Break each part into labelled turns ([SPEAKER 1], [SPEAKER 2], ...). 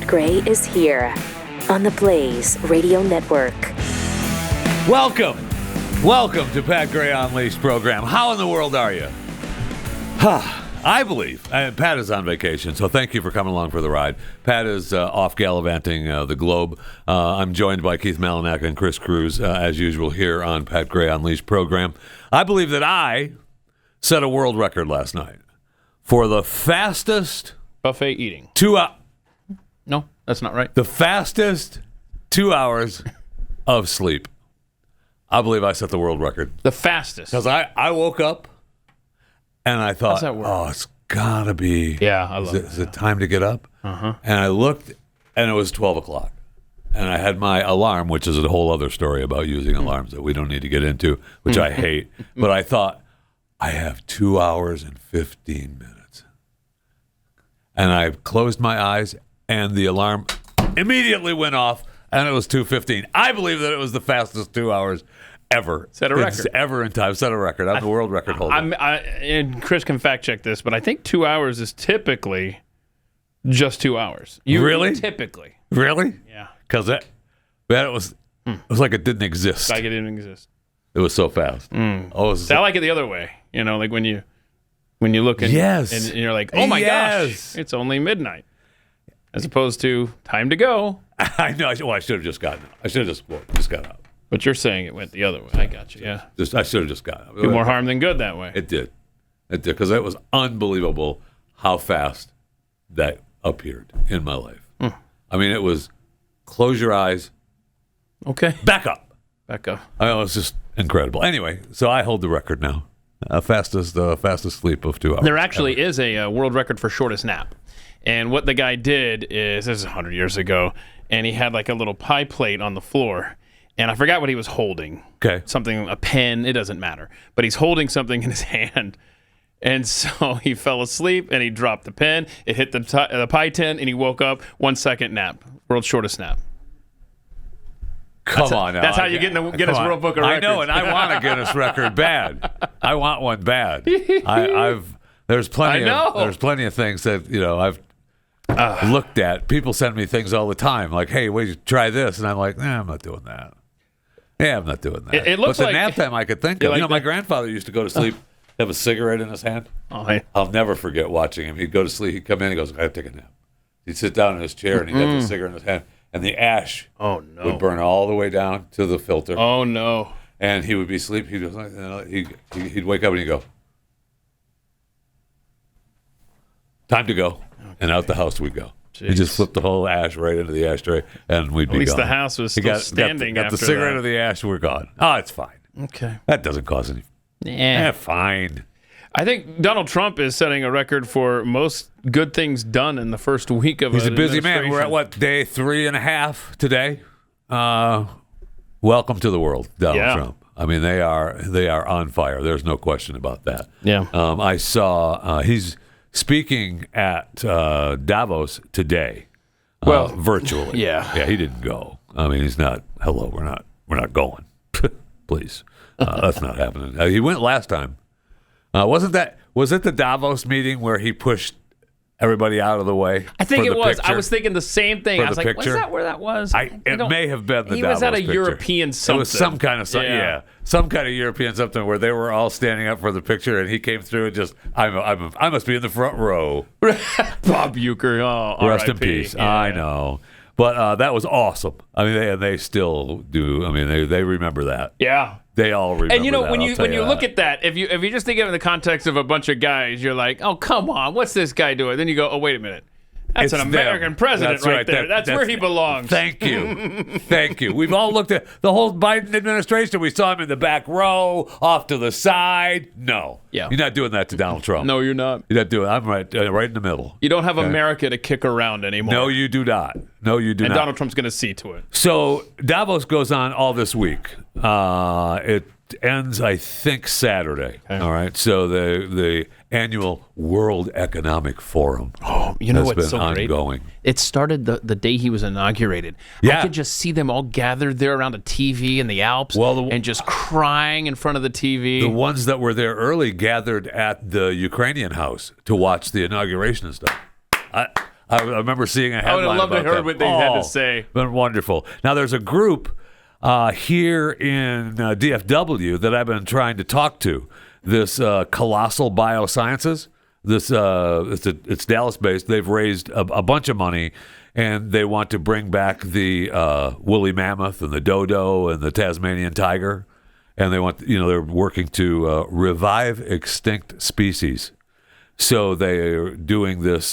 [SPEAKER 1] Gray is here on the Blaze Radio Network.
[SPEAKER 2] Welcome to Pat Gray Unleashed program. How in the world are you? I believe, Pat is on vacation, so thank you for coming along for the ride. Pat is off gallivanting the globe. I'm joined by Keith Malinak and Kris Cruz, as usual, here on Pat Gray Unleashed program. I believe that I set a world record last night for the fastest...
[SPEAKER 3] Buffet eating. No, that's not right.
[SPEAKER 2] The fastest 2 hours of sleep. I believe I set the world record.
[SPEAKER 3] The fastest.
[SPEAKER 2] Because I woke up and I thought, oh, it's got to be.
[SPEAKER 3] Yeah, I love it.
[SPEAKER 2] Is it time to get up?
[SPEAKER 3] Uh-huh.
[SPEAKER 2] And I looked and it was 12 o'clock. And I had my alarm, which is a whole other story about using alarms that we don't need to get into, which I hate. But I thought, I have 2 hours and 15 minutes. And I closed my eyes and the alarm immediately went off. And it was 2:15. I believe that it was the fastest 2 hours ever.
[SPEAKER 3] Set a record.
[SPEAKER 2] It's ever in time. Set a record. I'm the world record holder.
[SPEAKER 3] And Chris can fact check this, but I think 2 hours is typically just 2 hours.
[SPEAKER 2] Really?
[SPEAKER 3] Typically.
[SPEAKER 2] Really?
[SPEAKER 3] Yeah.
[SPEAKER 2] Because it was like it didn't exist.
[SPEAKER 3] Like it didn't exist.
[SPEAKER 2] It was so fast.
[SPEAKER 3] Oh, I like it the other way. You know, like when you look and,
[SPEAKER 2] yes.
[SPEAKER 3] and you're like, oh my gosh, it's only midnight. As opposed to time to go.
[SPEAKER 2] I know. I should have just gotten up. I should have just got up.
[SPEAKER 3] But you're saying it went the other way. I got you, yeah.
[SPEAKER 2] I should have just gotten up.
[SPEAKER 3] Do more harm than good that way.
[SPEAKER 2] It did. Because it was unbelievable how fast that appeared in my life. I mean, it was close your eyes.
[SPEAKER 3] Okay.
[SPEAKER 2] Back up.
[SPEAKER 3] Back up.
[SPEAKER 2] I mean, it was just incredible. Anyway, so I hold the record now. Fastest sleep of 2 hours.
[SPEAKER 3] There actually is a world record for shortest nap. And what the guy did is, this is 100 years ago, and he had like a little pie plate on the floor, and I forgot what he was holding.
[SPEAKER 2] Okay.
[SPEAKER 3] Something, a pen, it doesn't matter. But he's holding something in his hand, and so he fell asleep, and he dropped the pen, it hit the pie tin, and he woke up, 1 second nap. World's shortest nap.
[SPEAKER 2] Come on now.
[SPEAKER 3] That's how you get in the Guinness World Book of Records.
[SPEAKER 2] I know, and I want a Guinness record bad. I want one bad. There's plenty of things that, you know, I've looked at. People send me things all the time, like, "Hey, wait, you try this," and I'm like, "Nah, I'm not doing that." Yeah, I'm not doing that.
[SPEAKER 3] It looks
[SPEAKER 2] but
[SPEAKER 3] like
[SPEAKER 2] the nap time I could think of.
[SPEAKER 3] like
[SPEAKER 2] my grandfather used to go to sleep, have a cigarette in his hand.
[SPEAKER 3] Oh, hey.
[SPEAKER 2] I'll never forget watching him. He'd go to sleep. He'd come in. He goes, "I have to take a nap." He'd sit down in his chair and he'd have the cigarette in his hand, and the ash would burn all the way down to the filter.
[SPEAKER 3] Oh no!
[SPEAKER 2] And he would be asleep. He'd wake up and he'd go, "Time to go." And out the house we go. Jeez. He just flipped the whole ash right into the ashtray, and we'd be gone.
[SPEAKER 3] At least the house was still standing
[SPEAKER 2] got
[SPEAKER 3] after
[SPEAKER 2] the cigarette
[SPEAKER 3] that.
[SPEAKER 2] of the ash, we're gone. Oh, it's fine.
[SPEAKER 3] Okay.
[SPEAKER 2] That doesn't cause any... fine.
[SPEAKER 3] I think Donald Trump is setting a record for most good things done in the first week of
[SPEAKER 2] He's a busy man. We're at, day 3.5 today? Welcome to the world, Donald Trump. I mean, they are on fire. There's no question about that.
[SPEAKER 3] Yeah.
[SPEAKER 2] I saw... he's speaking at Davos today, virtually. Yeah, he didn't go. I mean, he's not. Hello, we're not going. Please, that's not happening. He went last time. Was it the Davos meeting where he pushed everybody out of the way?
[SPEAKER 3] I think it was.
[SPEAKER 2] Picture?
[SPEAKER 3] I was thinking the same thing. I was like, was that where that was?
[SPEAKER 2] It may have been the Davos
[SPEAKER 3] He was at a
[SPEAKER 2] picture.
[SPEAKER 3] European something.
[SPEAKER 2] It was some kind of some kind of European something where they were all standing up for the picture, and he came through and just, I must be in the front row.
[SPEAKER 3] Bob Uecker,
[SPEAKER 2] rest in peace.
[SPEAKER 3] Yeah.
[SPEAKER 2] I know, but that was awesome. I mean, they still do. I mean, they remember that.
[SPEAKER 3] Yeah.
[SPEAKER 2] They all remember.
[SPEAKER 3] And you know,
[SPEAKER 2] that,
[SPEAKER 3] when you look at that, if you just think of it in the context of a bunch of guys, you're like, oh come on, what's this guy doing? Then you go, oh wait a minute, that's an American president right there. That's where he belongs.
[SPEAKER 2] Thank you, thank you. We've all looked at the whole Biden administration. We saw him in the back row, off to the side. No, you're not doing that to Donald Trump.
[SPEAKER 3] No, you're not.
[SPEAKER 2] You're not doing. I'm right in the middle.
[SPEAKER 3] You don't have America to kick around anymore.
[SPEAKER 2] No, you do not. No, you do not.
[SPEAKER 3] And Donald Trump's going to see to it.
[SPEAKER 2] So Davos goes on all this week. It ends, I think, Saturday. Okay. All right. So the annual World Economic Forum.
[SPEAKER 3] Oh, you know what's so
[SPEAKER 2] ongoing.
[SPEAKER 3] Great? It started the day he was inaugurated.
[SPEAKER 2] Yeah.
[SPEAKER 3] I could just see them all gathered there around a TV in the Alps and just crying in front of the TV.
[SPEAKER 2] The ones that were there early gathered at the Ukrainian house to watch the inauguration and stuff. I remember seeing a headline.
[SPEAKER 3] I would have loved to
[SPEAKER 2] about
[SPEAKER 3] hear what they had to say.
[SPEAKER 2] Been wonderful. Now there's a group here in DFW that I've been trying to talk to. This Colossal Biosciences. This it's Dallas based. They've raised a bunch of money, and they want to bring back the woolly mammoth and the dodo and the Tasmanian tiger, and they want they're working to revive extinct species. So they're doing this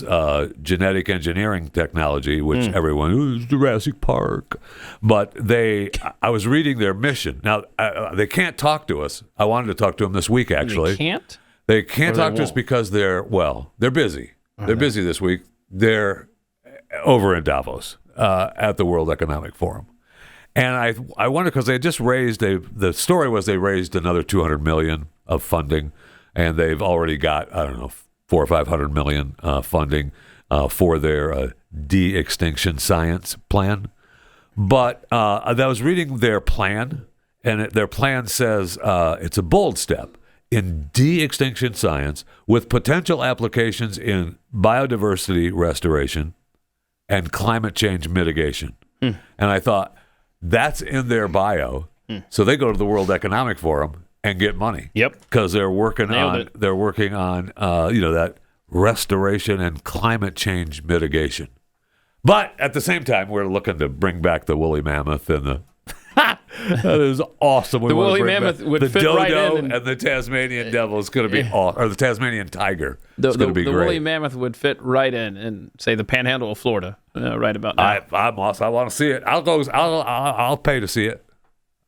[SPEAKER 2] genetic engineering technology, which everyone, Jurassic Park. But I was reading their mission. Now, they can't talk to us. I wanted to talk to them this week, actually.
[SPEAKER 3] They can't?
[SPEAKER 2] They can't talk to us because they're busy. They're busy this week. They're over in Davos at the World Economic Forum. And I wonder, because they just raised, the story was they raised another $200 million of funding, and they've already got, I don't know, $400 or $500 million funding for their de-extinction science plan. But I was reading their plan, and their plan says it's a bold step in de-extinction science with potential applications in biodiversity restoration and climate change mitigation. And I thought, that's in their bio. So they go to the World Economic Forum and get money.
[SPEAKER 3] Yep.
[SPEAKER 2] Because they're working
[SPEAKER 3] Nailed
[SPEAKER 2] on
[SPEAKER 3] it.
[SPEAKER 2] that restoration and climate change mitigation. But at the same time, we're looking to bring back the woolly mammoth and the that is awesome.
[SPEAKER 3] The woolly mammoth would
[SPEAKER 2] the
[SPEAKER 3] fit
[SPEAKER 2] dodo
[SPEAKER 3] right in,
[SPEAKER 2] and the Tasmanian devil is going to be awesome, or the Tasmanian tiger. It's going to be
[SPEAKER 3] the
[SPEAKER 2] great.
[SPEAKER 3] woolly mammoth would fit right in, say, the panhandle of Florida, right about now.
[SPEAKER 2] I'm awesome. I want to see it. I'll pay to see it.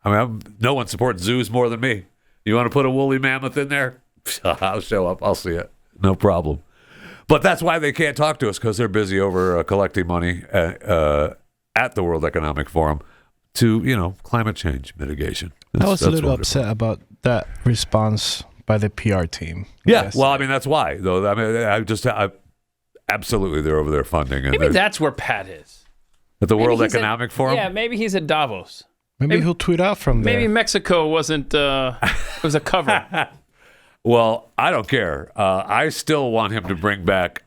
[SPEAKER 2] I mean, no one supports zoos more than me. You want to put a woolly mammoth in there? I'll show up. I'll see it. No problem. But that's why they can't talk to us, because they're busy over collecting money at the World Economic Forum to, climate change mitigation.
[SPEAKER 4] I was a little
[SPEAKER 2] wonderful.
[SPEAKER 4] upset about that response by the PR team.
[SPEAKER 2] Yeah,
[SPEAKER 4] Yes.
[SPEAKER 2] well, I mean, that's why, though. I mean, absolutely, they're over there funding. And
[SPEAKER 3] Maybe that's where Pat is.
[SPEAKER 2] at the
[SPEAKER 3] Maybe
[SPEAKER 2] World
[SPEAKER 3] he's at-
[SPEAKER 2] Economic Forum?
[SPEAKER 3] Yeah, maybe he's at Davos.
[SPEAKER 4] Maybe he'll tweet out from there.
[SPEAKER 3] Maybe Mexico wasn't, it was a cover.
[SPEAKER 2] Well, I don't care. I still want him to bring back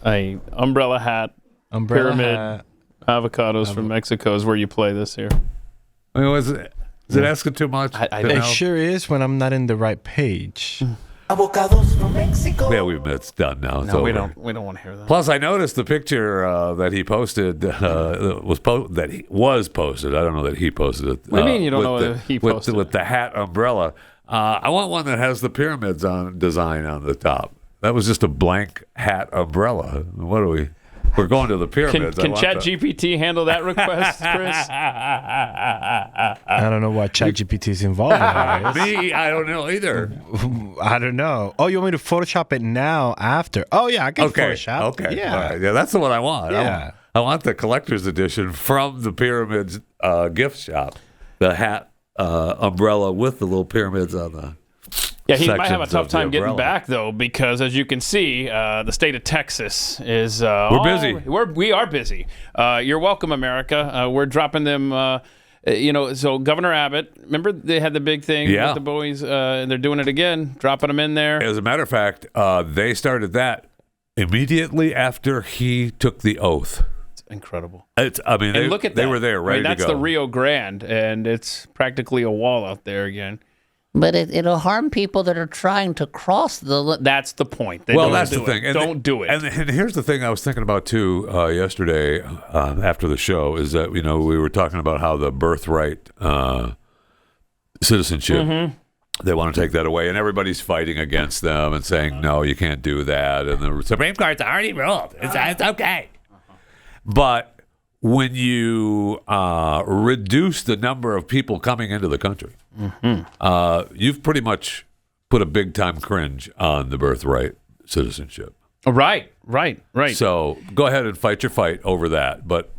[SPEAKER 3] A umbrella hat,
[SPEAKER 4] Umbrella
[SPEAKER 3] pyramid.
[SPEAKER 4] hat.
[SPEAKER 3] Avocados from Mexico is where you play this here.
[SPEAKER 2] I mean, is it asking too much?
[SPEAKER 3] I
[SPEAKER 2] to
[SPEAKER 3] don't
[SPEAKER 4] It
[SPEAKER 2] know?
[SPEAKER 4] sure is when I'm not in the right page.
[SPEAKER 5] Avocados from Mexico.
[SPEAKER 2] Yeah, it's done now. It's
[SPEAKER 3] No, we
[SPEAKER 2] over.
[SPEAKER 3] don't want to hear that.
[SPEAKER 2] Plus, I noticed the picture that he posted was posted. I don't know that he posted it.
[SPEAKER 3] What do you mean you don't
[SPEAKER 2] with
[SPEAKER 3] know
[SPEAKER 2] the,
[SPEAKER 3] that he
[SPEAKER 2] with
[SPEAKER 3] posted
[SPEAKER 2] the, with the hat umbrella. I want one that has the pyramids design on the top. That was just a blank hat umbrella. What are we? We're going to the
[SPEAKER 3] Can
[SPEAKER 2] pyramids.
[SPEAKER 3] ChatGPT handle that request, Chris?
[SPEAKER 4] I don't know why ChatGPT is involved in that.
[SPEAKER 2] Me, I don't know either.
[SPEAKER 4] I don't know. Oh, you want me to Photoshop it now after? Oh, yeah, I can
[SPEAKER 2] Okay.
[SPEAKER 4] Photoshop.
[SPEAKER 2] Okay.
[SPEAKER 4] Yeah.
[SPEAKER 2] All right. Yeah, that's the one I want.
[SPEAKER 4] Yeah.
[SPEAKER 2] I want the collector's edition from the Pyramids gift shop. The hat umbrella with the little pyramids on the.
[SPEAKER 3] Yeah, he might have a
[SPEAKER 2] sections
[SPEAKER 3] tough
[SPEAKER 2] of the
[SPEAKER 3] time getting
[SPEAKER 2] umbrella.
[SPEAKER 3] back, though, because as you can see, the state of Texas is...
[SPEAKER 2] We're busy.
[SPEAKER 3] We are busy. You're welcome, America. We're dropping them... so Governor Abbott, remember they had the big thing
[SPEAKER 2] Yeah.
[SPEAKER 3] with the Buoys, and they're doing it again, dropping them in there.
[SPEAKER 2] As a matter of fact, they started that immediately after he took the oath.
[SPEAKER 3] It's incredible.
[SPEAKER 2] They
[SPEAKER 3] Look at that.
[SPEAKER 2] They were there ready
[SPEAKER 3] That's
[SPEAKER 2] to go.
[SPEAKER 3] the Rio Grande, and it's practically a wall out there again.
[SPEAKER 5] But it'll harm people that are trying to cross the.
[SPEAKER 3] That's the point. They
[SPEAKER 2] Well,
[SPEAKER 3] don't
[SPEAKER 2] that's
[SPEAKER 3] do
[SPEAKER 2] the thing.
[SPEAKER 3] It. Don't do it.
[SPEAKER 2] And here's the thing I was thinking about, too, yesterday after the show, is that, we were talking about how the birthright citizenship, they want to take that away, and everybody's fighting against them and saying, no, you can't do that. And the Supreme Court's already ruled. It's okay. But when you reduce the number of people coming into the country, you've pretty much put a big-time cringe on the birthright citizenship.
[SPEAKER 3] Right.
[SPEAKER 2] So go ahead and fight your fight over that, but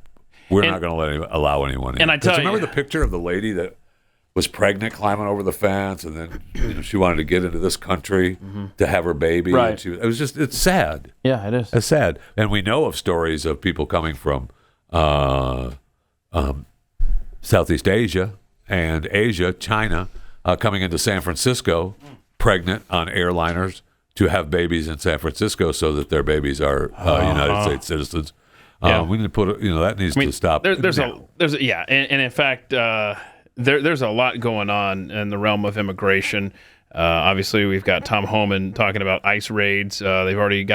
[SPEAKER 2] we're not going to allow anyone in.
[SPEAKER 3] And I tell you-
[SPEAKER 2] remember the picture of the lady that was pregnant climbing over the fence, and then she wanted to get into this country to have her baby.
[SPEAKER 3] Right.
[SPEAKER 2] And it's sad.
[SPEAKER 3] Yeah, it is.
[SPEAKER 2] It's sad. And we know of stories of people coming from Southeast Asia and Asia, China, coming into San Francisco, pregnant on airliners to have babies in San Francisco so that their babies are United States citizens. We need to put that needs to stop.
[SPEAKER 3] There's in fact, there's a lot going on in the realm of immigration. Obviously, we've got Tom Homan talking about ICE raids. They've already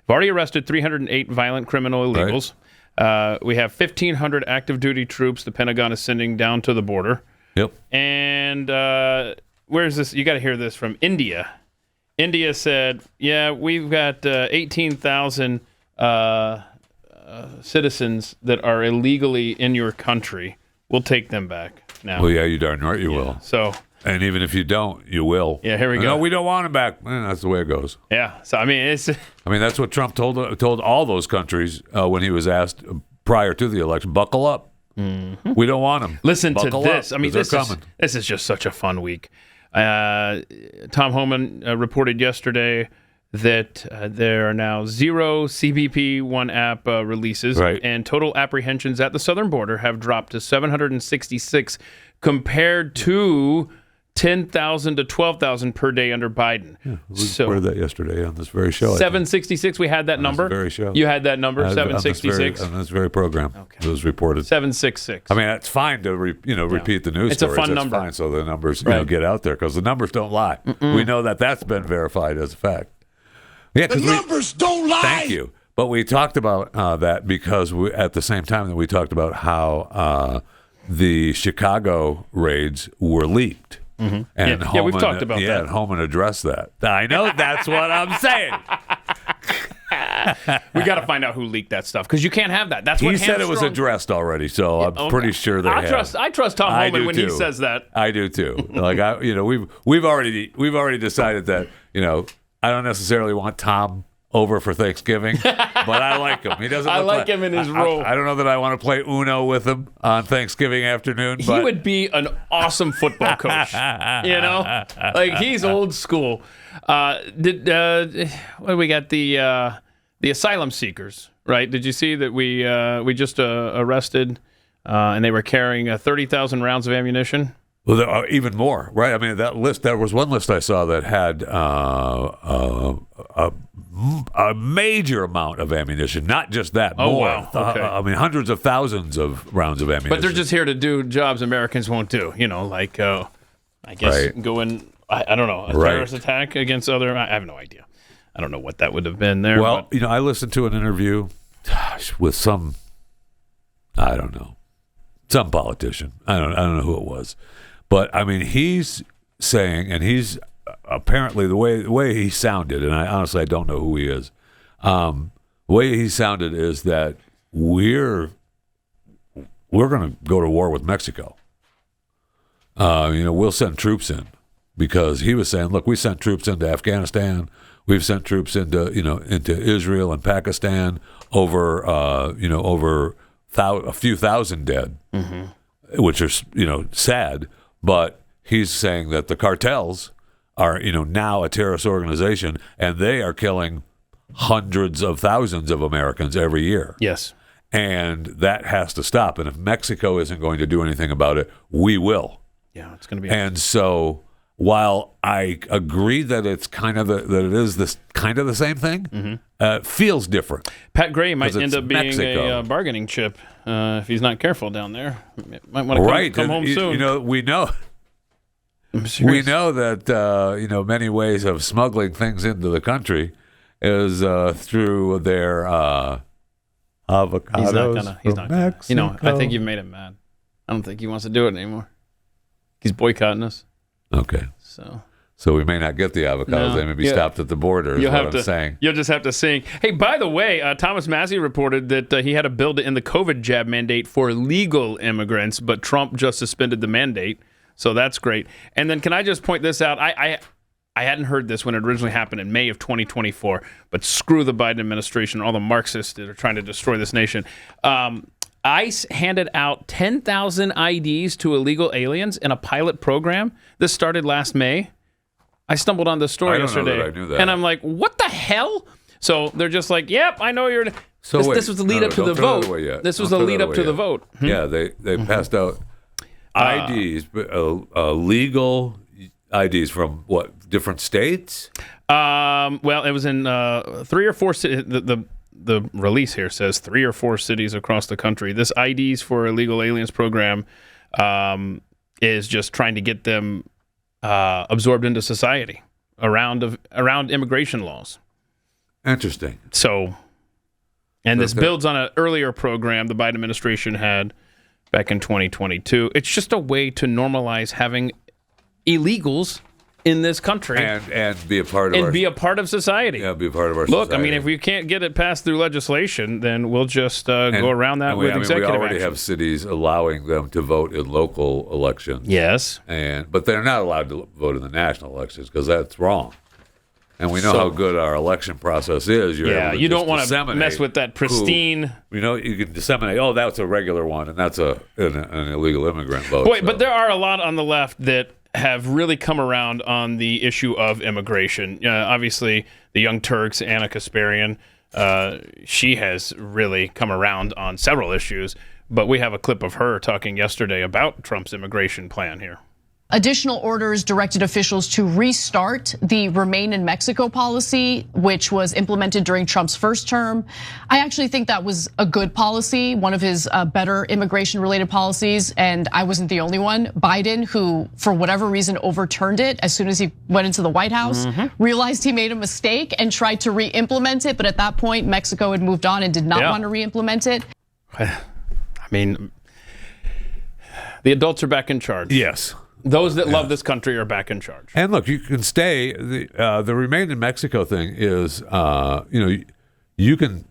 [SPEAKER 3] arrested 308 violent criminal illegals. Right. We have 1,500 active duty troops the Pentagon is sending down to the border.
[SPEAKER 2] Yep.
[SPEAKER 3] And where's this? You got to hear this from India. India said, we've got 18,000 citizens that are illegally in your country. We'll take them back now.
[SPEAKER 2] Well, yeah, you darn right you will.
[SPEAKER 3] So,
[SPEAKER 2] and even if you don't, you will.
[SPEAKER 3] Yeah, here we go.
[SPEAKER 2] No, we don't want them back. That's the way it goes.
[SPEAKER 3] Yeah. So, I mean,
[SPEAKER 2] that's what Trump told all those countries when he was asked prior to the election, buckle up. Mm-hmm. We don't want them.
[SPEAKER 3] Listen
[SPEAKER 2] buckle
[SPEAKER 3] to this.
[SPEAKER 2] Up,
[SPEAKER 3] I mean, this is just such a fun week. Tom Homan reported yesterday that there are now 0 CBP One app releases,
[SPEAKER 2] right.
[SPEAKER 3] And total apprehensions at the southern border have dropped to 766 compared to 10,000 to 12,000 per day under Biden.
[SPEAKER 2] Yeah, we reported that yesterday on this very show.
[SPEAKER 3] 766, we had that number.
[SPEAKER 2] This very show.
[SPEAKER 3] You had that number, 766?
[SPEAKER 2] On this very program. Okay. It was reported.
[SPEAKER 3] 766.
[SPEAKER 2] I mean, it's fine to repeat the news
[SPEAKER 3] it's
[SPEAKER 2] stories.
[SPEAKER 3] A fun number.
[SPEAKER 2] Fine, so the numbers get out there because the numbers don't lie. Mm-mm. We know that's been verified as a fact. Yeah,
[SPEAKER 6] the numbers don't lie.
[SPEAKER 2] Thank you. But we talked about that because at the same time that we talked about how the Chicago raids were leaked.
[SPEAKER 3] Mm-hmm.
[SPEAKER 2] And
[SPEAKER 3] Homan, we've talked about that.
[SPEAKER 2] Yeah, and Homan addressed that. I know that's what I'm saying.
[SPEAKER 3] We got to find out who leaked that stuff because you can't have that. That's what
[SPEAKER 2] he said. It was addressed already, so I'm pretty sure they have.
[SPEAKER 3] I trust Tom Homan when he says that.
[SPEAKER 2] I do too. We've already decided that I don't necessarily want Tom over for Thanksgiving, but I like him. He doesn't.
[SPEAKER 3] I like him in his role.
[SPEAKER 2] I don't know that I want to play Uno with him on Thanksgiving afternoon. But
[SPEAKER 3] he would be an awesome football coach. Like he's old school. What do we got? The asylum seekers, right? Did you see that we just arrested and they were carrying 30,000 rounds of ammunition?
[SPEAKER 2] Well, there are even more, right? I mean, that list. There was one list I saw that had a major amount of ammunition, not just that.
[SPEAKER 3] Oh,
[SPEAKER 2] more.
[SPEAKER 3] wow. Okay.
[SPEAKER 2] I mean, hundreds of thousands of rounds of ammunition.
[SPEAKER 3] But they're just here to do jobs Americans won't do. I guess go in. I don't know, a terrorist attack against other. I have no idea. I don't know what that would have been there.
[SPEAKER 2] Well, I listened to an interview with some. I don't know. Some politician. I don't know who it was. But, I mean, he's saying, and he's apparently the way he sounded, and I don't know who he is. The way he sounded is that we're going to go to war with Mexico. We'll send troops in because he was saying, look, we sent troops into Afghanistan. We've sent troops into Israel and Pakistan over a few thousand dead, which are sad. But he's saying that the cartels are now a terrorist organization, and they are killing hundreds of thousands of Americans every year.
[SPEAKER 3] Yes,
[SPEAKER 2] and that has to stop. And if Mexico isn't going to do anything about it, we will.
[SPEAKER 3] Yeah, it's going to be.
[SPEAKER 2] And so, while I agree that it's that it is this kind of the same thing, it feels different.
[SPEAKER 3] Pat Gray might end up being a bargaining chip if he's not careful down there. Might want to come home soon.
[SPEAKER 2] We know that many ways of smuggling things into the country is through their avocados.
[SPEAKER 3] He's not gonna. I think you've made him mad. I don't think he wants to do it anymore. He's boycotting us.
[SPEAKER 2] Okay. So we may not get the avocados. No. They may be stopped at the border, is what I'm saying.
[SPEAKER 3] You'll just have to sing. Hey, by the way, Thomas Massey reported that he had a bill to end the COVID jab mandate for legal immigrants, but Trump just suspended the mandate. So that's great. And then can I just point this out? I hadn't heard this when it originally happened in May of 2024, but screw the Biden administration and all the Marxists that are trying to destroy this nation. ICE handed out 10,000 IDs to illegal aliens in a pilot program. This started last May. I stumbled on this story yesterday.
[SPEAKER 2] Know that I knew that.
[SPEAKER 3] And I'm like, what the hell? So they're just like, yep, I know you're...
[SPEAKER 2] So
[SPEAKER 3] this was the lead up to the vote. This was the lead up to the vote.
[SPEAKER 2] Yeah, they passed out IDs, legal IDs from what, different states?
[SPEAKER 3] Well, it was in 3 or 4 cities. The release here says 3 or 4 cities across the country. This IDs for Illegal Aliens program is just trying to get them absorbed into society around immigration laws.
[SPEAKER 2] Interesting.
[SPEAKER 3] So, and this builds on an earlier program the Biden administration had back in 2022. It's just a way to normalize having illegals in this country
[SPEAKER 2] and be a part of
[SPEAKER 3] be a part of society.
[SPEAKER 2] Yeah, be a part of our
[SPEAKER 3] Look,
[SPEAKER 2] society.
[SPEAKER 3] I mean, if we can't get it passed through legislation, then we'll just go around that with executive
[SPEAKER 2] we already
[SPEAKER 3] action.
[SPEAKER 2] have cities allowing them to vote in local elections.
[SPEAKER 3] Yes.
[SPEAKER 2] But they're not allowed to vote in the national elections because that's wrong. And we know how good our election process is. You're able to
[SPEAKER 3] you don't
[SPEAKER 2] want
[SPEAKER 3] to mess with that pristine.
[SPEAKER 2] You can disseminate. Oh, that's a regular one, and that's an illegal immigrant vote.
[SPEAKER 3] Wait, but there are a lot on the left that have really come around on the issue of immigration. Obviously, the Young Turks, Anna Kasparian, she has really come around on several issues. But we have a clip of her talking yesterday about Trump's immigration plan here.
[SPEAKER 6] Additional orders directed officials to restart the Remain in Mexico policy, which was implemented during Trump's first term. I actually think that was a good policy, one of his better immigration-related policies, and I wasn't the only one. Biden, who for whatever reason overturned it as soon as he went into the White House, realized he made a mistake and tried to re-implement it, but at that point, Mexico had moved on and did not want to re-implement it.
[SPEAKER 3] I mean, the adults are back in charge.
[SPEAKER 2] Yes.
[SPEAKER 3] Those that love this country are back in charge.
[SPEAKER 2] And look, you can stay. The Remain in Mexico thing is, you can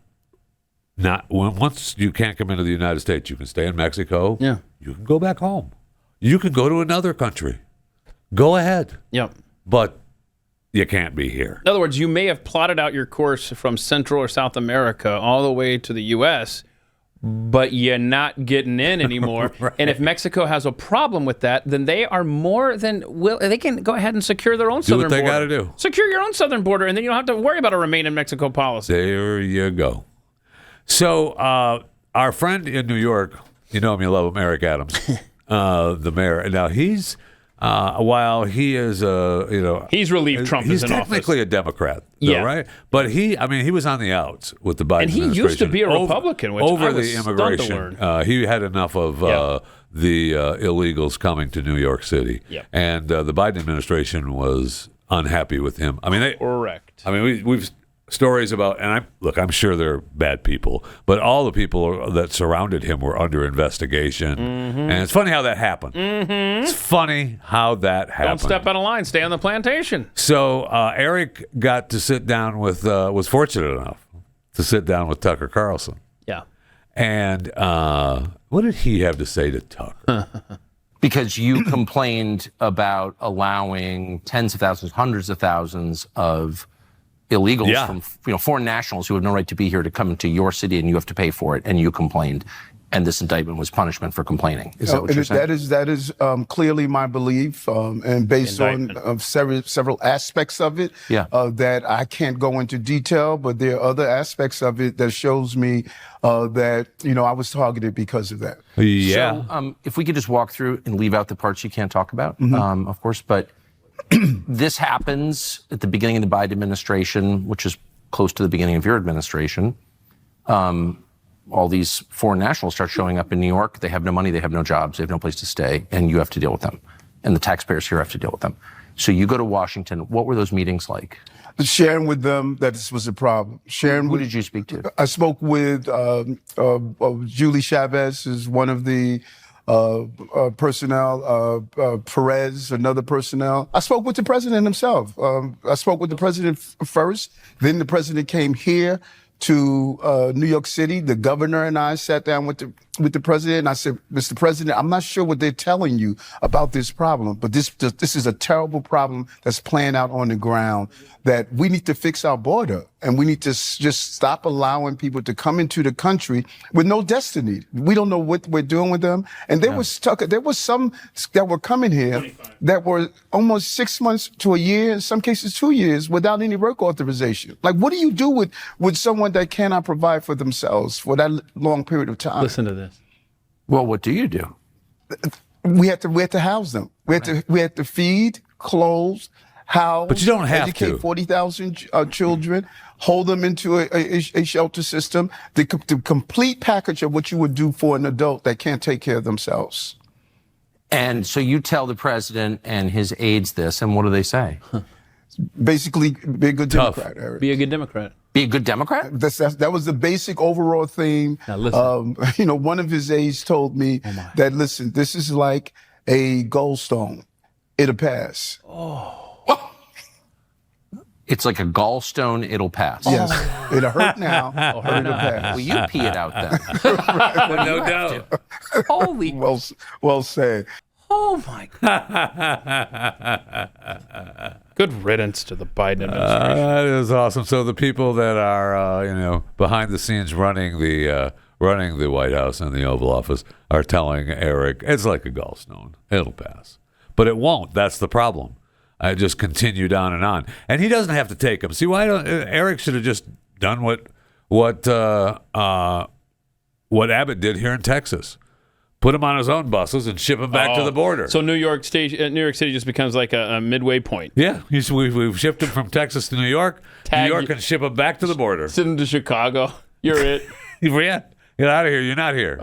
[SPEAKER 2] not once you can't come into the United States, you can stay in Mexico.
[SPEAKER 3] Yeah,
[SPEAKER 2] you can go back home. You can go to another country. Go ahead.
[SPEAKER 3] Yep.
[SPEAKER 2] But you can't be here.
[SPEAKER 3] In other words, you may have plotted out your course from Central or South America all the way to the U.S., but you're not getting in anymore. Right. And if Mexico has a problem with that, then they are more than they can go ahead and secure their own southern border.
[SPEAKER 2] Do what they got to do.
[SPEAKER 3] Secure your own southern border, and then you don't have to worry about a Remain in Mexico policy.
[SPEAKER 2] There you go. So our friend in New York, you know him, you love him, Eric Adams, the mayor. Now he's while he is
[SPEAKER 3] he's relieved Trump is in office.
[SPEAKER 2] He's technically a Democrat, though, right? But he was on the outs with the Biden administration.
[SPEAKER 3] And he used to be a Republican, which
[SPEAKER 2] over
[SPEAKER 3] I was
[SPEAKER 2] the immigration.
[SPEAKER 3] stunned to learn.
[SPEAKER 2] He had enough of the illegals coming to New York City, and the Biden administration was unhappy with him. I mean,
[SPEAKER 3] correct.
[SPEAKER 2] I mean, we've stories about, and I'm sure they're bad people, but all the people that surrounded him were under investigation. And it's funny how that happened. It's funny how that happened.
[SPEAKER 3] Don't step out of line. Stay on the plantation.
[SPEAKER 2] So Eric got to sit down with, was fortunate enough to sit down with Tucker Carlson.
[SPEAKER 3] Yeah.
[SPEAKER 2] And what did he have to say to Tucker?
[SPEAKER 7] Because you complained about allowing tens of thousands, hundreds of thousands of illegals from foreign nationals who have no right to be here to come into your city, and you have to pay for it, and you complained, and this indictment was punishment for complaining. Is that what you're saying?
[SPEAKER 8] That is clearly my belief, and based on several aspects of it that I can't go into detail, but there are other aspects of it that shows me that I was targeted because of that.
[SPEAKER 2] Yeah.
[SPEAKER 7] So if we could just walk through and leave out the parts you can't talk about, of course, but this happens at the beginning of the Biden administration, which is close to the beginning of your administration. All these foreign nationals start showing up in New York. They have no money, they have no jobs, they have no place to stay, and you have to deal with them. And the taxpayers here have to deal with them. So you go to Washington. What were those meetings like?
[SPEAKER 8] Sharing with them that this was a problem.
[SPEAKER 7] Who did you speak to?
[SPEAKER 8] I spoke with Julie Chavez, is one of the personnel, Perez, another personnel. I spoke with the president himself. I spoke with the president first. Then the president came here to New York City. The governor and I sat down with the president, and I said, Mr. President, I'm not sure what they're telling you about this problem, but this is a terrible problem that's playing out on the ground, that we need to fix our border, and we need to just stop allowing people to come into the country with no destiny. We don't know what we're doing with them. And there was some that were coming here that were almost 6 months to a year, in some cases 2 years, without any work authorization. Like, what do you do with someone that cannot provide for themselves for that long period of time?
[SPEAKER 3] Listen to this.
[SPEAKER 7] Well, what do you do?
[SPEAKER 8] We had to house them. We had to feed, clothe, house,
[SPEAKER 2] But you don't have
[SPEAKER 8] educate
[SPEAKER 2] to.
[SPEAKER 8] 40,000 children, hold them into a shelter system, the complete package of what you would do for an adult that can't take care of themselves.
[SPEAKER 7] And so you tell the president and his aides this, and what do they say?
[SPEAKER 8] Basically, be a good
[SPEAKER 2] Tough.
[SPEAKER 8] Democrat, Eric.
[SPEAKER 3] Be a good Democrat.
[SPEAKER 7] Be a good Democrat?
[SPEAKER 8] That was the basic overall theme.
[SPEAKER 3] Now listen.
[SPEAKER 8] One of his aides told me that, listen, this is like a goldstone. It'll pass.
[SPEAKER 7] It's like a gallstone, it'll pass.
[SPEAKER 8] Yes. It'll hurt now, but it'll pass.
[SPEAKER 7] Well, you pee it out then.
[SPEAKER 2] No doubt.
[SPEAKER 3] Holy.
[SPEAKER 8] Well said.
[SPEAKER 3] Oh my God. Good riddance to the Biden administration.
[SPEAKER 2] That is awesome. So the people that are, behind the scenes running the White House and the Oval Office are telling Eric it's like a gallstone. It'll pass, but it won't. That's the problem. I just continued on, and he doesn't have to take them. See, why don't Eric should have just done what Abbott did here in Texas? Put him on his own buses and ship him back to the border.
[SPEAKER 3] So New York City just becomes like a midway point.
[SPEAKER 2] Yeah, we've shipped him from Texas to New York. New York can ship him back to the border.
[SPEAKER 3] Send him to Chicago. You're it.
[SPEAKER 2] Yeah, get out of here. You're not here.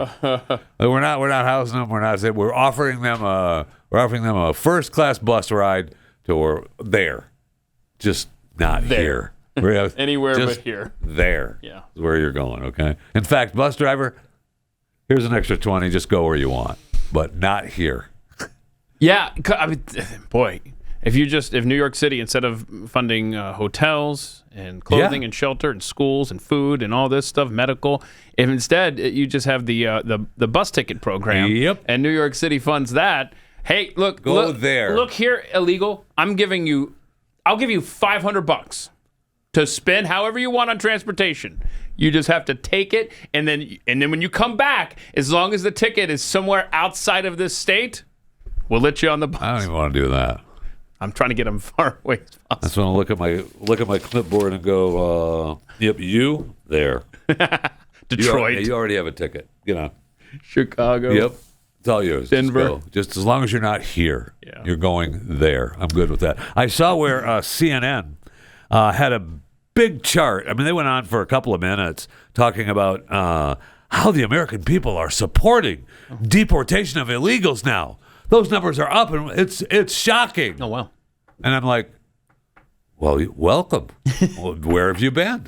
[SPEAKER 2] We're not housing them. We're offering them a first class bus ride to there, just not
[SPEAKER 3] There.
[SPEAKER 2] here.
[SPEAKER 3] Anywhere
[SPEAKER 2] just
[SPEAKER 3] but here.
[SPEAKER 2] There.
[SPEAKER 3] Yeah.
[SPEAKER 2] Is where you're going. Okay. In fact, bus driver, here's an extra 20. Just go where you want, but not here.
[SPEAKER 3] Yeah, I mean, boy, if New York City, instead of funding hotels and clothing and shelter and schools and food and all this stuff, medical, if instead you just have the bus ticket program, and New York City funds that. Hey, look
[SPEAKER 2] there.
[SPEAKER 3] Look here, illegal. I'll give you $500 to spend however you want on transportation. You just have to take it, and then when you come back, as long as the ticket is somewhere outside of this state, we'll let you on the bus.
[SPEAKER 2] I don't even want to do that.
[SPEAKER 3] I'm trying to get them far away as possible.
[SPEAKER 2] I just want to look at my clipboard and go, yep, you there.
[SPEAKER 3] Detroit.
[SPEAKER 2] You already have a ticket. Get on.
[SPEAKER 3] Chicago.
[SPEAKER 2] Yep. It's all yours.
[SPEAKER 3] Denver.
[SPEAKER 2] Just as long as you're not here, you're going there. I'm good with that. I saw where CNN had a big chart. I mean, they went on for a couple of minutes talking about how the American people are supporting deportation of illegals now. Those numbers are up, and it's shocking.
[SPEAKER 3] Oh, wow.
[SPEAKER 2] And I'm like, well, welcome. Where have you been?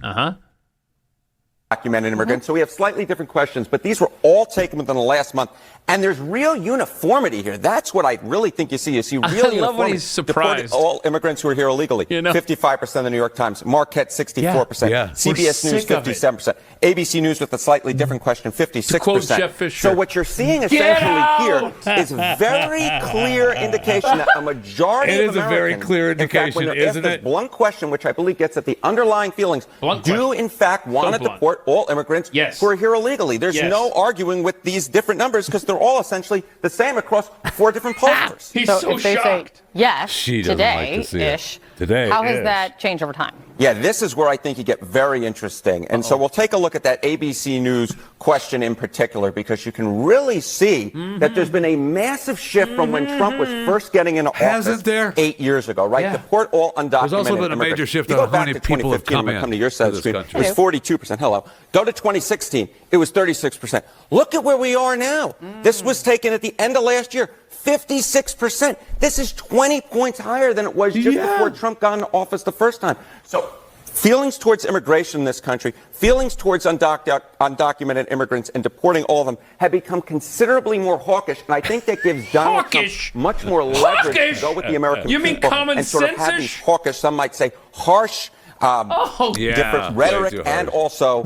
[SPEAKER 9] Documented immigrants. So we have slightly different questions, but these were all taken within the last month. And there's real uniformity here. That's what I really think you see. You see real uniformity.
[SPEAKER 3] I love when he's surprised.
[SPEAKER 9] Deported all immigrants who are here illegally. 55% of the New York Times. Marquette, 64%.
[SPEAKER 2] Yeah.
[SPEAKER 9] CBS News, 57%. ABC News with a slightly different question, 56%.
[SPEAKER 3] To quote Jeff Fisher.
[SPEAKER 9] So what you're seeing essentially here is very clear indication that a majority
[SPEAKER 2] It
[SPEAKER 9] of
[SPEAKER 2] is a very
[SPEAKER 9] Americans,
[SPEAKER 2] clear
[SPEAKER 9] in fact,
[SPEAKER 2] indication,
[SPEAKER 9] when they're
[SPEAKER 2] isn't
[SPEAKER 9] asked this
[SPEAKER 2] it?
[SPEAKER 9] blunt question, which I believe gets at the underlying feelings, do in fact want to deport all immigrants who are here illegally. There's no arguing with these different numbers because they're all essentially the same across 4 different pollsters.
[SPEAKER 3] He's so
[SPEAKER 10] if they
[SPEAKER 3] shocked.
[SPEAKER 10] Say yes,
[SPEAKER 2] She doesn't like to see it. Today,
[SPEAKER 10] how has that changed over time?
[SPEAKER 9] Yeah, this is where I think you get very interesting. And so we'll take a look at that ABC News question in particular, because you can really see that there's been a massive shift from when Trump was first getting into office 8 years ago, right? Deport all undocumented
[SPEAKER 2] There's also been a major
[SPEAKER 9] immigrants.
[SPEAKER 2] shift
[SPEAKER 9] You
[SPEAKER 2] on
[SPEAKER 9] go
[SPEAKER 2] how
[SPEAKER 9] back
[SPEAKER 2] many
[SPEAKER 9] to
[SPEAKER 2] people have
[SPEAKER 9] 2015,
[SPEAKER 2] come
[SPEAKER 9] when we
[SPEAKER 2] in
[SPEAKER 9] come to your side of the
[SPEAKER 2] to
[SPEAKER 9] screen,
[SPEAKER 2] this
[SPEAKER 9] it was 42%. Hello. Go to 2016. It was 36%. Look at where we are now. This was taken at the end of last year. 56%. This is 20 points higher than it was just before Trump got into office the first time. So feelings towards immigration in this country, feelings towards undocumented immigrants and deporting all of them have become considerably more hawkish. And I think that gives Donald Trump much more leverage to go with the American people and sort of have these hawkish, some might say harsh, different rhetoric and also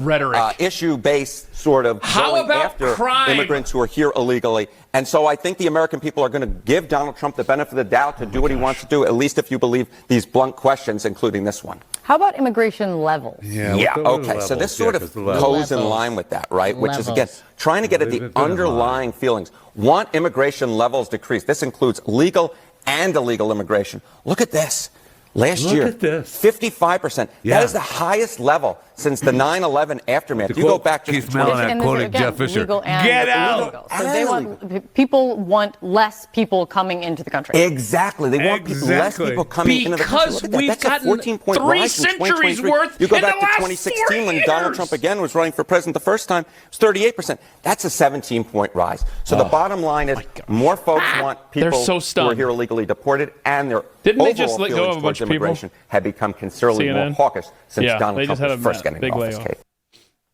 [SPEAKER 9] issue-based sort of going after immigrants who are here illegally. And so I think the American people are going to give Donald Trump the benefit of the doubt to do what he wants to do, at least if you believe these blunt questions, including this one.
[SPEAKER 10] How about immigration levels?
[SPEAKER 9] Okay. So this sort of goes in line with that, right? Which is, again, trying to get at the underlying feelings. Want immigration levels decreased. This includes legal and illegal immigration. Look at this. Last year, 55%. That is the highest level since the 9/11 aftermath. You go back just
[SPEAKER 2] Keith
[SPEAKER 9] to 20
[SPEAKER 2] Mellon
[SPEAKER 10] And this is,
[SPEAKER 2] quoting
[SPEAKER 10] again,
[SPEAKER 2] Jeff Fisher.
[SPEAKER 10] legal and
[SPEAKER 2] Get
[SPEAKER 10] illegal.
[SPEAKER 2] out!
[SPEAKER 10] So they want people want less people coming into the country.
[SPEAKER 9] Exactly. They want less people coming into the country.
[SPEAKER 3] Because
[SPEAKER 9] Look at that.
[SPEAKER 3] we've
[SPEAKER 9] That's a
[SPEAKER 3] gotten
[SPEAKER 9] 14-point
[SPEAKER 3] 3
[SPEAKER 9] rise from
[SPEAKER 3] centuries
[SPEAKER 9] 2023.
[SPEAKER 3] worth
[SPEAKER 9] You go
[SPEAKER 3] in
[SPEAKER 9] back
[SPEAKER 3] the
[SPEAKER 9] to
[SPEAKER 3] last
[SPEAKER 9] 2016
[SPEAKER 3] 4
[SPEAKER 9] when Donald
[SPEAKER 3] years.
[SPEAKER 9] Trump again was running for president the first time. It was 38%. That's a 17-point rise. So the bottom line is more folks want people
[SPEAKER 3] They're so
[SPEAKER 9] who are
[SPEAKER 3] stunned.
[SPEAKER 9] here illegally deported, and their
[SPEAKER 3] Didn't they
[SPEAKER 9] overall
[SPEAKER 3] just let go
[SPEAKER 9] feelings
[SPEAKER 3] of a bunch
[SPEAKER 9] towards
[SPEAKER 3] of people?
[SPEAKER 9] immigration have become considerably more
[SPEAKER 3] CNN?
[SPEAKER 9] hawkish since
[SPEAKER 3] Yeah,
[SPEAKER 9] Donald
[SPEAKER 3] they
[SPEAKER 9] Trump
[SPEAKER 3] just had
[SPEAKER 9] was
[SPEAKER 3] a
[SPEAKER 9] first getting
[SPEAKER 3] big
[SPEAKER 9] into office.
[SPEAKER 3] layoff.
[SPEAKER 9] Kate.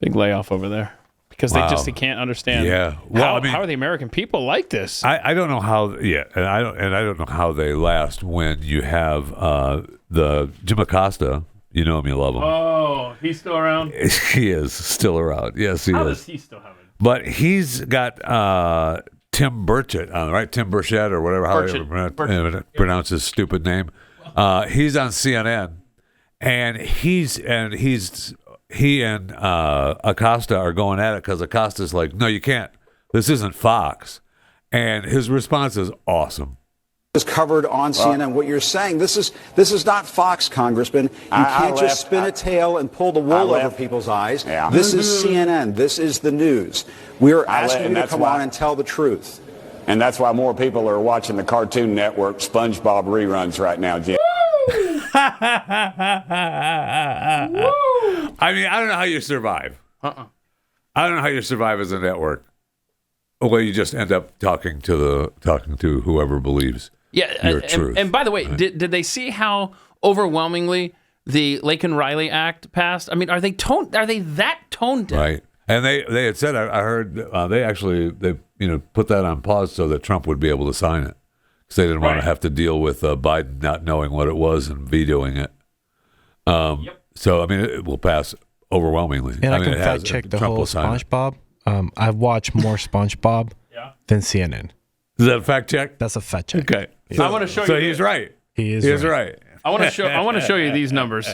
[SPEAKER 3] Big layoff over there. Because they just can't understand.
[SPEAKER 2] Yeah. Well,
[SPEAKER 3] how,
[SPEAKER 2] I mean,
[SPEAKER 3] how are the American people like this?
[SPEAKER 2] I don't know how. Yeah, and I don't know how they last when you have the Jim Acosta. You know him, you love him.
[SPEAKER 3] Oh, he's still around?
[SPEAKER 2] He is still around. Yes, he
[SPEAKER 3] How
[SPEAKER 2] is.
[SPEAKER 3] does he still have it?
[SPEAKER 2] But he's got Tim Burchett on, right? Tim Burchett or whatever, how you pronounce his stupid name. He's on CNN, and he and Acosta are going at it because Acosta's like, no, you can't. This isn't Fox. And his response is awesome.
[SPEAKER 11] Is covered on CNN. What you're saying, this is not Fox, Congressman. You can't just spin a tail and pull the wool over people's eyes.
[SPEAKER 12] Yeah.
[SPEAKER 11] This is CNN. This is the news. We're asking you to come on and tell the truth.
[SPEAKER 12] And that's why more people are watching the Cartoon Network SpongeBob reruns right now, Jim.
[SPEAKER 2] I mean, I don't know how you survive. I don't know how you survive as a network. Well, you just end up talking to whoever believes your truth.
[SPEAKER 3] And by the way, did they see how overwhelmingly the Laken Riley Act passed? I mean, are they that tone deaf?
[SPEAKER 2] Right. And they had said, I heard they put that on pause so that Trump would be able to sign it because they didn't want to have to deal with Biden not knowing what it was and vetoing it. So I mean, it will pass overwhelmingly.
[SPEAKER 4] And I
[SPEAKER 2] mean,
[SPEAKER 4] can fact check the
[SPEAKER 2] Trump
[SPEAKER 4] whole
[SPEAKER 2] will sign it.
[SPEAKER 4] SpongeBob. I've watched more SpongeBob than CNN.
[SPEAKER 2] Is that a fact check?
[SPEAKER 4] That's a fact check.
[SPEAKER 2] Okay.
[SPEAKER 3] So I want to show you.
[SPEAKER 2] So he's right.
[SPEAKER 4] He is
[SPEAKER 2] right.
[SPEAKER 3] I want to show you these numbers.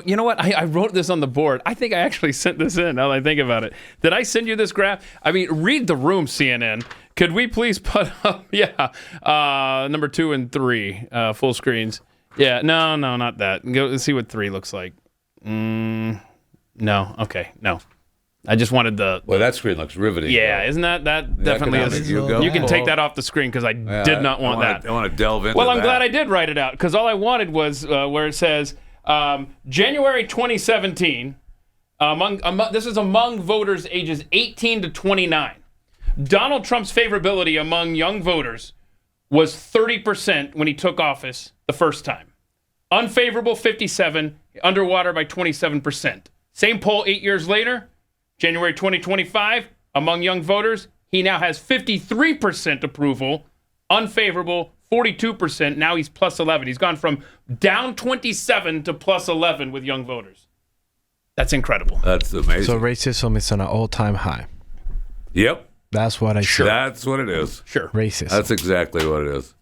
[SPEAKER 3] You know what? I wrote this on the board. I think I actually sent this in. Now that I think about it, did I send you this graph? I mean, read the room, CNN. Could we please put up? Number 2 and 3 full screens. Yeah, no, not that. Go see what 3 looks like. No, okay, no. I just wanted the.
[SPEAKER 2] Well, that screen looks riveting.
[SPEAKER 3] Yeah, isn't that definitely is? You can take that off the screen because I did not want that.
[SPEAKER 2] I want to delve into.
[SPEAKER 3] Well, I'm
[SPEAKER 2] that.
[SPEAKER 3] glad I did write it out because all I wanted was where it says January 2017. This is among voters ages 18 to 29. Donald Trump's favorability among young voters was 30% when he took office the first time. Unfavorable 57, underwater by 27%. Same poll 8 years later, January 2025, among young voters, he now has 53% approval, unfavorable 42%. Now he's plus 11. He's gone from down 27 to plus 11 with young voters. That's incredible.
[SPEAKER 2] That's amazing.
[SPEAKER 4] So racism is on an all-time high.
[SPEAKER 2] Yep.
[SPEAKER 4] That's what I said.
[SPEAKER 2] That's what it is.
[SPEAKER 3] Sure.
[SPEAKER 4] Racist.
[SPEAKER 2] That's exactly what it is.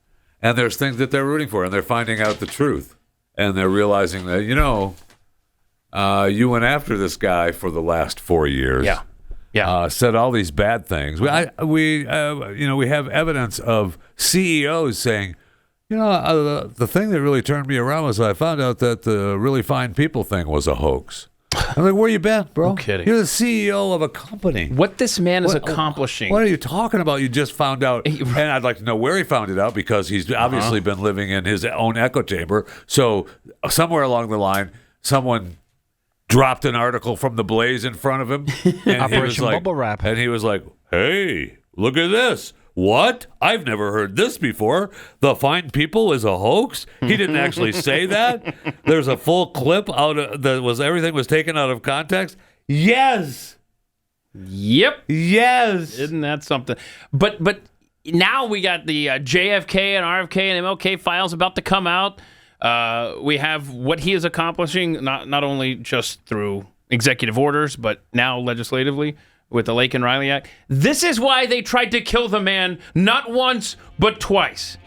[SPEAKER 2] And there's things that they're rooting for, and they're finding out the truth. And they're realizing that, you went after this guy for the last 4 years.
[SPEAKER 3] Yeah.
[SPEAKER 2] Said all these bad things. We have evidence of CEOs saying, the thing that really turned me around was I found out that the really fine people thing was a hoax. I'm like, where you been, bro?
[SPEAKER 3] No kidding.
[SPEAKER 2] You're the CEO of a company.
[SPEAKER 3] What this man is accomplishing.
[SPEAKER 2] What are you talking about? You just found out. And I'd like to know where he found it out because he's obviously been living in his own echo chamber. So somewhere along the line, someone dropped an article from the Blaze in front of him. And
[SPEAKER 4] Operation Bubble Wrap.
[SPEAKER 2] And he was like, hey, look at this. What? I've never heard this before. The fine people is a hoax? He didn't actually say that. There's a full clip everything was taken out of context. Yes.
[SPEAKER 3] Yep.
[SPEAKER 2] Yes.
[SPEAKER 3] Isn't that something? But now we got the JFK and RFK and MLK files about to come out. We have what he is accomplishing, not only just through executive orders, but now legislatively with the Laken Riley Act. This is why they tried to kill the man not once, but twice.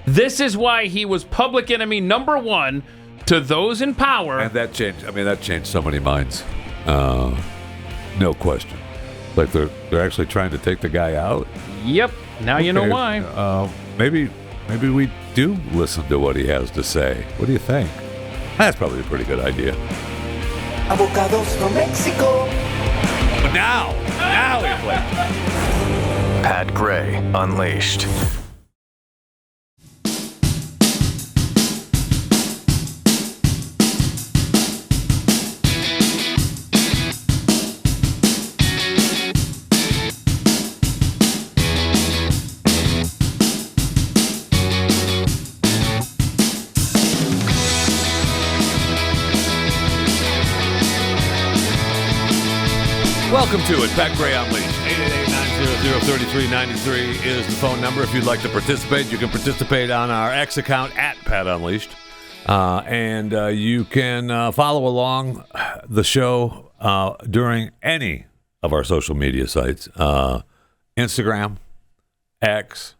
[SPEAKER 3] This is why he was public enemy number 1 to those in power.
[SPEAKER 2] And that changed so many minds. No question. Like they're actually trying to take the guy out.
[SPEAKER 3] Yep. Now you know why.
[SPEAKER 2] Maybe we do listen to what he has to say. What do you think? That's probably a pretty good idea.
[SPEAKER 13] Avocados from Mexico.
[SPEAKER 2] But now we play.
[SPEAKER 14] Pat Gray Unleashed.
[SPEAKER 2] Welcome to it. Pat Gray Unleashed. 888-900-3393 is the phone number. If you'd like to participate, you can participate on our X account at Pat Unleashed. And you can follow along the show during any of our social media sites. Instagram, X.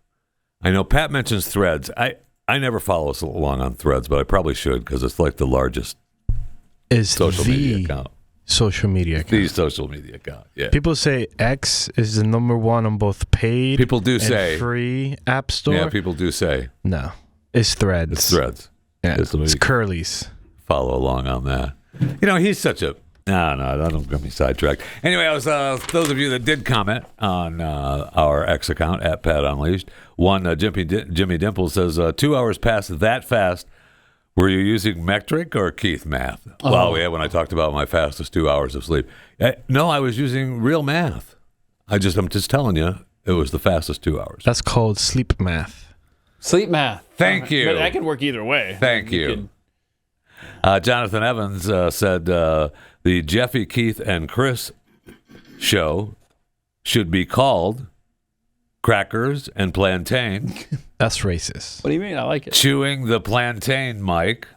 [SPEAKER 2] I know Pat mentions Threads. I never follow us along on Threads, but I probably should because it's like the largest social media account.
[SPEAKER 4] Social media account.
[SPEAKER 2] The social media account, yeah.
[SPEAKER 4] People say X is the number one on both paid
[SPEAKER 2] people do
[SPEAKER 4] and
[SPEAKER 2] say
[SPEAKER 4] free app store.
[SPEAKER 2] Yeah, people do say.
[SPEAKER 4] No, it's Threads.
[SPEAKER 2] It's Threads.
[SPEAKER 4] Yeah, it's Curly's.
[SPEAKER 2] Follow along on that. You know, he's such a... No, I don't get me sidetracked. Anyway, I was those of you that did comment on our X account at Pat Unleashed. One, Jimmy Dimple says, 2 hours passed that fast. Were you using metric or Keith math? Oh. Well, yeah, when I talked about my fastest 2 hours of sleep. No, I was using real math. I'm just telling you, it was the fastest 2 hours.
[SPEAKER 4] That's called sleep math.
[SPEAKER 3] Sleep math.
[SPEAKER 2] Thank you.
[SPEAKER 3] But that can work either way.
[SPEAKER 2] Thank you. Jonathan Evans said the Jeffy, Keith, and Kris show should be called Crackers and Plantain.
[SPEAKER 4] That's racist.
[SPEAKER 3] What do you mean? I like it.
[SPEAKER 2] Chewing the plantain, Mike.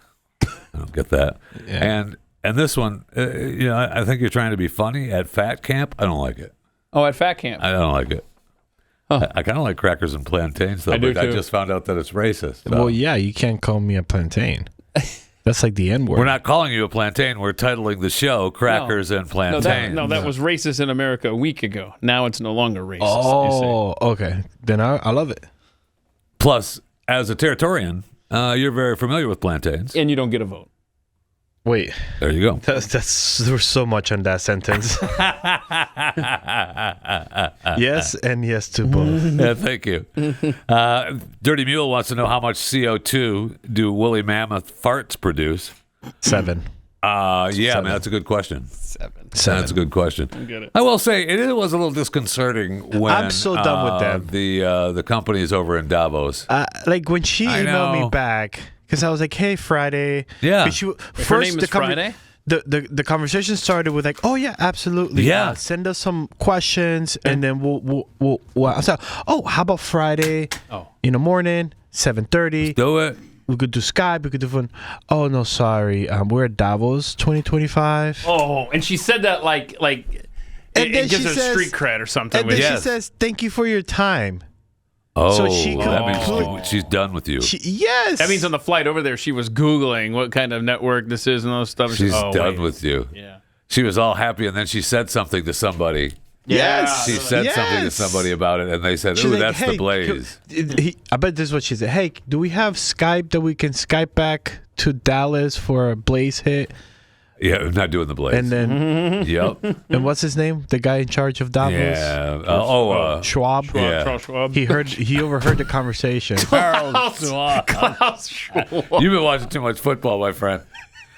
[SPEAKER 2] I don't get that. Yeah. And this one, I think you're trying to be funny at Fat Camp. I don't like it.
[SPEAKER 3] Oh, at Fat Camp.
[SPEAKER 2] I don't like it. Huh. I kind of like crackers and plantains, though. I just found out that it's racist. So.
[SPEAKER 4] Well, yeah, you can't call me a plantain. That's like the N-word.
[SPEAKER 2] We're not calling you a plantain. We're titling the show Crackers and Plantain.
[SPEAKER 3] No, that was racist in America a week ago. Now it's no longer racist.
[SPEAKER 4] Oh, okay. Then I love it.
[SPEAKER 2] Plus, as a Territorian, you're very familiar with plantains.
[SPEAKER 3] And you don't get a vote.
[SPEAKER 4] Wait.
[SPEAKER 2] There you go.
[SPEAKER 4] There's so much on that sentence. Yes, and yes to both.
[SPEAKER 2] Yeah, thank you. Dirty Mule wants to know how much CO2 do woolly mammoth farts produce?
[SPEAKER 4] 7.
[SPEAKER 2] Yeah,
[SPEAKER 4] 7.
[SPEAKER 2] Man, that's a good question.
[SPEAKER 3] 7.
[SPEAKER 2] That's a good question.
[SPEAKER 3] I get it.
[SPEAKER 2] I will say it was a little disconcerting when
[SPEAKER 4] I'm so done with them.
[SPEAKER 2] The companies over in Davos.
[SPEAKER 4] Like when she emailed me back. Because I was like, "Hey, Friday."
[SPEAKER 2] Yeah.
[SPEAKER 3] Her name is Friday.
[SPEAKER 4] The conversation started with like, "Oh yeah, absolutely.
[SPEAKER 2] Yeah.
[SPEAKER 4] Send us some questions, and then we'll I said, "Oh, how about Friday? In the morning, 7:30.
[SPEAKER 2] Do it.
[SPEAKER 4] We could do Skype. We could do fun." Oh no, sorry. We're at Davos 2025.
[SPEAKER 3] Oh, and she said that like
[SPEAKER 4] and
[SPEAKER 3] it gives her street cred or something.
[SPEAKER 4] And then she says, "Thank you for your time."
[SPEAKER 2] Oh,
[SPEAKER 4] so she
[SPEAKER 2] that means she's done with you.
[SPEAKER 4] Yes.
[SPEAKER 3] That means on the flight over there, she was Googling what kind of network this is and all this stuff.
[SPEAKER 2] She's done with you.
[SPEAKER 3] Yeah.
[SPEAKER 2] She was all happy, and then she said something to somebody.
[SPEAKER 4] Yes.
[SPEAKER 2] She said something to somebody about it, and they said, "Ooh, that's the Blaze."
[SPEAKER 4] I bet this is what she said. Hey, do we have Skype that we can Skype back to Dallas for a Blaze hit?
[SPEAKER 2] Yeah, I'm not doing the Blaze.
[SPEAKER 4] And then,
[SPEAKER 2] yep.
[SPEAKER 4] And what's his name? The guy in charge of Davos?
[SPEAKER 2] Yeah.
[SPEAKER 4] Schwab.
[SPEAKER 2] Yeah.
[SPEAKER 3] Charles Schwab.
[SPEAKER 4] He overheard the conversation.
[SPEAKER 2] Charles Schwab. You've been watching too much football, my friend.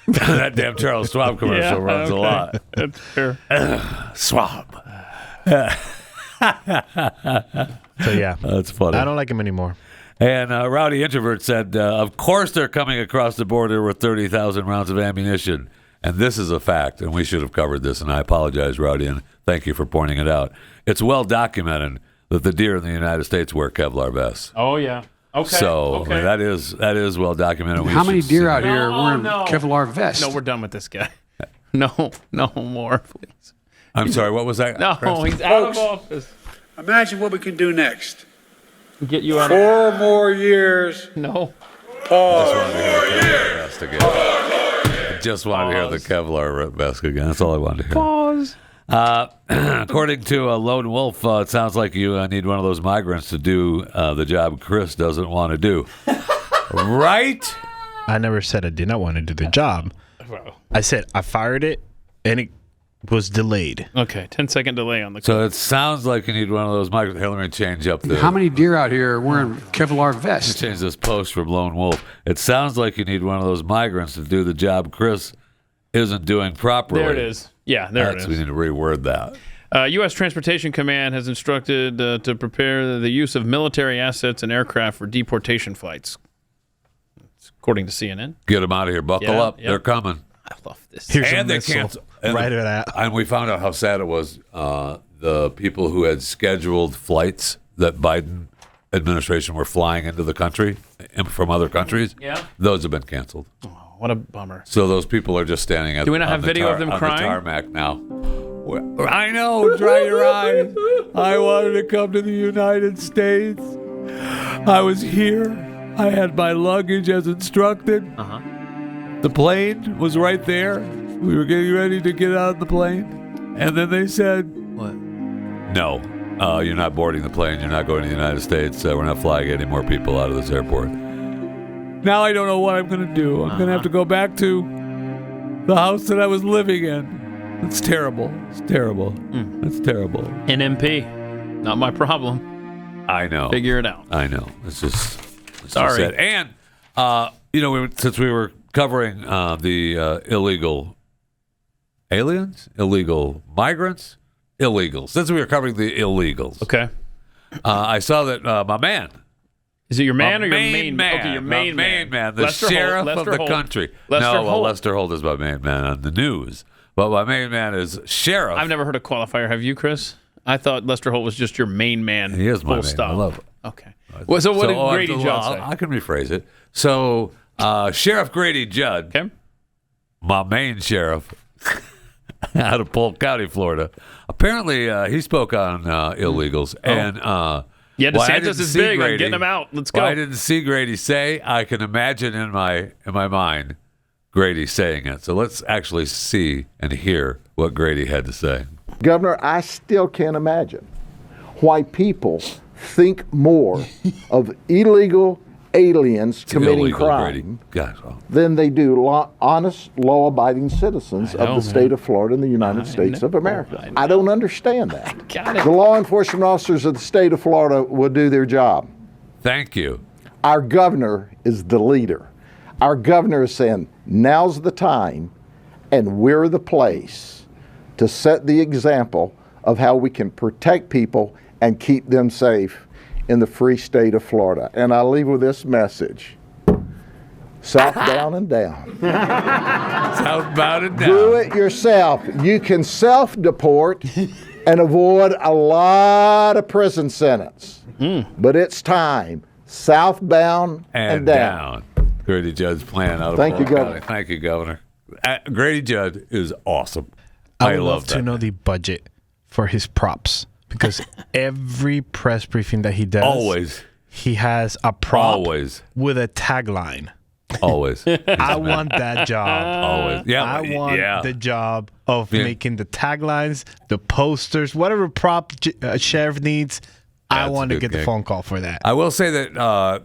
[SPEAKER 2] That damn Charles Schwab commercial runs a lot.
[SPEAKER 3] That's fair.
[SPEAKER 2] Schwab.
[SPEAKER 4] So yeah,
[SPEAKER 2] that's funny.
[SPEAKER 4] I don't like him anymore.
[SPEAKER 2] And Rowdy Introvert said, "Of course they're coming across the border with 30,000 rounds of ammunition." And this is a fact, and we should have covered this, and I apologize, Rowdy, and thank you for pointing it out. It's well documented that the deer in the United States wear Kevlar vests.
[SPEAKER 3] Oh, yeah. Okay.
[SPEAKER 2] So I mean, that is well documented.
[SPEAKER 15] How many deer out here wearing Kevlar vests?
[SPEAKER 3] No, we're done with this guy. No more, please.
[SPEAKER 2] I'm sorry, what was that?
[SPEAKER 3] No, he's out of office.
[SPEAKER 15] Imagine what we can do next.
[SPEAKER 3] Get you out
[SPEAKER 15] 4 more years.
[SPEAKER 3] No.
[SPEAKER 15] Pause.
[SPEAKER 2] Just wanted to hear the Kevlar vest again. That's all I wanted to hear.
[SPEAKER 3] Pause.
[SPEAKER 2] According to a Lone Wolf, it sounds like you need one of those migrants to do the job Kris doesn't want to do. Right?
[SPEAKER 4] I never said I did not want to do the job. I said I fired it and it was delayed.
[SPEAKER 3] Okay, 10-second delay on the.
[SPEAKER 2] So it sounds like you need one of those migrants. Hey, let me change up the.
[SPEAKER 15] How many deer out here are wearing Kevlar vests?
[SPEAKER 2] Change this post from Lone Wolf. It sounds like you need one of those migrants to do the job Kris isn't doing properly.
[SPEAKER 3] There it is. Yeah, there it is.
[SPEAKER 2] We need to reword that.
[SPEAKER 3] U.S. Transportation Command has instructed to prepare the use of military assets and aircraft for deportation flights. According to CNN.
[SPEAKER 2] Get them out of here. Buckle up. Yep. They're coming.
[SPEAKER 3] I love this.
[SPEAKER 2] And they canceled.
[SPEAKER 4] Right at that.
[SPEAKER 2] And we found out how sad it was. The people who had scheduled flights that Biden administration were flying into the country from other countries.
[SPEAKER 3] Yeah.
[SPEAKER 2] Those have been canceled.
[SPEAKER 3] Oh, what a bummer.
[SPEAKER 2] So those people are just standing at.
[SPEAKER 3] Do we not have video of them crying?
[SPEAKER 2] The tarmac now. I know. Dry your eyes. I wanted to come to the United States. I was here. I had my luggage as instructed.
[SPEAKER 3] Uh-huh.
[SPEAKER 2] The plane was right there. We were getting ready to get out of the plane. And then they said,
[SPEAKER 3] "What?
[SPEAKER 2] No, you're not boarding the plane. You're not going to the United States. We're not flying any more people out of this airport." Now I don't know what I'm going to do. I'm going to have to go back to the house that I was living in. It's terrible. It's terrible. It's terrible.
[SPEAKER 3] NMP. Not my problem.
[SPEAKER 2] I know.
[SPEAKER 3] Figure it out.
[SPEAKER 2] I know. It's just
[SPEAKER 3] sorry.
[SPEAKER 2] sad. And, since we were covering the illegal aliens, illegal migrants, illegals. Since we were covering the illegals.
[SPEAKER 3] Okay.
[SPEAKER 2] I saw that my man.
[SPEAKER 3] Is it your man or your
[SPEAKER 2] main
[SPEAKER 3] man? Okay, your main
[SPEAKER 2] man. The sheriff of the country. Lester Holt is my main man on the news. But my main man is sheriff.
[SPEAKER 3] I've never heard a qualifier. Have you, Kris? I thought Lester Holt was just your main man.
[SPEAKER 2] He is my main
[SPEAKER 3] stop.
[SPEAKER 2] man. I love it.
[SPEAKER 3] Okay. Well, so what did Grady Judd say?
[SPEAKER 2] I can rephrase it. So Sheriff Grady Judd,
[SPEAKER 3] okay,
[SPEAKER 2] my main sheriff out of Polk County, Florida, apparently he spoke on illegals. And
[SPEAKER 3] DeSantis is big on getting them out. Let's go.
[SPEAKER 2] I didn't see Grady say. I can imagine in my mind Grady saying it. So let's actually see and hear what Grady had to say.
[SPEAKER 16] Governor, I still can't imagine why people think more of illegal aliens committing crime than they do honest, law-abiding citizens of the state of Florida and the United States of America. I don't understand that. The law enforcement officers of the state of Florida will do their job.
[SPEAKER 2] Thank you.
[SPEAKER 16] Our governor is the leader. Our governor is saying, now's the time, and we're the place to set the example of how we can protect people and keep them safe in the free state of Florida. And I leave with this message. Southbound and down.
[SPEAKER 2] Southbound and down.
[SPEAKER 16] Do it yourself. You can self-deport and avoid a lot of prison sentence. But it's time. Southbound and down.
[SPEAKER 2] Grady Judd's plan out of
[SPEAKER 16] Thank you, Governor.
[SPEAKER 2] Thank you, Governor. Grady Judd is awesome.
[SPEAKER 4] I would love to know the budget for his props, because every press briefing that he does, he has a prop with a tagline.
[SPEAKER 2] Always.
[SPEAKER 4] I want that job.
[SPEAKER 2] Always. Yeah.
[SPEAKER 4] I want the job of making the taglines, the posters, whatever prop sheriff needs. I want to get the phone call for that.
[SPEAKER 2] I will say that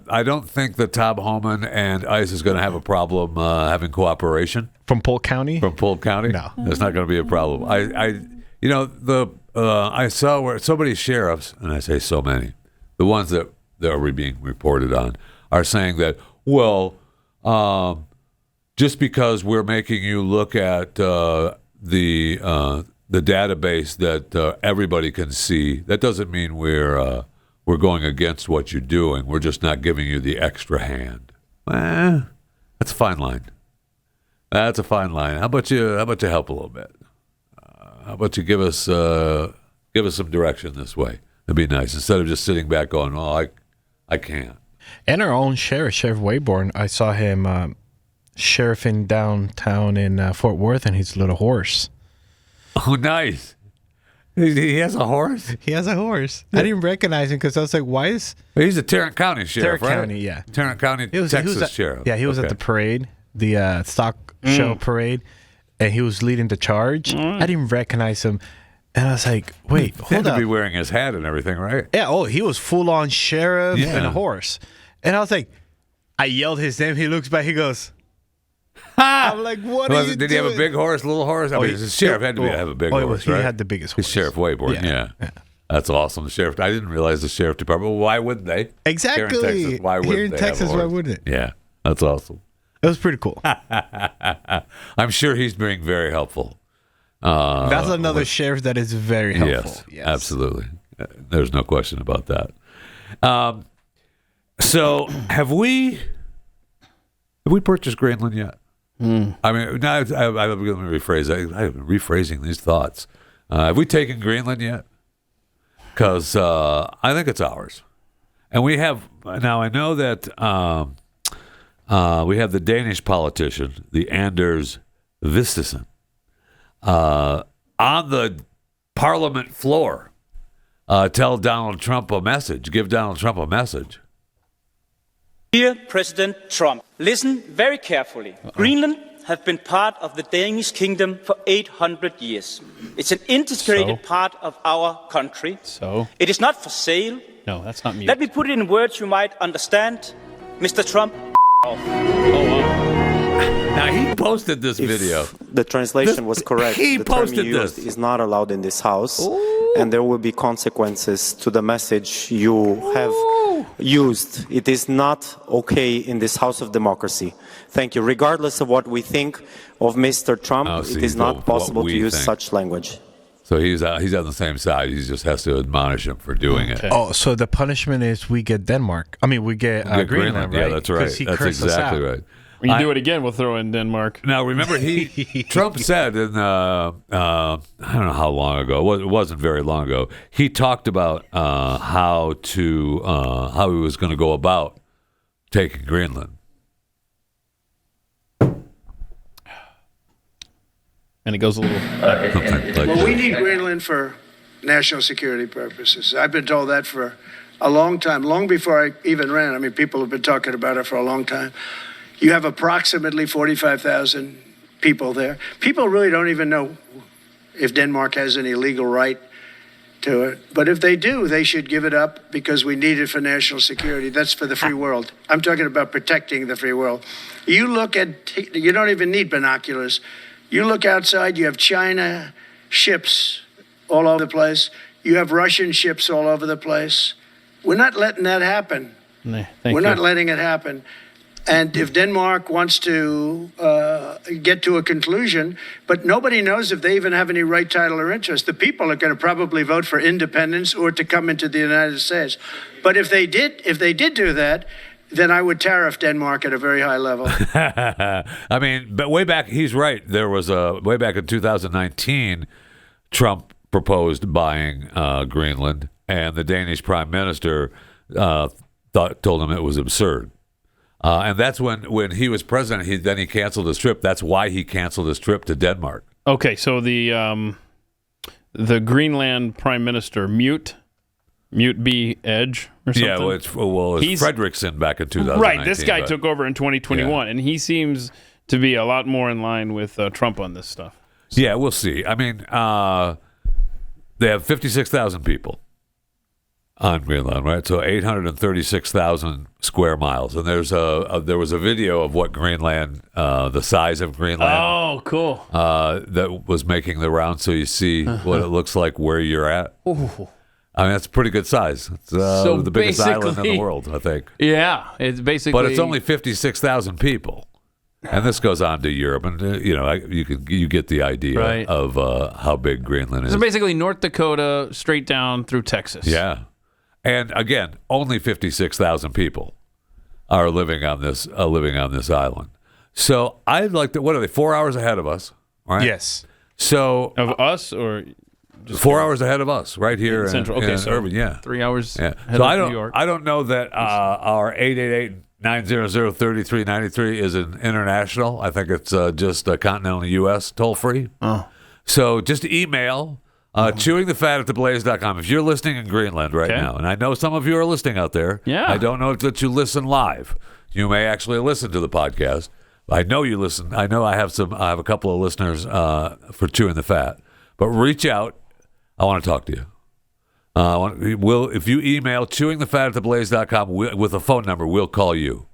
[SPEAKER 2] I don't think that Tom Homan and ICE is going to have a problem having cooperation.
[SPEAKER 4] From Polk County?
[SPEAKER 2] From Polk County?
[SPEAKER 4] No.
[SPEAKER 2] There's not going to be a problem. I saw where so many sheriffs, and I say so many, the ones that are being reported on, are saying that, well, just because we're making you look at the database that everybody can see, that doesn't mean we're going against what you're doing. We're just not giving you the extra hand. That's a fine line. That's a fine line. How about you help a little bit? How about you give us some direction this way? It'd be nice, instead of just sitting back going, "Oh, I can't."
[SPEAKER 4] And our own sheriff, Sheriff Wayborn, I saw him sheriffing downtown in Fort Worth in his little horse.
[SPEAKER 2] Oh, nice. He has a horse?
[SPEAKER 4] He has a horse. I didn't recognize him because I was like, why is...
[SPEAKER 2] He's a Tarrant County sheriff,
[SPEAKER 4] Tarrant
[SPEAKER 2] right?
[SPEAKER 4] County, yeah.
[SPEAKER 2] Tarrant County, Texas sheriff.
[SPEAKER 4] Yeah, he was at the parade, the stock show parade, and he was leading the charge. I didn't recognize him. And I was like, wait, hold up. He had
[SPEAKER 2] to be wearing his hat and everything, right?
[SPEAKER 4] Yeah, he was full-on sheriff and a horse. And I was like, I yelled his name. He looks back, he goes... I'm like, what are you
[SPEAKER 2] Did he have a big horse, little horse? I mean, the sheriff had to have a big horse,
[SPEAKER 4] he
[SPEAKER 2] right?
[SPEAKER 4] had the biggest horse.
[SPEAKER 2] He's Sheriff Wayborn, yeah. That's awesome. The sheriff. I didn't realize the sheriff department. Well, why wouldn't they?
[SPEAKER 4] Exactly.
[SPEAKER 2] Here in Texas, why wouldn't they have a horse?
[SPEAKER 4] Why wouldn't it?
[SPEAKER 2] Yeah, that's awesome.
[SPEAKER 4] It was pretty cool.
[SPEAKER 2] I'm sure he's being very helpful.
[SPEAKER 4] That's another sheriff that is very helpful.
[SPEAKER 2] Yes, absolutely. There's no question about that. So, have we purchased Greenland yet? I mean, now I'm going to rephrase. I'm rephrasing these thoughts. Have we taken Greenland yet? Because I think it's ours, and we have now. I know that we have the Danish politician, the Anders Vistisen, on the Parliament floor. Tell Donald Trump a message. Give Donald Trump a message.
[SPEAKER 17] Dear President Trump, listen very carefully. Greenland has been part of the Danish kingdom for 800 years. It's an integrated part of our country.
[SPEAKER 3] So?
[SPEAKER 17] It is not for sale.
[SPEAKER 3] No, that's not me.
[SPEAKER 17] Let me put it in words you might understand. Mr. Trump, off.
[SPEAKER 2] Now, he posted this video.
[SPEAKER 18] The translation was correct.
[SPEAKER 2] He
[SPEAKER 18] the term
[SPEAKER 2] posted
[SPEAKER 18] you used
[SPEAKER 2] this.
[SPEAKER 18] is not allowed in this house, and there will be consequences to the message you have used. It is not okay in this house of democracy. Thank you. Regardless of what we think of Mr. Trump, it is not possible to use such language.
[SPEAKER 2] So he's on the same side. He just has to admonish him for doing it.
[SPEAKER 4] Oh, so the punishment is we get Denmark. I mean, we get Greenland, right?
[SPEAKER 2] Yeah, that's right. That's exactly right.
[SPEAKER 3] When you do it again, we'll throw in Denmark.
[SPEAKER 2] Now, remember, Trump said in, I don't know how long ago, it wasn't very long ago, he talked about how he was going to go about taking Greenland.
[SPEAKER 3] And it goes a little...
[SPEAKER 19] Well, we need Greenland for national security purposes. I've been told that for a long time, long before I even ran. I mean, people have been talking about it for a long time. You have approximately 45,000 people there. People really don't even know if Denmark has any legal right to it. But if they do, they should give it up because we need it for national security. That's for the free world. I'm talking about protecting the free world. You don't even need binoculars. You look outside, you have China ships all over the place. You have Russian ships all over the place. We're not letting that happen. We're not letting it happen. And if Denmark wants to get to a conclusion, but nobody knows if they even have any right, title, or interest. The people are going to probably vote for independence or to come into the United States. But if they did do that, then I would tariff Denmark at a very high level.
[SPEAKER 2] I mean, but way back, he's right. There was way back in 2019, Trump proposed buying Greenland, and the Danish prime minister told him it was absurd. And that's when he was president. He canceled his trip. That's why he canceled his trip to Denmark.
[SPEAKER 3] Okay, so the Greenland prime minister, Mute B. Edge or something?
[SPEAKER 2] Yeah, it's Fredrickson back in 2019.
[SPEAKER 3] Right, this guy took over in 2021, and he seems to be a lot more in line with Trump on this stuff.
[SPEAKER 2] Yeah, we'll see. I mean, they have 56,000 people on Greenland, right? So 836,000 square miles. And there was a video of what Greenland, the size of Greenland.
[SPEAKER 3] Oh, cool.
[SPEAKER 2] That was making the round, so you see what it looks like where you're at.
[SPEAKER 3] Ooh.
[SPEAKER 2] I mean, that's a pretty good size. It's the biggest island in the world, I think.
[SPEAKER 3] Yeah, it's basically...
[SPEAKER 2] But it's only 56,000 people. And this goes on to Europe, and you get the idea of how big Greenland is.
[SPEAKER 3] So basically North Dakota straight down through Texas.
[SPEAKER 2] Yeah. And again, only 56,000 people are living on this island. So I'd like to. What are they? 4 hours ahead of us, right?
[SPEAKER 4] Yes.
[SPEAKER 2] So
[SPEAKER 3] of us, or just
[SPEAKER 2] 4 hours ahead of us, right here in
[SPEAKER 3] Central. Okay, so
[SPEAKER 2] Irving. Yeah,
[SPEAKER 3] 3 hours.
[SPEAKER 2] Yeah.
[SPEAKER 3] Ahead
[SPEAKER 2] So
[SPEAKER 3] of New York.
[SPEAKER 2] I don't know that our 888-900-3393 is an international. I think it's just a continental U.S. toll free.
[SPEAKER 3] Oh.
[SPEAKER 2] So just email. chewingthefat@theblaze.com. If you're listening in Greenland right now, and I know some of you are listening out there, I don't know that you listen live. You may actually listen to the podcast. I know you listen. I know I have a couple of listeners for Chewing the Fat. But reach out. I want to talk to you. If you email chewingthefat@theblaze.com with a phone number, we'll call you.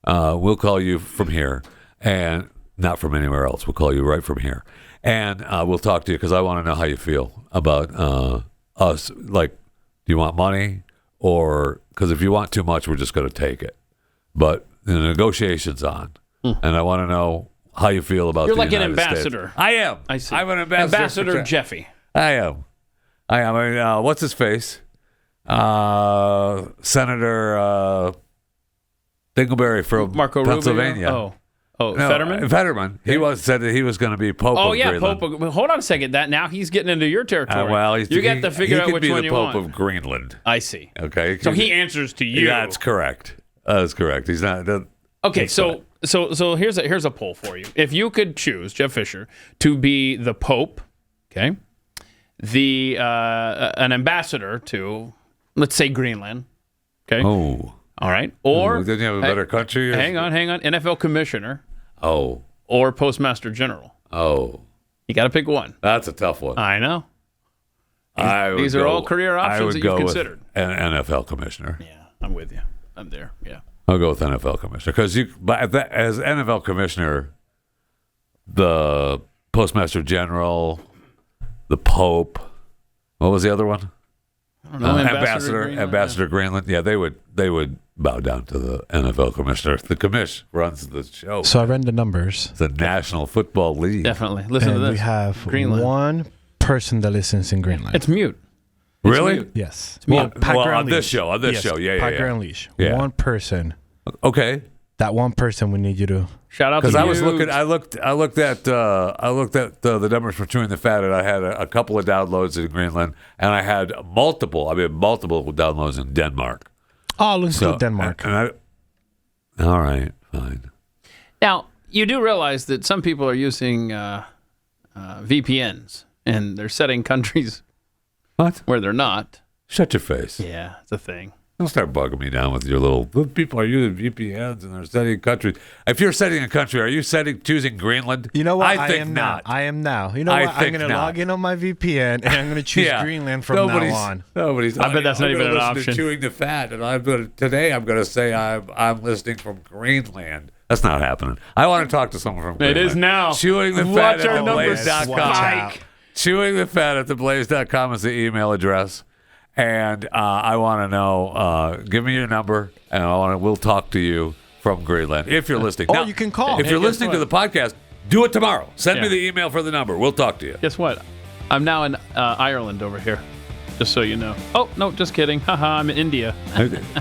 [SPEAKER 2] We'll call you from here, and not from anywhere else. We'll call you right from here. And we'll talk to you because I want to know how you feel about us. Like, do you want money? Or, because if you want too much, we're just going to take it. But the negotiation's on. And I want to know how you feel about
[SPEAKER 3] You're
[SPEAKER 2] the
[SPEAKER 3] like
[SPEAKER 2] United
[SPEAKER 3] an ambassador.
[SPEAKER 2] States. I am.
[SPEAKER 3] I see.
[SPEAKER 2] I'm an ambassador.
[SPEAKER 3] Ambassador Jeffy.
[SPEAKER 2] I am. I mean, what's his face? Senator Dingleberry from
[SPEAKER 3] Marco
[SPEAKER 2] Pennsylvania.
[SPEAKER 3] Rubio? Oh,
[SPEAKER 2] No,
[SPEAKER 3] Fetterman?
[SPEAKER 2] Fetterman. He said that he was going to be Pope of Greenland.
[SPEAKER 3] Pope. Hold on a second. Now he's getting into your territory.
[SPEAKER 2] Well,
[SPEAKER 3] you got to figure out which one you want.
[SPEAKER 2] He could be the Pope of Greenland.
[SPEAKER 3] I see.
[SPEAKER 2] Okay.
[SPEAKER 3] So he answers to you.
[SPEAKER 2] That's correct. That's correct. He's not.
[SPEAKER 3] Okay. So here's a poll for you. If you could choose, Jeff Fisher, to be the Pope, okay, an ambassador to, let's say, Greenland, okay.
[SPEAKER 2] Oh.
[SPEAKER 3] All right. Or
[SPEAKER 2] didn't you have a better country?
[SPEAKER 3] Hang on. NFL commissioner.
[SPEAKER 2] Oh.
[SPEAKER 3] Or postmaster general.
[SPEAKER 2] Oh.
[SPEAKER 3] You got to pick one.
[SPEAKER 2] That's a tough one.
[SPEAKER 3] I know. These are all career options that you've considered.
[SPEAKER 2] An NFL commissioner.
[SPEAKER 3] Yeah, I'm with you. I'm there. Yeah.
[SPEAKER 2] I'll go with NFL commissioner because as NFL commissioner, the postmaster general, the Pope. What was the other one?
[SPEAKER 3] I don't know,
[SPEAKER 2] Ambassador Greenland. Yeah, they would bow down to the NFL commissioner. The commish runs the show.
[SPEAKER 4] So I ran the numbers.
[SPEAKER 2] It's a National Football League.
[SPEAKER 3] Definitely. Listen to
[SPEAKER 4] And
[SPEAKER 3] this.
[SPEAKER 4] we have
[SPEAKER 3] Greenland.
[SPEAKER 4] one person that listens in Greenland.
[SPEAKER 3] It's mute.
[SPEAKER 2] Really?
[SPEAKER 3] Mute.
[SPEAKER 4] Yes.
[SPEAKER 2] Well, on this show. On this show. Yeah.
[SPEAKER 4] Pat Greenleash.
[SPEAKER 2] Yeah.
[SPEAKER 4] One person.
[SPEAKER 2] Okay.
[SPEAKER 4] That one person we need you to
[SPEAKER 3] shout out to
[SPEAKER 2] because I was looking. I looked at the numbers for Chewing the Fat, and I had a couple of downloads in Greenland, and I had multiple downloads in Denmark.
[SPEAKER 4] Oh, let's go Denmark.
[SPEAKER 2] All right, fine.
[SPEAKER 3] Now, you do realize that some people are using VPNs, and they're setting countries where they're not.
[SPEAKER 2] Shut your face.
[SPEAKER 3] Yeah, it's a thing.
[SPEAKER 2] Don't start bugging me down with your little people are using VPNs and they're setting countries. If you're setting a country, are you choosing Greenland?
[SPEAKER 4] You know what?
[SPEAKER 2] I think not.
[SPEAKER 4] I am now. You know what? I'm going to log in on my VPN and I'm going to choose Greenland from now on.
[SPEAKER 3] I bet that's not even an option.
[SPEAKER 2] Chewing the Fat, and today I'm going to say I'm listening from Greenland. That's not happening. I want to talk to someone from Greenland.
[SPEAKER 3] It is now.
[SPEAKER 2] Chewing the Fat at theblaze.com. Chewing the Fat at theblaze.com is the email address. And I want to know, give me your number, and we'll talk to you from Greenland if you're listening.
[SPEAKER 4] Or
[SPEAKER 2] now,
[SPEAKER 4] you can call.
[SPEAKER 2] If you're listening to the podcast, do it tomorrow. Send me the email for the number. We'll talk to you.
[SPEAKER 3] Guess what? I'm now in Ireland over here, just so you know. Oh, no, just kidding. Haha, I'm in India.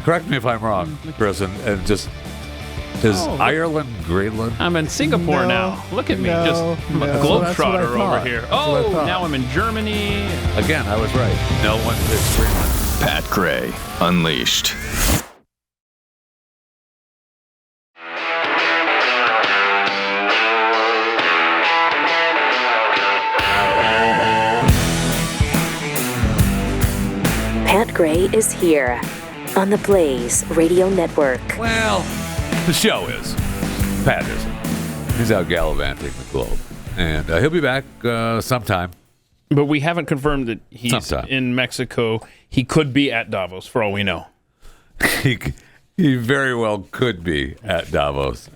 [SPEAKER 2] Correct me if I'm wrong, Chris, and just... Is Ireland Greenland?
[SPEAKER 3] I'm in Singapore now. Look at me, just a globetrotter over here. Oh, now I'm in Germany.
[SPEAKER 2] Again, I was right. No one is Greenland.
[SPEAKER 14] Pat Gray Unleashed.
[SPEAKER 1] Pat Gray is here on the Blaze Radio Network.
[SPEAKER 2] Well, the show is. Pat isn't. He's out gallivanting the globe. And he'll be back sometime.
[SPEAKER 3] But we haven't confirmed that he's in Mexico. He could be at Davos, for all we know.
[SPEAKER 2] He very well could be at Davos,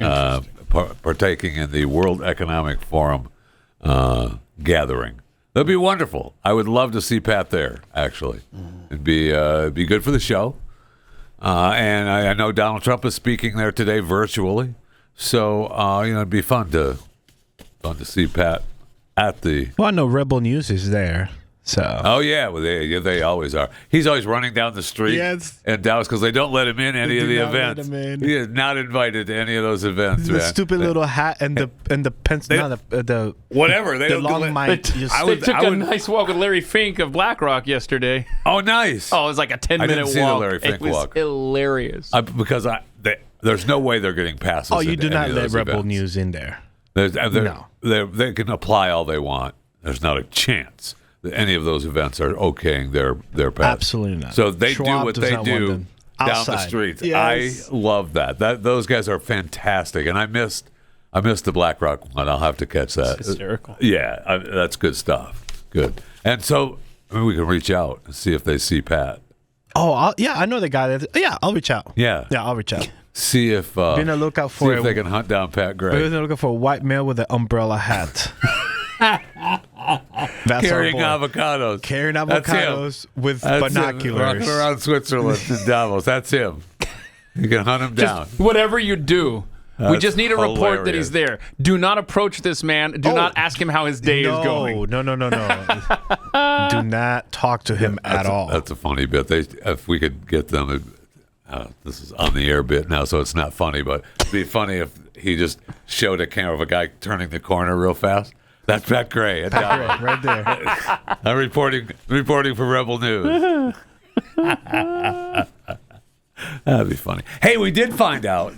[SPEAKER 2] partaking in the World Economic Forum gathering. That'd be wonderful. I would love to see Pat there, actually. It'd be good for the show. And I know Donald Trump is speaking there today virtually, so it'd be fun to see Pat at the.
[SPEAKER 4] Well, I know Rebel News is there, so.
[SPEAKER 2] Oh yeah, well they always are. He's always running down the street in Dallas because they don't let him in any of the events. He is not invited to any of those events.
[SPEAKER 4] The stupid little hat and the pencil, the
[SPEAKER 2] whatever
[SPEAKER 4] the long mic.
[SPEAKER 3] They took a nice walk with Larry Fink of BlackRock yesterday.
[SPEAKER 2] Oh, nice!
[SPEAKER 3] Oh, it was like a 10-minute walk.
[SPEAKER 2] I didn't see the Larry Fink walk.
[SPEAKER 3] Hilarious.
[SPEAKER 2] Because there's no way they're getting passes.
[SPEAKER 4] Oh, you do not let Rebel
[SPEAKER 2] events.
[SPEAKER 4] News in there.
[SPEAKER 2] No. They can apply all they want. There's not a chance that any of those events are okaying their pass.
[SPEAKER 4] Absolutely not.
[SPEAKER 2] So they
[SPEAKER 4] Schwab
[SPEAKER 2] do what they do down the streets.
[SPEAKER 4] Yes.
[SPEAKER 2] I love that. Those guys are fantastic, and I missed the BlackRock one. I'll have to catch that.
[SPEAKER 3] It's hysterical.
[SPEAKER 2] Yeah, that's good stuff. Good. And so we can reach out and see if they see Pat.
[SPEAKER 4] Oh, I know the guy. Yeah, I'll reach out.
[SPEAKER 2] Yeah,
[SPEAKER 4] I'll reach out.
[SPEAKER 2] see if
[SPEAKER 4] Be on the lookout for
[SPEAKER 2] see if they can hunt down Pat Gray.
[SPEAKER 4] We're on the lookout for a white male with an umbrella hat. That's
[SPEAKER 2] Carrying avocados.
[SPEAKER 4] Carrying avocados with binoculars.
[SPEAKER 2] Walking around Switzerland in Davos. That's him. You can hunt him down.
[SPEAKER 3] Whatever you do. We just need a report
[SPEAKER 2] hilarious.
[SPEAKER 3] that he's there. Do not approach this man. Do not ask him how his day is going.
[SPEAKER 4] No. Do not talk to him at all.
[SPEAKER 2] That's a funny bit. If we could get them, this is on the air bit now, so it's not funny, but it'd be funny if he just showed a camera of a guy turning the corner real fast. That's Pat Gray.
[SPEAKER 4] Right there.
[SPEAKER 2] I'm reporting for Rebel News. That'd be funny. Hey, we did find out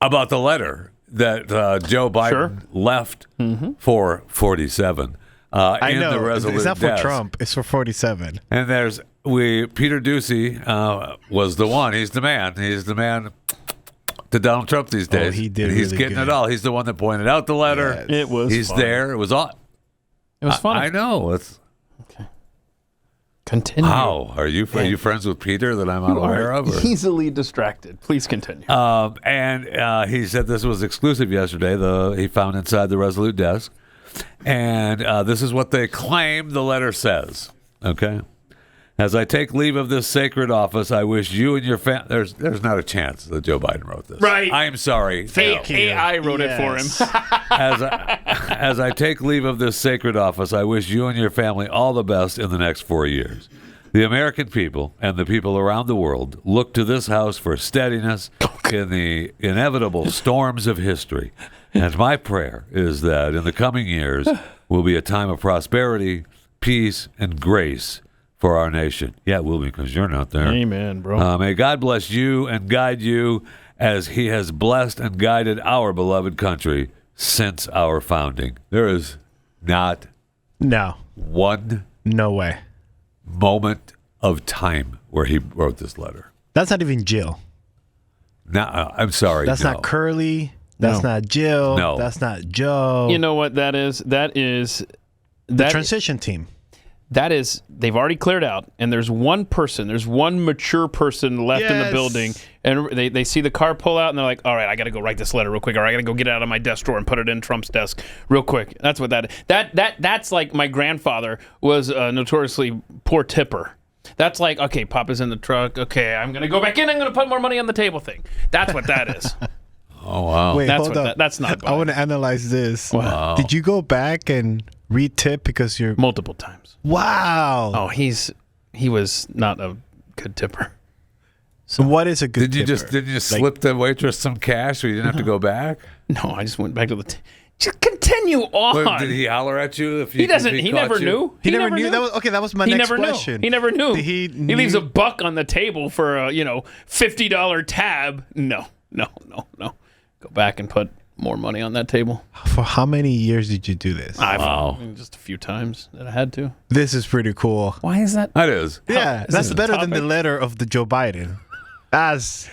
[SPEAKER 2] about the letter that Joe Biden left for 47.
[SPEAKER 4] I know.
[SPEAKER 2] The Resolute
[SPEAKER 4] it's not for
[SPEAKER 2] desk.
[SPEAKER 4] Trump. It's for 47.
[SPEAKER 2] And Peter Doocy was the one. He's the man. He's the man to Donald Trump these days.
[SPEAKER 4] He did.
[SPEAKER 2] He's
[SPEAKER 4] really
[SPEAKER 2] getting
[SPEAKER 4] good.
[SPEAKER 2] it all. He's the one that pointed out the letter.
[SPEAKER 4] Yes.
[SPEAKER 3] It was.
[SPEAKER 2] He's
[SPEAKER 3] fun.
[SPEAKER 2] there. It was all.
[SPEAKER 3] It was fun.
[SPEAKER 2] I know. It's.
[SPEAKER 3] Continue.
[SPEAKER 2] How are you friends with Peter that I'm unaware of? Or?
[SPEAKER 3] Easily distracted. Please continue.
[SPEAKER 2] And he said this was exclusive yesterday. He found inside the Resolute desk, and this is what they claim the letter says. Okay, as I take leave of this sacred office, I wish you and your family. There's not a chance that Joe Biden wrote this.
[SPEAKER 3] Right.
[SPEAKER 2] I am sorry.
[SPEAKER 3] Thank you. AI wrote it for him.
[SPEAKER 2] As I take leave of this sacred office, I wish you and your family all the best in the next 4 years. The American people and the people around the world look to this house for steadiness in the inevitable storms of history. And my prayer is that in the coming years will be a time of prosperity, peace, and grace for our nation. Yeah, it will be because you're not there.
[SPEAKER 3] Amen, bro.
[SPEAKER 2] May God bless you and guide you as he has blessed and guided our beloved country since our founding. There is not one
[SPEAKER 4] no way
[SPEAKER 2] moment of time where he wrote this letter.
[SPEAKER 4] That's not even Jill.
[SPEAKER 2] No, I'm sorry.
[SPEAKER 4] That's not Curly. That's not Jill.
[SPEAKER 2] No.
[SPEAKER 4] That's not Joe.
[SPEAKER 3] You know what that is? That is
[SPEAKER 4] the transition team.
[SPEAKER 3] That is, they've already cleared out, and there's one mature person left in the building, and they see the car pull out, and they're like, all right, I got to go write this letter real quick, or I got to go get it out of my desk drawer and put it in Trump's desk real quick. That's what that's like. My grandfather was a notoriously poor tipper. That's like, okay, Papa's in the truck. Okay, I'm going to go back in. I'm going to put more money on the table thing. That's what that is.
[SPEAKER 2] Oh, wow.
[SPEAKER 4] Wait,
[SPEAKER 3] that's
[SPEAKER 4] hold up.
[SPEAKER 3] That's not
[SPEAKER 4] I want to analyze this.
[SPEAKER 2] Wow.
[SPEAKER 4] Did you go back and re-tip because you're...
[SPEAKER 3] Multiple times.
[SPEAKER 4] Wow.
[SPEAKER 3] Oh, he was not a good tipper.
[SPEAKER 4] So what is a good
[SPEAKER 2] tipper?
[SPEAKER 4] tipper?
[SPEAKER 2] Did you slip the waitress some cash so you didn't have to go back?
[SPEAKER 3] No, I just went back to the... Just continue on.
[SPEAKER 2] But did he holler at you? If
[SPEAKER 3] he doesn't. He never knew.
[SPEAKER 4] He never knew. That was my next question.
[SPEAKER 3] He never knew.
[SPEAKER 4] He
[SPEAKER 3] leaves a buck on the table for a $50 tab. No. Go back and put more money on that table.
[SPEAKER 4] For how many years did you do this?
[SPEAKER 3] Just a few times that I had to.
[SPEAKER 4] This is pretty cool.
[SPEAKER 3] Why is that?
[SPEAKER 2] That is.
[SPEAKER 4] Yeah, that's better than the letter of the Joe Biden. That's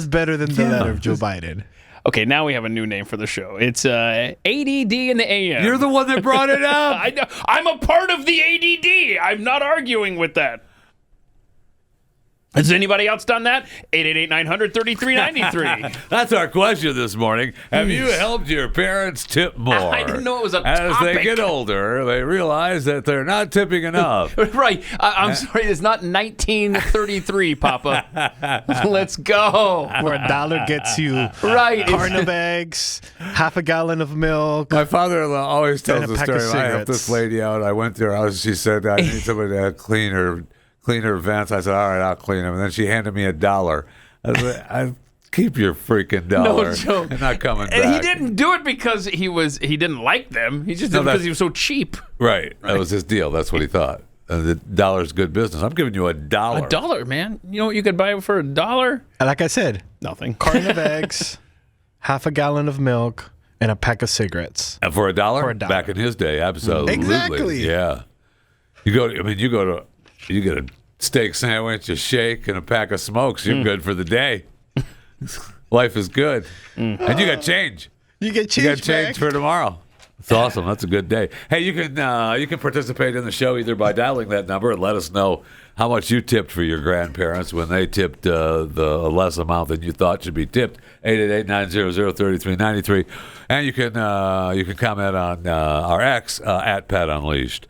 [SPEAKER 4] better than the letter of Joe Biden.
[SPEAKER 3] Okay, now we have a new name for the show. It's ADD in the AM.
[SPEAKER 2] You're the one that brought it up.
[SPEAKER 3] I know. I'm a part of the ADD. I'm not arguing with that. Has anybody else done that? 888-900-3393.
[SPEAKER 2] That's our question this morning. Have you helped your parents tip more?
[SPEAKER 3] I didn't know it was a
[SPEAKER 2] As
[SPEAKER 3] topic.
[SPEAKER 2] they get older, they realize that they're not tipping enough.
[SPEAKER 3] Right. I'm sorry. It's not 1933, Papa. Let's go.
[SPEAKER 4] Where $1 gets you
[SPEAKER 3] right.
[SPEAKER 4] carton of eggs, half a gallon of milk.
[SPEAKER 2] My father-in-law always tells the
[SPEAKER 4] pack
[SPEAKER 2] story.
[SPEAKER 4] of
[SPEAKER 2] I helped this lady out. I went to her house. She said, I need somebody to clean her vents. I said, all right, I'll clean them. And then she handed me $1. I said, keep your freaking $1.
[SPEAKER 3] No joke.
[SPEAKER 2] I'm not coming back.
[SPEAKER 3] And he didn't do it because he didn't like them. He just did it because he was so cheap.
[SPEAKER 2] Right. That was his deal. That's what he thought. The $1's good business. I'm giving you $1.
[SPEAKER 3] $1, man. You know what you could buy it for $1?
[SPEAKER 4] Like I said,
[SPEAKER 3] nothing.
[SPEAKER 4] Carton of eggs, half a gallon of milk, and a pack of cigarettes.
[SPEAKER 2] And for $1?
[SPEAKER 4] For $1.
[SPEAKER 2] Back in his day, absolutely.
[SPEAKER 4] Exactly.
[SPEAKER 2] Yeah. You get a steak sandwich, a shake, and a pack of smokes. You're good for the day. Life is good. And you got change.
[SPEAKER 4] You get change.
[SPEAKER 2] You got change for tomorrow. It's awesome. That's a good day. Hey, you can participate in the show either by dialing that number and let us know how much you tipped for your grandparents when they tipped the less amount than you thought should be tipped. 888-900-3393. And you can comment on our X at Pat Unleashed.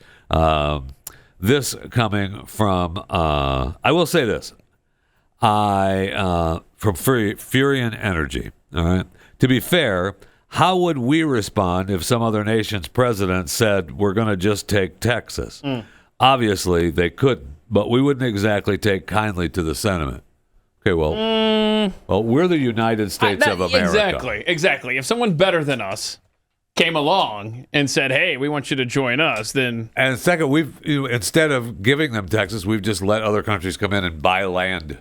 [SPEAKER 2] This coming from I will say this. From Furion Energy. All right. To be fair, how would we respond if some other nation's president said we're going to just take Texas? Obviously, they couldn't, but we wouldn't exactly take kindly to the sentiment. Okay, well, we're the United States of America.
[SPEAKER 3] Exactly. If someone better than us came along and said, "Hey, we want you to join us," then
[SPEAKER 2] and second, instead of giving them Texas, we've just let other countries come in and buy land.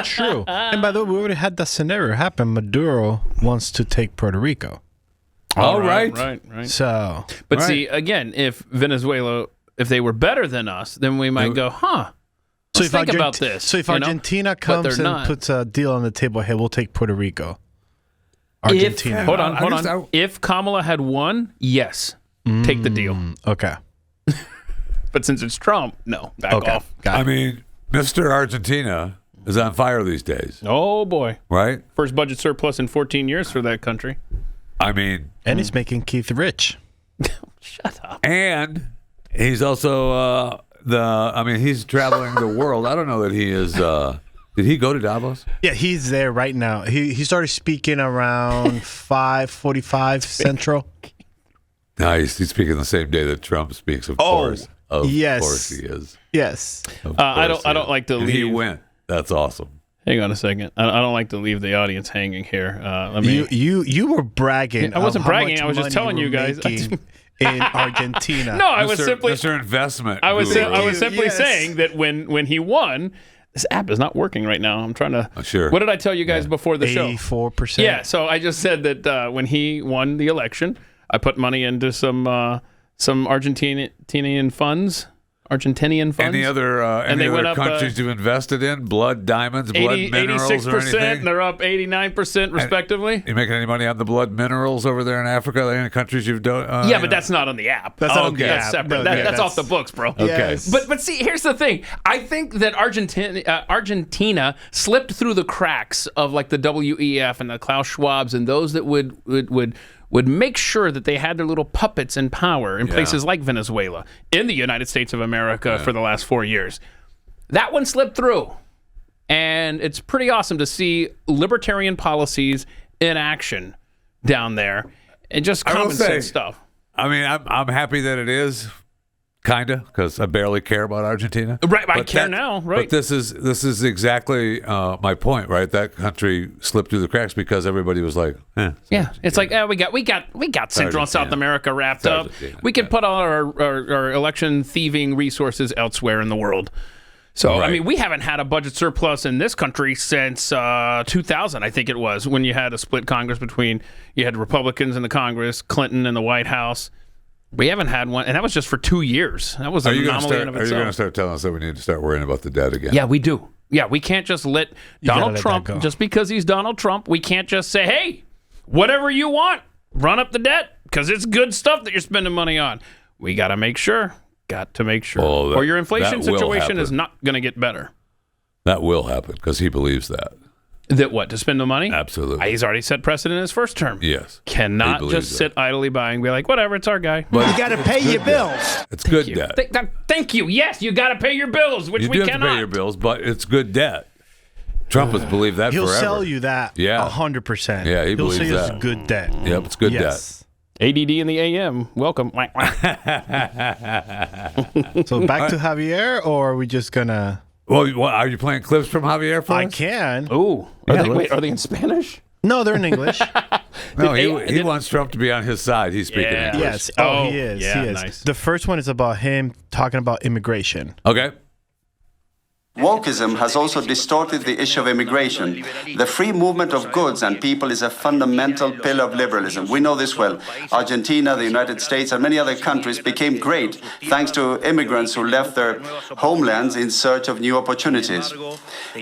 [SPEAKER 4] True. And by the way, we already had that scenario happen. Maduro wants to take Puerto Rico.
[SPEAKER 3] Right.
[SPEAKER 4] So,
[SPEAKER 3] but see, again, if Venezuela, if they were better than us, then we might go, "Huh." Let's think about this.
[SPEAKER 4] So if Argentina comes and puts a deal on the table, hey, we'll take Puerto Rico. Argentina.
[SPEAKER 3] Hold on. If Kamala had won, yes, take the deal.
[SPEAKER 4] Okay.
[SPEAKER 3] But since it's Trump, no, back off.
[SPEAKER 2] I mean, Mr. Argentina is on fire these days.
[SPEAKER 3] Oh, boy.
[SPEAKER 2] Right?
[SPEAKER 3] First budget surplus in 14 years for that country.
[SPEAKER 2] I mean.
[SPEAKER 4] And he's making Keith rich.
[SPEAKER 3] Shut up.
[SPEAKER 2] And he's also he's traveling the world. I don't know that he is... Did he go to Davos?
[SPEAKER 4] Yeah, he's there right now. He started speaking around 5:45 Central.
[SPEAKER 2] Nice. He's speaking the same day that Trump speaks, of course. Of course he is.
[SPEAKER 4] Yes.
[SPEAKER 3] I don't like to leave.
[SPEAKER 2] He went. That's awesome.
[SPEAKER 3] Hang on a second. I don't like to leave the audience hanging here.
[SPEAKER 4] You were bragging.
[SPEAKER 3] I wasn't bragging. I was just telling you guys.
[SPEAKER 4] In Argentina.
[SPEAKER 3] No, I was simply
[SPEAKER 2] Mr. Investment.
[SPEAKER 3] I was simply saying that when he won. This app is not working right now. I'm trying to.
[SPEAKER 2] Sure.
[SPEAKER 3] What did I tell you guys before the show?
[SPEAKER 4] 84%.
[SPEAKER 3] Yeah. So I just said that when he won the election, I put money into some Argentinian funds.
[SPEAKER 2] Any other countries you've invested in? Blood diamonds, blood minerals, 86%, or anything?
[SPEAKER 3] They're up 89% respectively.
[SPEAKER 2] You making any money on the blood minerals over there in Africa? Are there any countries you've done?
[SPEAKER 3] Yeah, but that's not on the app. That's not on the app. That's separate. That's off the books, bro.
[SPEAKER 2] Okay.
[SPEAKER 3] Yes. But see, here's the thing. I think that Argentina slipped through the cracks of like the WEF and the Klaus Schwabs and those that would make sure that they had their little puppets in power in places like Venezuela, in the United States of America for the last 4 years. That one slipped through. And it's pretty awesome to see libertarian policies in action down there and just common sense stuff.
[SPEAKER 2] I mean, I'm happy that it is. Kinda, because I barely care about Argentina.
[SPEAKER 3] Right, I care now. Right,
[SPEAKER 2] but this is exactly my point. Right, that country slipped through the cracks because everybody was like,
[SPEAKER 3] yeah, it's like we got Central and South America wrapped up. We could put all our election thieving resources elsewhere in the world. So I mean, we haven't had a budget surplus in this country since 2000, I think it was, when you had a split Congress between you had Republicans in the Congress, Clinton in the White House. We haven't had one, and that was just for 2 years. That was an anomaly in of itself.
[SPEAKER 2] Are you going to start telling us that we need to start worrying about the debt again?
[SPEAKER 3] Yeah, we do. Yeah, we can't just let Donald Trump, just because he's Donald Trump, we can't just say, hey, whatever you want, run up the debt, because it's good stuff that you're spending money on. We got to make sure. Or your inflation situation is not going to get better.
[SPEAKER 2] That will happen, because he believes that.
[SPEAKER 3] That what? To spend the money?
[SPEAKER 2] Absolutely.
[SPEAKER 3] He's already set precedent in his first term.
[SPEAKER 2] Yes.
[SPEAKER 3] Cannot just sit idly by and be like, whatever, it's our guy.
[SPEAKER 13] But you got to pay your bills.
[SPEAKER 2] It's good debt.
[SPEAKER 3] Thank you. Yes, you got to pay your bills, which we cannot.
[SPEAKER 2] You do have to pay your bills, but it's good debt. Trump has believed that
[SPEAKER 4] He'll
[SPEAKER 2] forever.
[SPEAKER 4] He'll sell you that 100%.
[SPEAKER 2] Yeah, he believes that.
[SPEAKER 4] He'll say it's good debt.
[SPEAKER 2] Yep, it's good debt.
[SPEAKER 3] ADD in the AM. Welcome.
[SPEAKER 4] So back to Javier, or are we just going to...
[SPEAKER 2] Well, are you playing clips from Javier for us?
[SPEAKER 4] I can.
[SPEAKER 3] Ooh. Are they in Spanish?
[SPEAKER 4] No, they're in English.
[SPEAKER 2] No, he wants Trump to be on his side. He's speaking English.
[SPEAKER 4] Yes. Oh, he is. Yeah, he is. Nice. The first one is about him talking about immigration.
[SPEAKER 2] Okay.
[SPEAKER 20] Wokeism has also distorted the issue of immigration. The free movement of goods and people is a fundamental pillar of liberalism. We know this well. Argentina, the United States, and many other countries became great thanks to immigrants who left their homelands in search of new opportunities.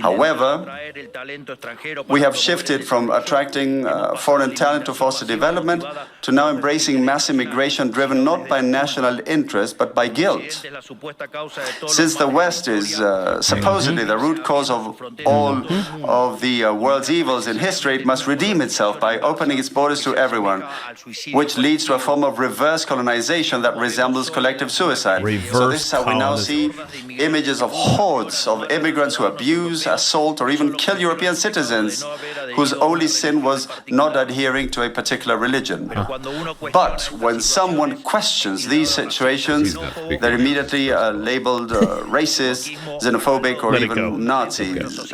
[SPEAKER 20] However, we have shifted from attracting foreign talent to foster development to now embracing mass immigration driven not by national interest but by guilt. Since the West is supposedly the root cause of all of the world's evils in history, it must redeem itself by opening its borders to everyone, which leads to a form of reverse colonization that resembles collective suicide. So this is how we now see images of hordes of immigrants who abuse, assault, or even kill European citizens whose only sin was not adhering to a particular religion. But when someone questions these situations, they're immediately labeled racist, xenophobic, or even Nazis.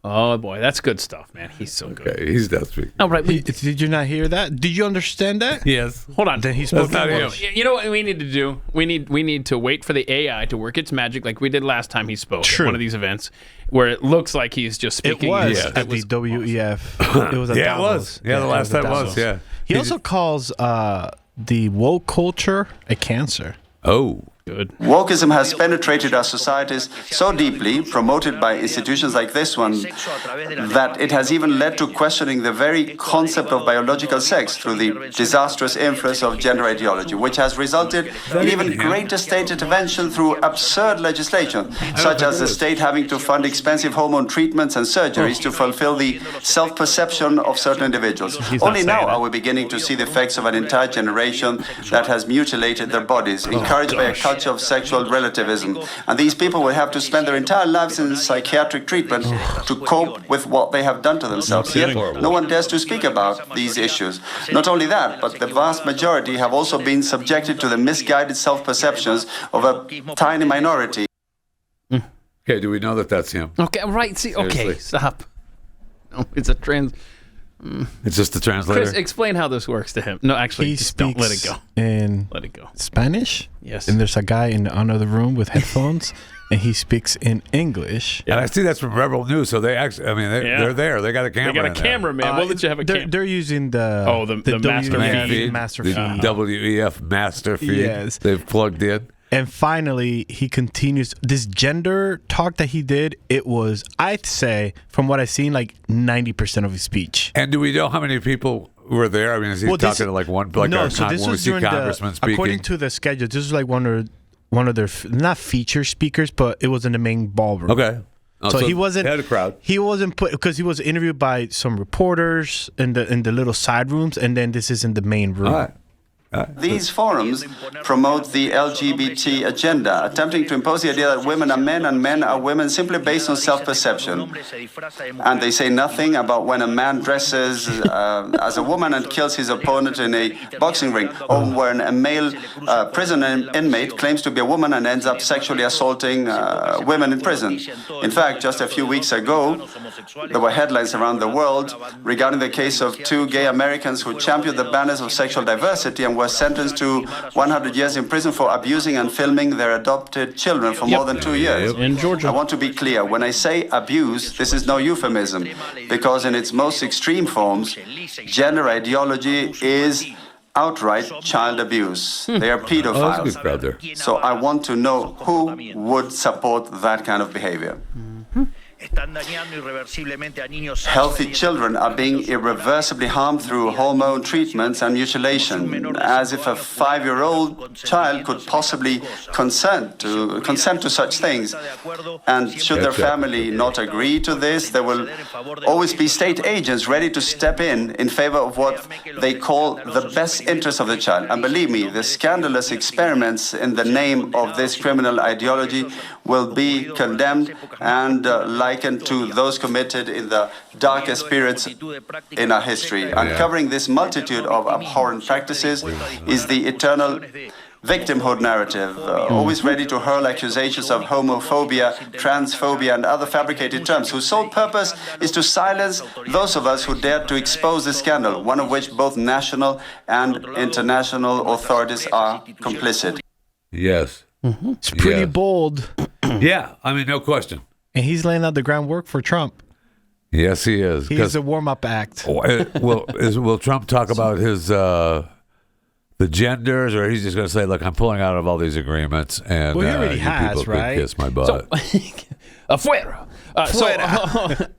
[SPEAKER 3] Oh boy, that's good stuff, man. He's so good.
[SPEAKER 2] Okay, he's not speaking.
[SPEAKER 3] Oh, right.
[SPEAKER 4] Did you not hear that? Did you understand that?
[SPEAKER 2] Yes.
[SPEAKER 3] Hold on.
[SPEAKER 4] Then he spoke English.
[SPEAKER 3] You know what we need to do? We need to wait for the AI to work its magic, like we did last time he spoke at one of these events, where it looks like he's just speaking.
[SPEAKER 4] It was
[SPEAKER 3] English.
[SPEAKER 4] at the WEF. It was at
[SPEAKER 2] Yeah,
[SPEAKER 4] Davos.
[SPEAKER 2] it was. Yeah, the last time was. Yeah.
[SPEAKER 4] He also calls the woke culture a cancer.
[SPEAKER 2] Oh.
[SPEAKER 3] Good.
[SPEAKER 20] Wokeism has penetrated our societies so deeply, promoted by institutions like this one, that it has even led to questioning the very concept of biological sex through the disastrous influence of gender ideology, which has resulted in even greater state intervention through absurd legislation, such as the state having to fund expensive hormone treatments and surgeries to fulfill the self-perception of certain individuals. Only now are we beginning to see the effects of an entire generation that has mutilated their bodies, encouraged by a culture of sexual relativism. And these people will have to spend their entire lives in psychiatric treatment to cope with what they have done to themselves. Yet, no one dares to speak about these issues. Not only that, but the vast majority have also been subjected to the misguided self-perceptions of a tiny minority.
[SPEAKER 2] Okay, do we know that that's him?
[SPEAKER 3] Okay, right. See, okay, stop. No, it's a trans.
[SPEAKER 2] It's just the translator.
[SPEAKER 3] Chris, explain how this works to him. No, actually,
[SPEAKER 4] He
[SPEAKER 3] just don't let it
[SPEAKER 4] speaks
[SPEAKER 3] go. Let it go.
[SPEAKER 4] Spanish?
[SPEAKER 3] Yes.
[SPEAKER 4] And there's a guy in the other room with headphones, and he speaks in English.
[SPEAKER 2] And I see that's from Rebel News, so they actually, I mean, they're there. They got a camera.
[SPEAKER 3] They got a camera, man. We'll let you have a camera.
[SPEAKER 4] They're using the
[SPEAKER 3] master feed.
[SPEAKER 4] Master
[SPEAKER 2] the
[SPEAKER 4] feed.
[SPEAKER 2] WEF master feed.
[SPEAKER 4] Yes.
[SPEAKER 2] They've plugged in.
[SPEAKER 4] And finally, he continues this gender talk that he did. It was, I'd say, from what I've seen, like 90% of his speech.
[SPEAKER 2] And do we know how many people were there? I mean, is he talking to like one, like
[SPEAKER 4] no?
[SPEAKER 2] our
[SPEAKER 4] So this was during
[SPEAKER 2] congressman speaking?
[SPEAKER 4] according to the schedule, this was like one of their not feature speakers, but it was in the main ballroom.
[SPEAKER 2] Okay. Oh,
[SPEAKER 4] so he wasn't.
[SPEAKER 2] Had a crowd.
[SPEAKER 4] He wasn't put because he was interviewed by some reporters in the little side rooms, and then this is in the main room.
[SPEAKER 2] All right.
[SPEAKER 20] These forums promote the LGBT agenda, attempting to impose the idea that women are men and men are women simply based on self-perception. And they say nothing about when a man dresses as a woman and kills his opponent in a boxing ring, or when a male prison inmate claims to be a woman and ends up sexually assaulting women in prison. In fact, just a few weeks ago, there were headlines around the world regarding the case of two gay Americans who championed the banners of sexual diversity and were sentenced to 100 years in prison for abusing and filming their adopted children for more than 2 years.
[SPEAKER 3] In Georgia.
[SPEAKER 20] I want to be clear. When I say abuse, this is no euphemism, because in its most extreme forms, gender ideology is outright child abuse. They are pedophiles.
[SPEAKER 2] Oh, that's a good crowd there.
[SPEAKER 20] So I want to know who would support that kind of behavior. Healthy children are being irreversibly harmed through hormone treatments and mutilation, as if a 5-year-old child could possibly consent to such things. And should their family not agree to this, there will always be state agents ready to step in favor of what they call the best interest of the child. And believe me, the scandalous experiments in the name of this criminal ideology will be condemned and likened to those committed in the darkest periods in our history. Uncovering this multitude of abhorrent practices is the eternal victimhood narrative, always ready to hurl accusations of homophobia, transphobia, and other fabricated terms, whose sole purpose is to silence those of us who dared to expose this scandal, one of which both national and international authorities are complicit.
[SPEAKER 2] Yes.
[SPEAKER 4] It's pretty bold.
[SPEAKER 2] Yeah, I mean, no question.
[SPEAKER 4] And he's laying out the groundwork for Trump.
[SPEAKER 2] Yes, he is.
[SPEAKER 4] He's a warm-up act.
[SPEAKER 2] Will Trump talk about his the genders, or he's just going to say, "Look, I'm pulling out of all these agreements," and
[SPEAKER 4] he already
[SPEAKER 2] you
[SPEAKER 4] has,
[SPEAKER 2] people
[SPEAKER 4] right?
[SPEAKER 2] could kiss my butt.
[SPEAKER 3] Afuera.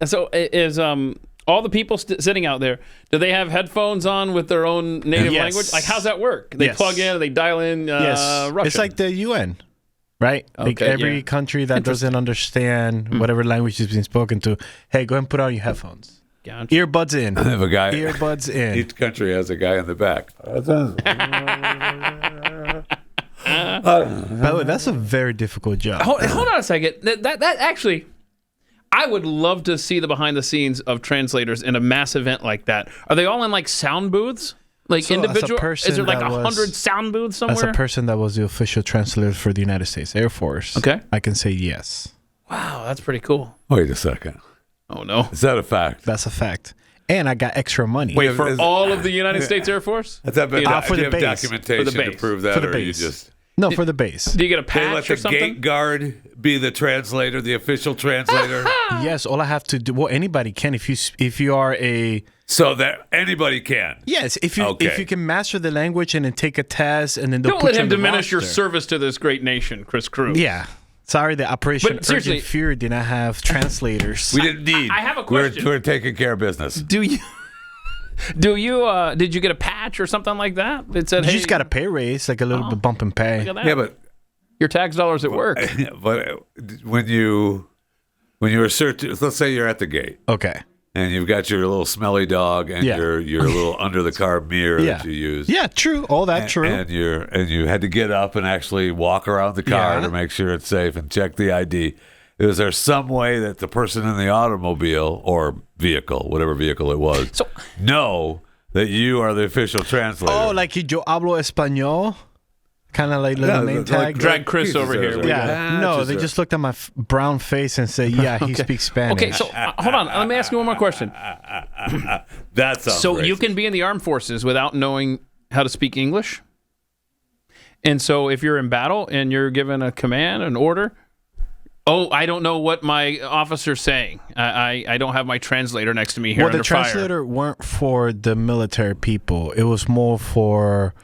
[SPEAKER 3] So is all the people sitting out there? Do they have headphones on with their own native language? Like, how's that work? They plug in, they dial in Russian.
[SPEAKER 4] It's like the UN. Right? Like every country that doesn't understand whatever language is being spoken to, hey, go ahead and put on your headphones.
[SPEAKER 3] Gotcha.
[SPEAKER 4] Earbuds in.
[SPEAKER 2] I have a guy.
[SPEAKER 4] Earbuds in.
[SPEAKER 2] Each country has a guy in the back.
[SPEAKER 4] By the way, that's a very difficult job.
[SPEAKER 3] Hold on a second. That actually, I would love to see the behind the scenes of translators in a mass event like that. Are they all in like sound booths? Like individual? Is there like 100 sound booths somewhere?
[SPEAKER 4] As a person that was the official translator for the United States Air Force, I can say yes.
[SPEAKER 3] Wow, that's pretty cool.
[SPEAKER 2] Wait a second.
[SPEAKER 3] Oh, no.
[SPEAKER 2] Is that a fact?
[SPEAKER 4] That's a fact. And I got extra money.
[SPEAKER 3] Wait, for all of the United States Air Force?
[SPEAKER 2] For the base.
[SPEAKER 3] For the
[SPEAKER 2] documentation
[SPEAKER 3] base.
[SPEAKER 2] to prove that,
[SPEAKER 4] For the
[SPEAKER 2] or
[SPEAKER 4] base.
[SPEAKER 2] you just...
[SPEAKER 4] No, for the base.
[SPEAKER 3] Do you get a patch
[SPEAKER 2] they let
[SPEAKER 3] or
[SPEAKER 2] the
[SPEAKER 3] something?
[SPEAKER 2] gate guard be the translator, the official translator?
[SPEAKER 4] Yes, all I have to do. Well, anybody can if you are a.
[SPEAKER 2] So that anybody can.
[SPEAKER 4] Yes, if you can master the language and then take a test and then they'll
[SPEAKER 3] Don't
[SPEAKER 4] put
[SPEAKER 3] let
[SPEAKER 4] you
[SPEAKER 3] him
[SPEAKER 4] on the
[SPEAKER 3] diminish your
[SPEAKER 4] roster.
[SPEAKER 3] service to this great nation, Kris Cruz.
[SPEAKER 4] Yeah. Sorry, the Operation
[SPEAKER 3] But seriously-
[SPEAKER 4] Urgent Fury did not have translators.
[SPEAKER 2] We didn't need.
[SPEAKER 3] I have a question.
[SPEAKER 2] We're taking care of business.
[SPEAKER 3] Did you get a patch or something like that? It said,
[SPEAKER 4] You
[SPEAKER 3] hey,
[SPEAKER 4] just got a pay raise, like a little bit bump in pay.
[SPEAKER 3] look at that.
[SPEAKER 2] Yeah, but
[SPEAKER 3] your tax dollars at work.
[SPEAKER 2] but when you were searching, let's say you're at the gate.
[SPEAKER 4] Okay.
[SPEAKER 2] And you've got your little smelly dog and your little under the car mirror that you use.
[SPEAKER 4] Yeah, true. All that true.
[SPEAKER 2] And you had to get up and actually walk around the car
[SPEAKER 4] Yeah.
[SPEAKER 2] to make sure it's safe and check the ID. Is there some way that the person in the automobile or vehicle, whatever vehicle it was, know that you are the official translator?
[SPEAKER 4] Oh, like yo hablo español? Kind of like little name tag.
[SPEAKER 3] Drag Chris over here.
[SPEAKER 4] Yeah. No, they just looked at my brown face and said, yeah, he speaks Spanish.
[SPEAKER 3] Okay, so hold on. Let me ask you one more question.
[SPEAKER 2] That's
[SPEAKER 3] So you can be in the armed forces without knowing how to speak English? And so if you're in battle and you're given a command, an order, I don't know what my officer's saying. I don't have my translator next to me here
[SPEAKER 4] Well, the
[SPEAKER 3] under fire.
[SPEAKER 4] translator weren't for the military people. It was more for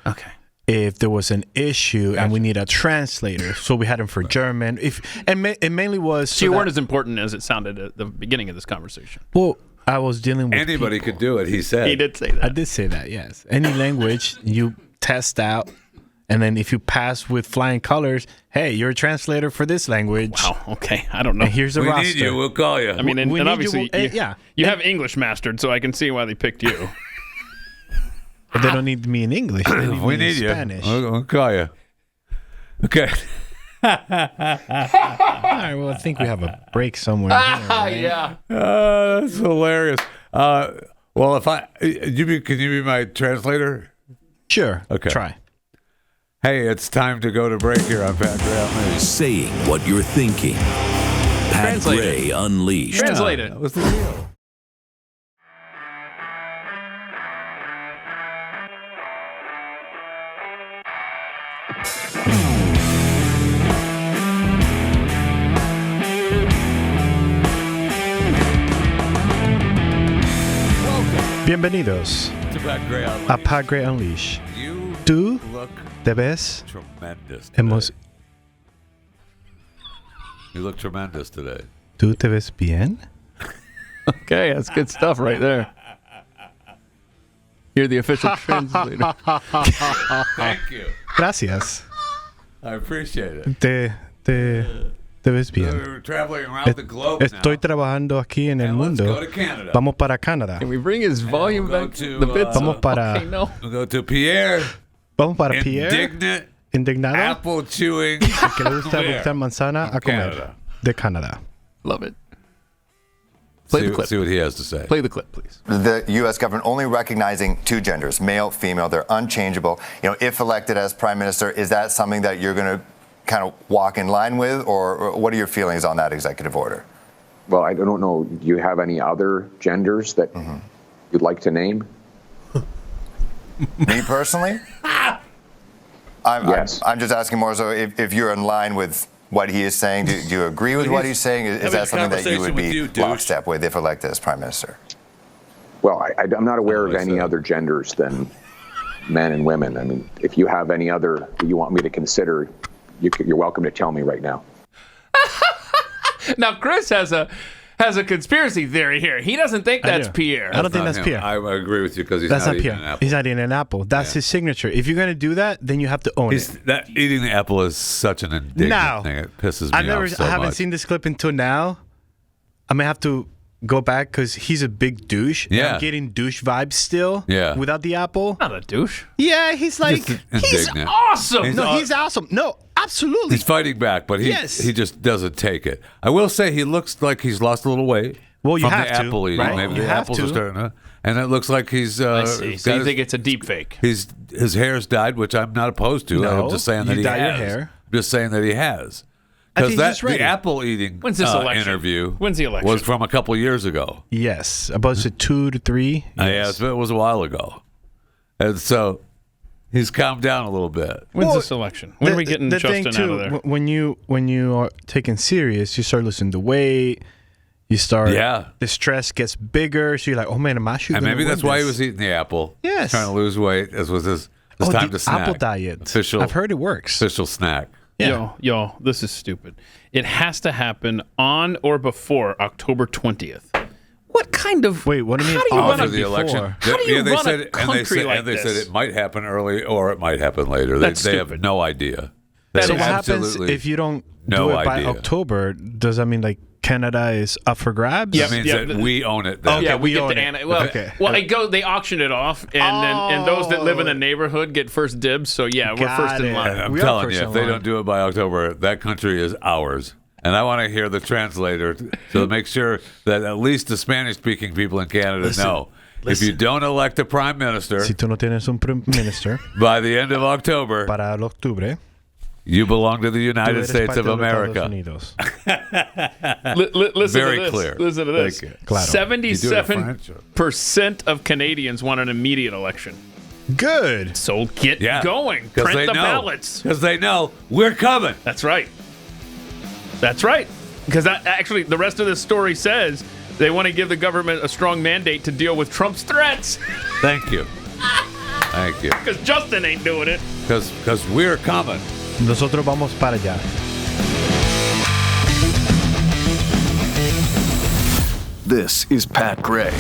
[SPEAKER 4] if there was an issue and we need a translator. So we had him for German. It mainly was.
[SPEAKER 3] So you weren't as important as it sounded at the beginning of this conversation.
[SPEAKER 4] Well, I was dealing with
[SPEAKER 2] anybody
[SPEAKER 4] people.
[SPEAKER 2] could do it. He said
[SPEAKER 3] he did say that.
[SPEAKER 4] I did say that. Yes, any language you test out, and then if you pass with flying colors, hey, you're a translator for this language.
[SPEAKER 3] Wow. Okay. I don't know.
[SPEAKER 4] And here's a
[SPEAKER 2] we
[SPEAKER 4] roster.
[SPEAKER 2] need you. We'll call you.
[SPEAKER 3] I mean,
[SPEAKER 4] We
[SPEAKER 3] and
[SPEAKER 4] need
[SPEAKER 3] obviously,
[SPEAKER 4] you.
[SPEAKER 3] you have English mastered, so I can see why they picked you.
[SPEAKER 4] But they don't need me in English. They need
[SPEAKER 2] we
[SPEAKER 4] me
[SPEAKER 2] need
[SPEAKER 4] in
[SPEAKER 2] you.
[SPEAKER 4] Spanish.
[SPEAKER 2] We'll call you. Okay.
[SPEAKER 4] All right. Well, I think we have a break somewhere. Here, right?
[SPEAKER 3] Yeah.
[SPEAKER 2] That's hilarious. Well, can you be my translator?
[SPEAKER 4] Sure.
[SPEAKER 2] Okay.
[SPEAKER 4] Try.
[SPEAKER 2] Hey, it's time to go to break here on Pat Gray Unleashed.
[SPEAKER 21] Saying what you're thinking. Pat
[SPEAKER 3] Translate
[SPEAKER 21] Gray Unleashed.
[SPEAKER 3] Translate it.
[SPEAKER 2] That was the deal.
[SPEAKER 4] Bienvenidos
[SPEAKER 2] To Pat Gray Unleashed.
[SPEAKER 4] a Pat Gray Unleashed.
[SPEAKER 2] You
[SPEAKER 4] Tú
[SPEAKER 2] look
[SPEAKER 4] te ves
[SPEAKER 2] tremendous
[SPEAKER 4] hemos.
[SPEAKER 2] today. You look tremendous today.
[SPEAKER 4] Tú te ves bien.
[SPEAKER 3] Okay, that's good stuff right there. You're the official translator.
[SPEAKER 2] Thank you.
[SPEAKER 4] Gracias.
[SPEAKER 2] I appreciate it.
[SPEAKER 4] Te ves bien.
[SPEAKER 2] We're traveling around the globe now.
[SPEAKER 4] Estoy trabajando aquí en el
[SPEAKER 2] And let's
[SPEAKER 4] mundo.
[SPEAKER 2] go to Canada.
[SPEAKER 4] Vamos para Canadá.
[SPEAKER 3] Can we bring his volume
[SPEAKER 2] we'll go
[SPEAKER 3] back?
[SPEAKER 2] to,
[SPEAKER 3] The bits.
[SPEAKER 4] Vamos para.
[SPEAKER 3] Okay, no.
[SPEAKER 2] We'll go to Pierre.
[SPEAKER 4] Vamos para Pierre.
[SPEAKER 2] Indignant,
[SPEAKER 4] Indignado.
[SPEAKER 2] apple chewing.
[SPEAKER 4] Que le gusta
[SPEAKER 2] Where?
[SPEAKER 4] buscar manzana a comer.
[SPEAKER 2] Canada.
[SPEAKER 4] De Canadá.
[SPEAKER 3] Love it. Play the clip.
[SPEAKER 2] See what he has to say.
[SPEAKER 3] Play the clip, please.
[SPEAKER 22] The U.S. government only recognizing two genders, male, female. They're unchangeable. If elected as prime minister, is that something that you're going to kind of walk in line with, or what are your feelings on that executive order?
[SPEAKER 23] Well, I don't know. Do you have any other genders that you'd like to name?
[SPEAKER 22] Me personally?
[SPEAKER 23] Yes.
[SPEAKER 22] I'm just asking more so if you're in line with what he is saying? Do you agree with what he's saying? Is that something that you would be lockstep with if elected as prime minister?
[SPEAKER 23] Well, I'm not aware of any other genders than men and women. I mean, if you have any other that you want me to consider, you're welcome to tell me right now.
[SPEAKER 3] Now, Chris has a conspiracy theory here. He doesn't think that's Pierre.
[SPEAKER 4] I don't think that's Pierre.
[SPEAKER 2] I agree with you because he's
[SPEAKER 4] that's
[SPEAKER 2] not
[SPEAKER 4] not
[SPEAKER 2] eating
[SPEAKER 4] Pierre.
[SPEAKER 2] an apple.
[SPEAKER 4] He's not eating an apple. That's his signature. If you're going to do that, then you have to own it.
[SPEAKER 2] Eating the apple is such an indignant thing. It pisses me off so
[SPEAKER 4] I haven't
[SPEAKER 2] much.
[SPEAKER 4] seen this clip until now. I may have to go back because he's a big douche.
[SPEAKER 2] Yeah.
[SPEAKER 4] I'm getting douche vibes still.
[SPEAKER 2] Yeah.
[SPEAKER 4] Without the apple.
[SPEAKER 3] Not a douche.
[SPEAKER 4] Yeah, he's like,
[SPEAKER 3] he's
[SPEAKER 2] indignant.
[SPEAKER 3] awesome.
[SPEAKER 4] He's awesome. No, absolutely.
[SPEAKER 2] He's fighting back, but he just doesn't take it. I will say he looks like he's lost a little weight.
[SPEAKER 4] Well, you
[SPEAKER 2] from
[SPEAKER 4] have
[SPEAKER 2] the
[SPEAKER 4] to,
[SPEAKER 2] apple eating.
[SPEAKER 4] right?
[SPEAKER 2] Maybe
[SPEAKER 4] You
[SPEAKER 2] the
[SPEAKER 4] have
[SPEAKER 2] apples
[SPEAKER 4] to.
[SPEAKER 2] are starting to, and it looks like he's.
[SPEAKER 3] I see. So you think it's a deep fake?
[SPEAKER 2] His hair's dyed, which I'm not opposed to.
[SPEAKER 4] No,
[SPEAKER 2] I'm just saying that
[SPEAKER 4] you
[SPEAKER 2] he
[SPEAKER 4] dye
[SPEAKER 2] has.
[SPEAKER 4] your hair.
[SPEAKER 2] I'm just saying that he has.
[SPEAKER 4] I
[SPEAKER 2] Because
[SPEAKER 4] think he's just ready.
[SPEAKER 2] the apple eating
[SPEAKER 3] When's this election?
[SPEAKER 2] interview
[SPEAKER 3] When's the election?
[SPEAKER 2] was from a couple years ago.
[SPEAKER 4] Yes, about 2 to 3.
[SPEAKER 2] Yes, it was a while ago, and so he's calmed down a little bit.
[SPEAKER 3] When's this election? When are we getting Justin
[SPEAKER 4] thing too,
[SPEAKER 3] out of there?
[SPEAKER 4] When you are taken serious, you start losing the weight. You start. The stress gets bigger. So you're like, oh man, am I actually?
[SPEAKER 2] And
[SPEAKER 4] gonna
[SPEAKER 2] maybe
[SPEAKER 4] win
[SPEAKER 2] that's why he
[SPEAKER 4] this?
[SPEAKER 2] was eating the apple.
[SPEAKER 4] Yes.
[SPEAKER 2] Trying to lose weight. This was his time
[SPEAKER 4] the
[SPEAKER 2] to snack.
[SPEAKER 4] apple diet.
[SPEAKER 2] Official.
[SPEAKER 4] I've heard it works.
[SPEAKER 2] Official snack.
[SPEAKER 4] Yeah.
[SPEAKER 3] Yo, this is stupid. It has to happen on or before October 20th. What kind of...
[SPEAKER 4] Wait, what do you mean?
[SPEAKER 3] How do you run
[SPEAKER 2] After
[SPEAKER 3] a
[SPEAKER 2] the election.
[SPEAKER 3] How do you
[SPEAKER 2] they
[SPEAKER 3] run
[SPEAKER 2] said,
[SPEAKER 3] a country like
[SPEAKER 2] they
[SPEAKER 3] this?
[SPEAKER 2] said it might happen early or it might happen later.
[SPEAKER 3] That's
[SPEAKER 2] They have
[SPEAKER 3] stupid.
[SPEAKER 2] no idea.
[SPEAKER 4] So
[SPEAKER 2] They
[SPEAKER 4] what happens
[SPEAKER 2] absolutely
[SPEAKER 4] if you don't
[SPEAKER 2] no
[SPEAKER 4] do it by
[SPEAKER 2] idea.
[SPEAKER 4] October? Does that mean like Canada is up for grabs?
[SPEAKER 2] That means that we own it. Then.
[SPEAKER 3] Yeah, we get
[SPEAKER 4] own
[SPEAKER 3] to
[SPEAKER 4] it.
[SPEAKER 3] Well, it goes. They auction it off, and those that live in the neighborhood get first dibs. So yeah, we're
[SPEAKER 4] Got
[SPEAKER 3] first in
[SPEAKER 4] it.
[SPEAKER 3] line.
[SPEAKER 2] I'm
[SPEAKER 4] We are
[SPEAKER 2] telling
[SPEAKER 4] first
[SPEAKER 2] you,
[SPEAKER 4] in
[SPEAKER 2] if they
[SPEAKER 4] line.
[SPEAKER 2] don't do it by October, that country is ours. And I want to hear the translator to make sure that at least the Spanish-speaking people in Canada know. If you don't elect a prime minister
[SPEAKER 4] Si tú no tienes un prime minister
[SPEAKER 2] by the end of October,
[SPEAKER 4] para el octubre,
[SPEAKER 2] you belong to the
[SPEAKER 4] tú
[SPEAKER 2] United
[SPEAKER 4] eres
[SPEAKER 2] States
[SPEAKER 4] parte
[SPEAKER 2] of
[SPEAKER 4] de los
[SPEAKER 2] America.
[SPEAKER 4] Estados Unidos.
[SPEAKER 3] Listen
[SPEAKER 2] Very
[SPEAKER 3] to this.
[SPEAKER 2] clear.
[SPEAKER 3] Listen to this.
[SPEAKER 2] Thank you.
[SPEAKER 4] Claro.
[SPEAKER 3] 77% of Canadians want an immediate election.
[SPEAKER 4] Good.
[SPEAKER 3] So get going.
[SPEAKER 2] Because
[SPEAKER 3] Print
[SPEAKER 2] they
[SPEAKER 3] the
[SPEAKER 2] know.
[SPEAKER 3] ballots.
[SPEAKER 2] Because they know we're coming.
[SPEAKER 3] That's right. That's right. Because actually, the rest of this story says they want to give the government a strong mandate to deal with Trump's threats.
[SPEAKER 2] Thank you. Thank you.
[SPEAKER 3] Because Justin ain't doing it.
[SPEAKER 2] Because we're coming.
[SPEAKER 4] Nosotros vamos para allá.
[SPEAKER 14] This is Pat Gray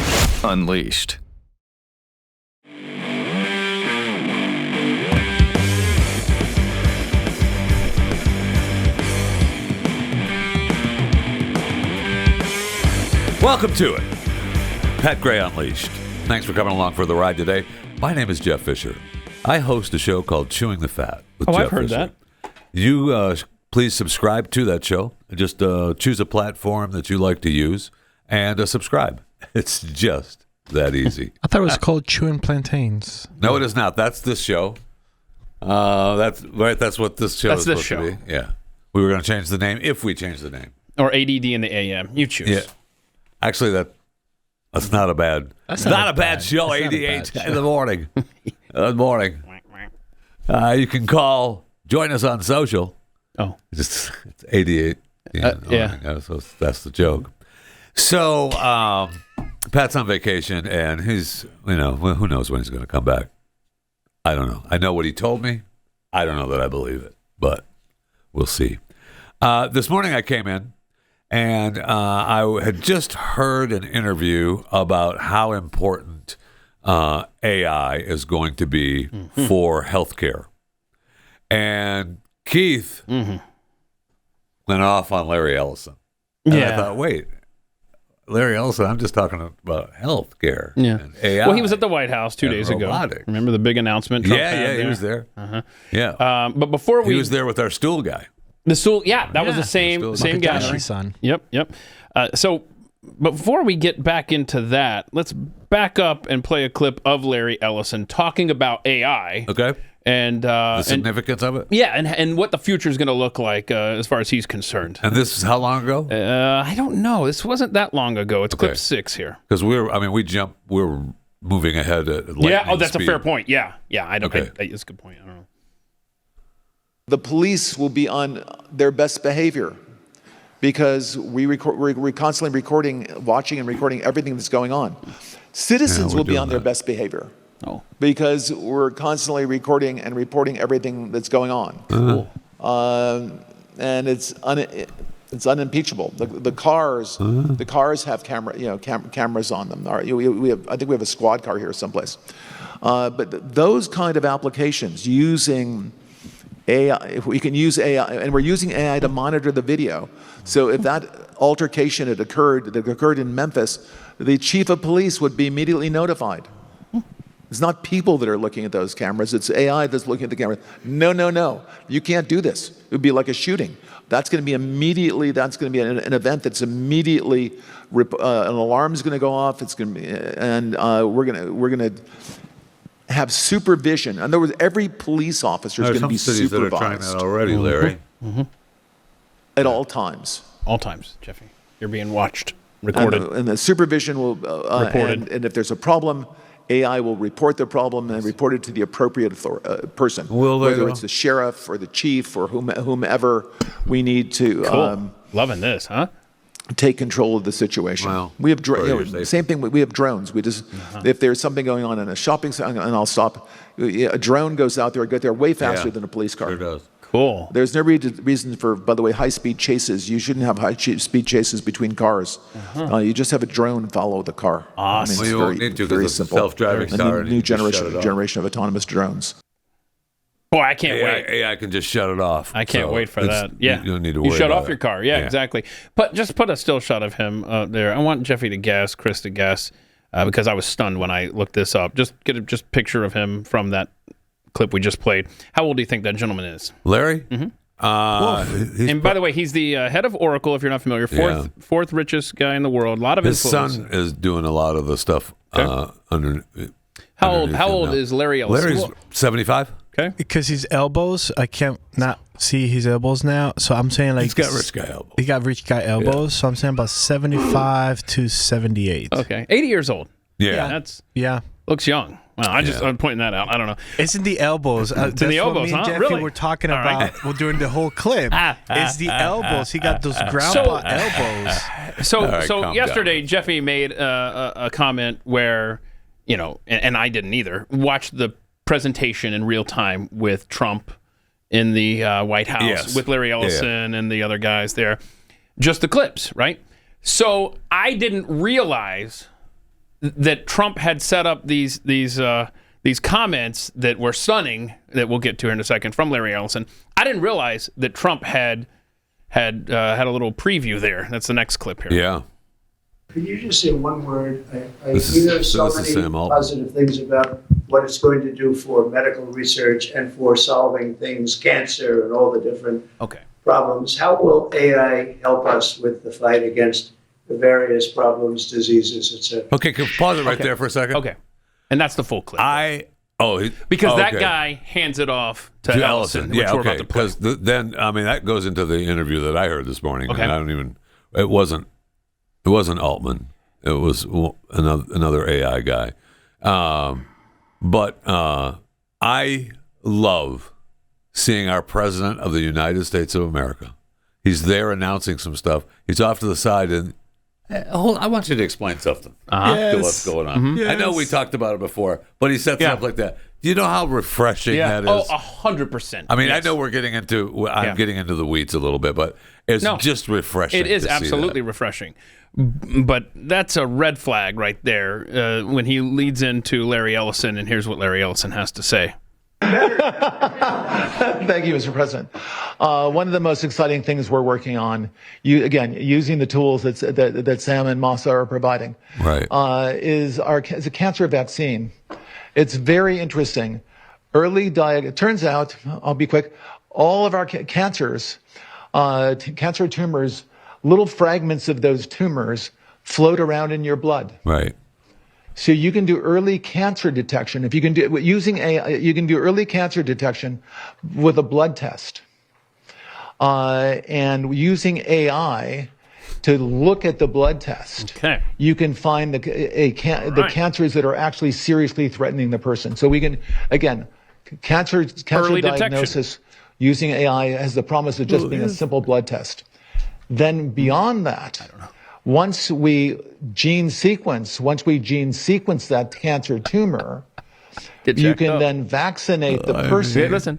[SPEAKER 14] Unleashed.
[SPEAKER 2] Welcome to it. Pat Gray Unleashed. Thanks for coming along for the ride today. My name is Jeff Fisher. I host a show called Chewing the Fat with Jeff
[SPEAKER 3] I've heard
[SPEAKER 2] Fisher.
[SPEAKER 3] that.
[SPEAKER 2] You please subscribe to that show. Just choose a platform that you like to use and subscribe. It's just that easy.
[SPEAKER 4] I thought it was called Chewing Plantains.
[SPEAKER 2] No, it is not. That's this show. That's right. That's what this show
[SPEAKER 3] That's
[SPEAKER 2] is
[SPEAKER 3] this
[SPEAKER 2] supposed to
[SPEAKER 3] show.
[SPEAKER 2] be. Yeah. We were going to change the name if we change the name.
[SPEAKER 3] Or ADD in the AM. You choose.
[SPEAKER 2] Yeah. Actually, that's not a bad.
[SPEAKER 4] That's
[SPEAKER 2] not
[SPEAKER 4] not
[SPEAKER 2] a
[SPEAKER 4] a
[SPEAKER 2] bad
[SPEAKER 4] bad-
[SPEAKER 2] show.
[SPEAKER 4] that's not a
[SPEAKER 2] 88
[SPEAKER 4] bad
[SPEAKER 2] in the morning. Good morning. You can join us on social.
[SPEAKER 3] Oh,
[SPEAKER 2] it's 88.
[SPEAKER 3] Yeah.
[SPEAKER 2] So that's the joke. So Pat's on vacation, and he's who knows when he's going to come back. I don't know. I know what he told me. I don't know that I believe it, but we'll see. This morning I came in. And I had just heard an interview about how important AI is going to be for healthcare. And Keith went off on Larry Ellison. And I thought, wait, Larry Ellison, I'm just talking about healthcare.
[SPEAKER 3] Yeah.
[SPEAKER 2] And AI.
[SPEAKER 3] Well, he was at the White House 2
[SPEAKER 2] and
[SPEAKER 3] days
[SPEAKER 2] robotics.
[SPEAKER 3] ago. Remember the big announcement? Trump had
[SPEAKER 2] He
[SPEAKER 3] there?
[SPEAKER 2] was there.
[SPEAKER 3] Uh-huh.
[SPEAKER 2] Yeah.
[SPEAKER 3] But before
[SPEAKER 2] he was there with our stool guy.
[SPEAKER 3] The stool, that was the same guy.
[SPEAKER 4] Takashi's son.
[SPEAKER 3] Yep. So, but before we get back into that, let's back up and play a clip of Larry Ellison talking about AI.
[SPEAKER 2] Okay.
[SPEAKER 3] And
[SPEAKER 2] the significance of it?
[SPEAKER 3] Yeah, and what the future is going to look like as far as he's concerned.
[SPEAKER 2] And this is how long ago?
[SPEAKER 3] I don't know. This wasn't that long ago. It's clip 6 here.
[SPEAKER 2] Because we're moving ahead at lightning
[SPEAKER 3] Yeah, that's
[SPEAKER 2] speed.
[SPEAKER 3] a fair point. Yeah, I don't.
[SPEAKER 2] Okay.
[SPEAKER 3] That's a good point. I don't know.
[SPEAKER 5] the police will be on their best behavior because we're constantly watching and recording everything that's going on. Citizens will be on their best behavior because we're constantly recording and reporting everything that's going on.
[SPEAKER 2] Cool.
[SPEAKER 5] And it's unimpeachable. The cars have cameras on them. I think we have a squad car here someplace. But those kind of applications using AI, if we can use AI, and we're using AI to monitor the video. So if that altercation that occurred in Memphis, the chief of police would be immediately notified. It's not people that are looking at those cameras. It's AI that's looking at the camera. No. You can't do this. It would be like a shooting. That's going to be immediately, that's going to be an event that's immediately, an alarm is going to go off. It's going to be, and we're going to have supervision. In other words, every police officer is going to be supervised.
[SPEAKER 2] There are some cities that are trying that already, Larry.
[SPEAKER 5] At all times.
[SPEAKER 3] All times, Jeffy. You're being watched, recorded.
[SPEAKER 5] And the supervision will,
[SPEAKER 3] reported.
[SPEAKER 5] And if there's a problem, AI will report the problem and report it to the appropriate person, whether it's the sheriff or the chief or whomever we need to.
[SPEAKER 3] Cool. Loving this, huh?
[SPEAKER 5] Take control of the situation.
[SPEAKER 2] Wow.
[SPEAKER 5] We have same thing. We have drones. We just if there's something going on in a shopping center, and I'll stop. A drone goes out there, get there way faster than a police car.
[SPEAKER 2] Sure does.
[SPEAKER 3] Cool.
[SPEAKER 5] There's no reason for, by the way, high-speed chases. You shouldn't have high-speed chases between cars. You just have a drone follow the car.
[SPEAKER 3] Awesome.
[SPEAKER 2] You won't need to because it's a self-driving car.
[SPEAKER 5] New generation of autonomous drones.
[SPEAKER 3] Boy, I can't wait.
[SPEAKER 2] AI can just shut it off.
[SPEAKER 3] I can't wait for that. Yeah.
[SPEAKER 2] You don't need to worry
[SPEAKER 3] You shut
[SPEAKER 2] about
[SPEAKER 3] off your car. Yeah, exactly. But just put a still shot of him there. I want Jeffy to guess, Kris to guess, because I was stunned when I looked this up. Just get a picture of him from that clip we just played. How old do you think that gentleman is?
[SPEAKER 2] Larry?
[SPEAKER 3] Mm-hmm. And by the way, he's the head of Oracle, if you're not familiar. Fourth richest guy in the world. A lot of
[SPEAKER 2] his
[SPEAKER 3] influence.
[SPEAKER 2] son is doing a lot of the stuff under.
[SPEAKER 3] How old is Larry Ellison?
[SPEAKER 2] Larry's 75.
[SPEAKER 3] Okay.
[SPEAKER 4] Because his elbows, I can't not see his elbows now. So I'm saying like
[SPEAKER 2] he's got rich guy elbows.
[SPEAKER 4] He got rich guy elbows. So I'm saying about 75 to 78.
[SPEAKER 3] Okay, 80 years old.
[SPEAKER 2] Yeah.
[SPEAKER 3] Looks young. Well, I'm pointing that out. I don't know.
[SPEAKER 4] It's in the elbows.
[SPEAKER 3] It's in the elbows,
[SPEAKER 4] me and Jeffy
[SPEAKER 3] Really?
[SPEAKER 4] were talking about during the whole clip. It's the elbows. He got those grandpa elbows.
[SPEAKER 3] So yesterday, Jeffy made a comment where, and I didn't either, watch the presentation in real time with Trump in the White House with Larry Ellison and the other guys there. Just the clips, right? So I didn't realize that Trump had set up these comments that were stunning, that we'll get to here in a second, from Larry Ellison. I didn't realize that Trump had a little preview there. That's the next clip here.
[SPEAKER 2] Yeah.
[SPEAKER 19] Could you just say one word? I hear so many positive things about what it's going to do for medical research and for solving things, cancer and all the different problems. How will AI help us with the fight against the various problems, diseases, etc.?
[SPEAKER 2] Okay, pause it right there for a second.
[SPEAKER 3] Okay. And that's the full clip.
[SPEAKER 2] Because
[SPEAKER 3] that guy hands it off to Ellison, which we're about to play.
[SPEAKER 2] Because then, that goes into the interview that I heard this morning.
[SPEAKER 3] Okay.
[SPEAKER 2] And it wasn't Altman. It was another AI guy. But I love seeing our president of the United States of America. He's there announcing some stuff. He's off to the side and I want you to explain something to what's going on.
[SPEAKER 3] Mm-hmm.
[SPEAKER 2] I know we talked about it before, but he sets it up like that. Do you know how refreshing that is?
[SPEAKER 3] 100%.
[SPEAKER 2] I mean, I know we're getting into getting into the weeds a little bit, but it's just refreshing.
[SPEAKER 3] It is absolutely refreshing. But that's a red flag right there when he leads into Larry Ellison, and here's what Larry Ellison has to say.
[SPEAKER 6] Thank you, Mr. President. One of the most exciting things we're working on, using the tools that Sam and Masa are providing, is a cancer vaccine. It's very interesting. It turns out, I'll be quick, all of our cancers, cancer tumors, little fragments of those tumors float around in your blood.
[SPEAKER 2] Right.
[SPEAKER 6] So you can do early cancer detection. If you can do using AI, you can do early cancer detection with a blood test. And using AI to look at the blood test, you can find the cancers that are actually seriously threatening the person. So we can, again, cancer diagnosis using AI has the promise of just being a simple blood test. Then beyond that, once we gene sequence that cancer tumor, you can then vaccinate the person.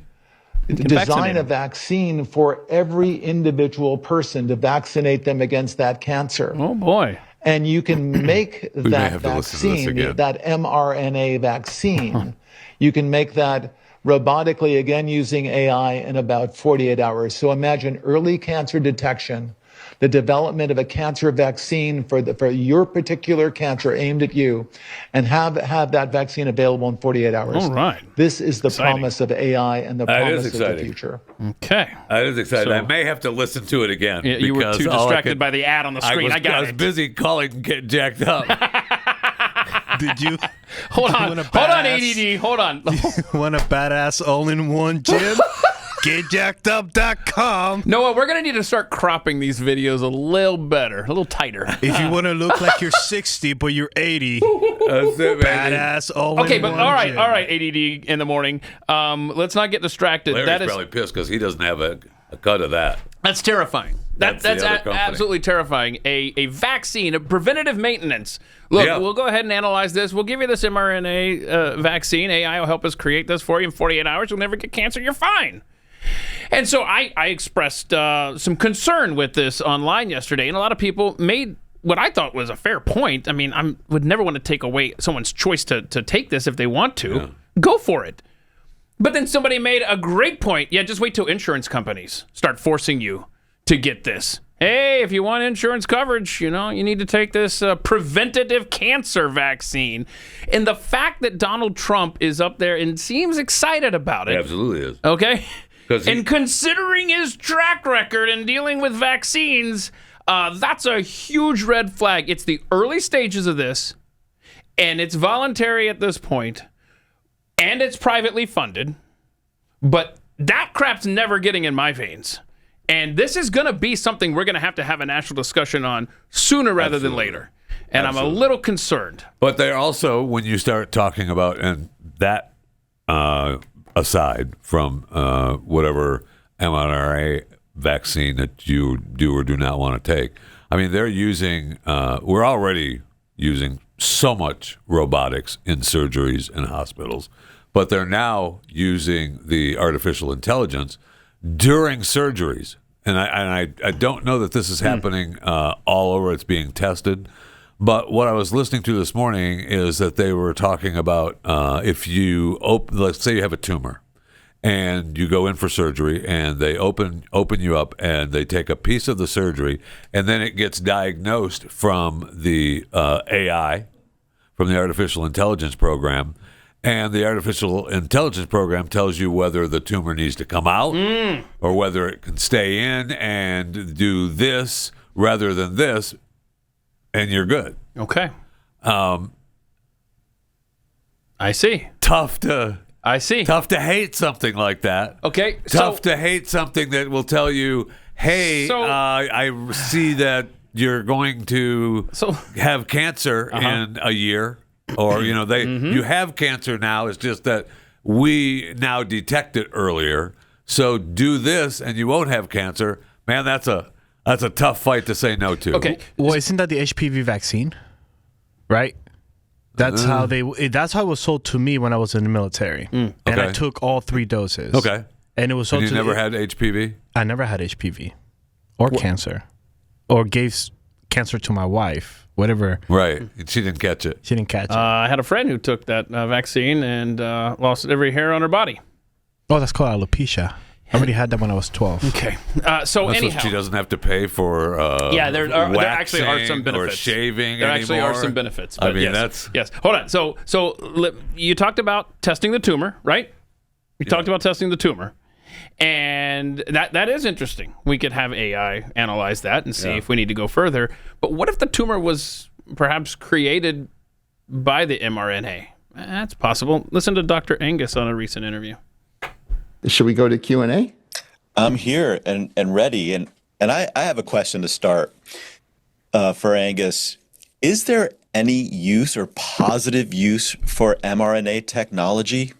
[SPEAKER 6] Design a vaccine for every individual person to vaccinate them against that cancer.
[SPEAKER 3] Oh boy.
[SPEAKER 6] And you can make that vaccine, that mRNA vaccine, you can make that robotically, again, using AI in about 48 hours. So imagine early cancer detection, the development of a cancer vaccine for your particular cancer aimed at you, and have that vaccine available in 48 hours.
[SPEAKER 3] All right.
[SPEAKER 6] This is the promise of AI and the promise of the future.
[SPEAKER 3] Okay.
[SPEAKER 2] That is exciting. I may have to listen to it again.
[SPEAKER 3] Yeah, you were too distracted by the ad on the screen. I was
[SPEAKER 2] busy calling and getting jacked up.
[SPEAKER 4] Did you?
[SPEAKER 3] Hold on, ADD. Hold on.
[SPEAKER 4] Want a badass all-in-one gym? GetJackedUp.com.
[SPEAKER 3] Noah, we're going to need to start cropping these videos a little better, a little tighter.
[SPEAKER 4] If you want to look like you're 60, but you're 80.
[SPEAKER 2] That's it,
[SPEAKER 4] badass all-in-one
[SPEAKER 3] Okay, but all
[SPEAKER 4] gym.
[SPEAKER 3] right, ADD in the morning. Let's not get distracted.
[SPEAKER 2] Larry's probably pissed because he doesn't have a cut of that.
[SPEAKER 3] That's terrifying. That's absolutely terrifying. A vaccine, a preventative maintenance. Look, we'll go ahead and analyze this. We'll give you this mRNA vaccine. AI will help us create this for you in 48 hours. You'll never get cancer. You're fine. And so I expressed some concern with this online yesterday, and a lot of people made what I thought was a fair point. I mean, I would never want to take away someone's choice to take this if they want to. Yeah. Go for it. But then somebody made a great point. Yeah, just wait till insurance companies start forcing you to get this. Hey, if you want insurance coverage, you need to take this preventative cancer vaccine. And the fact that Donald Trump is up there and seems excited about it.
[SPEAKER 2] He absolutely is.
[SPEAKER 3] Okay? And considering his track record in dealing with vaccines, that's a huge red flag. It's the early stages of this, and it's voluntary at this point, and it's privately funded, but that crap's never getting in my veins. And this is going to be something we're going to have a national discussion on sooner rather than later. And I'm a little concerned.
[SPEAKER 2] But they're also, when you start talking about, and that aside from whatever mRNA vaccine that you do or do not want to take, I mean, they're using, we're already using so much robotics in surgeries and hospitals, but they're now using the artificial intelligence during surgeries. And I don't know that this is happening all over. It's being tested. But what I was listening to this morning is that they were talking about if you let's say you have a tumor and you go in for surgery and they open you up and they take a piece of the surgery and then it gets diagnosed from the AI, from the artificial intelligence program. And the artificial intelligence program tells you whether the tumor needs to come out or whether it can stay in and do this rather than this, and you're good.
[SPEAKER 3] Okay. I see.
[SPEAKER 2] Tough to hate something like that.
[SPEAKER 3] Okay.
[SPEAKER 2] Tough to hate something that will tell you, hey, I see that you're going to have cancer in a year. Or, you have cancer now. It's just that we now detect it earlier. So do this and you won't have cancer. Man, that's a tough fight to say no to.
[SPEAKER 3] Okay.
[SPEAKER 4] Well, isn't that the HPV vaccine? Right? That's how that's how it was sold to me when I was in the military. And I took all 3 doses.
[SPEAKER 2] Okay.
[SPEAKER 4] And it was sold
[SPEAKER 2] and you never had HPV?
[SPEAKER 4] I never had HPV or cancer. Or gave cancer to my wife. Whatever.
[SPEAKER 2] Right. She didn't catch it.
[SPEAKER 4] She didn't catch it.
[SPEAKER 3] I had a friend who took that vaccine and lost every hair on her body.
[SPEAKER 4] Oh, that's called alopecia. I already had that when I was 12.
[SPEAKER 3] Okay. So
[SPEAKER 2] that's
[SPEAKER 3] anyhow.
[SPEAKER 2] What she doesn't have to pay for
[SPEAKER 3] there actually are some benefits.
[SPEAKER 2] Or shaving
[SPEAKER 3] There
[SPEAKER 2] anymore.
[SPEAKER 3] actually are some benefits.
[SPEAKER 2] I mean,
[SPEAKER 3] Yes. Hold on. So you talked about testing the tumor, right? You talked about testing the tumor. And that is interesting. We could have AI analyze that and see if we need to go further. But what if the tumor was perhaps created by the mRNA? That's possible. Listen to Dr. Angus on a recent interview.
[SPEAKER 7] Should we go to Q&A?
[SPEAKER 8] I'm here and ready. And I have a question to start for Angus. Is there any use or positive use for mRNA technology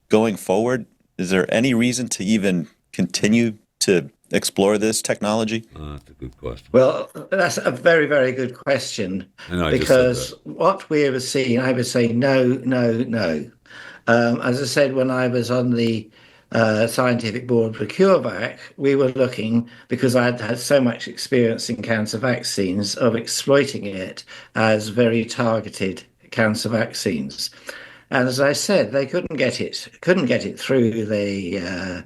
[SPEAKER 8] going forward? Is there any reason to even continue to explore this technology?
[SPEAKER 2] That's a good question.
[SPEAKER 9] Well, that's a very, very good question. Because what we have seen, I would say no. As I said, when I was on the scientific board for CureVac, we were looking, because I had had so much experience in cancer vaccines, of exploiting it as very targeted cancer vaccines. And as I said, they couldn't get it through the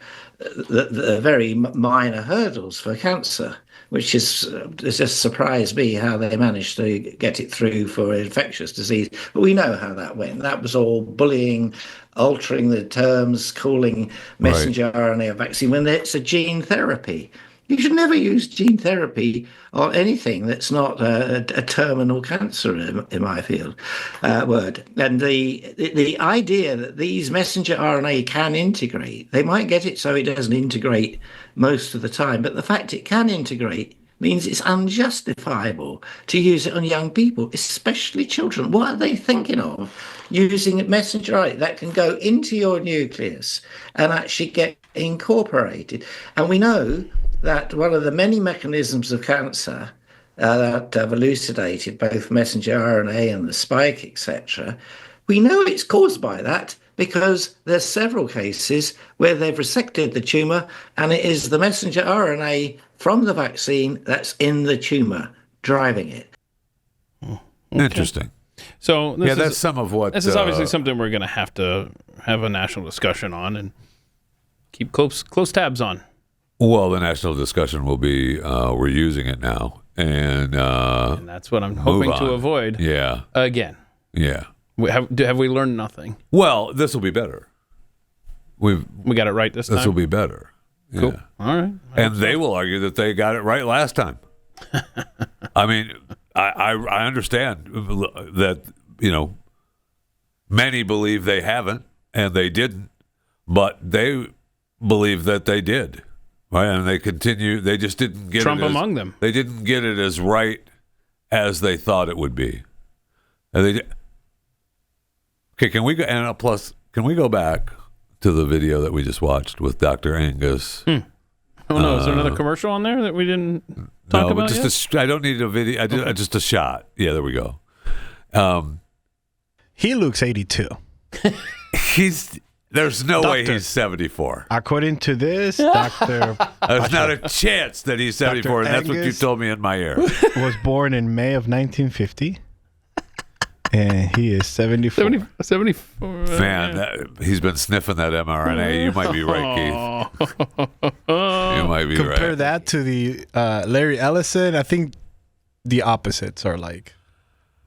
[SPEAKER 9] very minor hurdles for cancer, which is it's just surprised me how they managed to get it through for infectious disease. But we know how that went. That was all bullying, altering the terms, calling messenger RNA a vaccine when it's a gene therapy. You should never use gene therapy on anything that's not a terminal cancer, in my field word. And the idea that these messenger RNA can integrate, they might get it so it doesn't integrate most of the time, but the fact it can integrate means it's unjustifiable to use it on young people, especially children. What are they thinking of? Using a messenger RNA that can go into your nucleus and actually get incorporated. And we know that one of the many mechanisms of cancer that have elucidated both messenger RNA and the spike, etc., we know it's caused by that because there's several cases where they've resected the tumor and it is the messenger RNA from the vaccine that's in the tumor driving it.
[SPEAKER 2] Okay. Interesting.
[SPEAKER 3] So
[SPEAKER 2] that's some of what...
[SPEAKER 3] This is obviously something we're going to have a national discussion on and keep close tabs on.
[SPEAKER 2] Well, the national discussion will be we're using it now, and
[SPEAKER 3] that's what I'm hoping to avoid.
[SPEAKER 2] Yeah.
[SPEAKER 3] Again.
[SPEAKER 2] Yeah.
[SPEAKER 3] Have we learned nothing?
[SPEAKER 2] Well, this will be better. We
[SPEAKER 3] got it right this time.
[SPEAKER 2] This will be better.
[SPEAKER 3] Cool.
[SPEAKER 2] Yeah.
[SPEAKER 3] All right.
[SPEAKER 2] And they will argue that they got it right last time. I mean, I understand that many believe they haven't and they didn't, but they believe that they did. Right, and they continue. They just didn't get
[SPEAKER 3] Trump
[SPEAKER 2] it
[SPEAKER 3] among them.
[SPEAKER 2] They didn't get it as right as they thought it would be. And okay, can we go? And plus, can we go back to the video that we just watched with Dr. Angus?
[SPEAKER 3] Oh no, is there another commercial on there that we didn't talk about
[SPEAKER 2] yet? I don't need a video. Just a shot. Yeah, there we go.
[SPEAKER 4] He looks 82.
[SPEAKER 2] There's no way he's 74.
[SPEAKER 4] According to this, Dr.
[SPEAKER 2] There's not a chance that he's 74, and that's what you told me in my ear.
[SPEAKER 4] Was born in May of 1950, and he is 74.
[SPEAKER 3] 74.
[SPEAKER 2] Man, he's been sniffing that mRNA. You might be right, Keith. You might be right.
[SPEAKER 4] Compare that to the Larry Ellison. I think the opposites are like,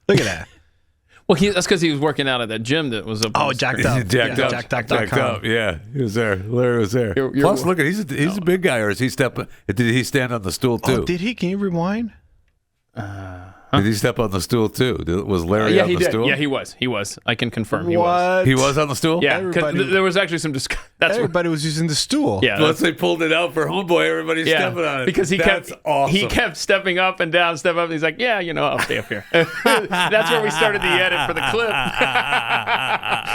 [SPEAKER 4] look at that.
[SPEAKER 3] Well, that's because he was working out at that gym that was up.
[SPEAKER 4] Oh, jacked up.
[SPEAKER 2] Jacked up. Yeah, he was there. Larry was there. Plus, look at he's a big guy. Or is he stepping? Did he stand on the stool too?
[SPEAKER 4] Oh, did he? Can you rewind?
[SPEAKER 2] Did he step on the stool too? Was Larry on the stool?
[SPEAKER 3] Yeah, he was. He was. I can confirm.
[SPEAKER 4] He was.
[SPEAKER 2] He was on the stool?
[SPEAKER 3] Yeah, because there was actually some discussion.
[SPEAKER 4] Everybody was using the stool.
[SPEAKER 3] Yeah.
[SPEAKER 2] Once they pulled it out for homeboy, everybody's stepping on it.
[SPEAKER 3] Because
[SPEAKER 2] awesome.
[SPEAKER 3] He kept stepping up and down, step up, and he's like, yeah, I'll stay up here. That's where we started the edit for the clip.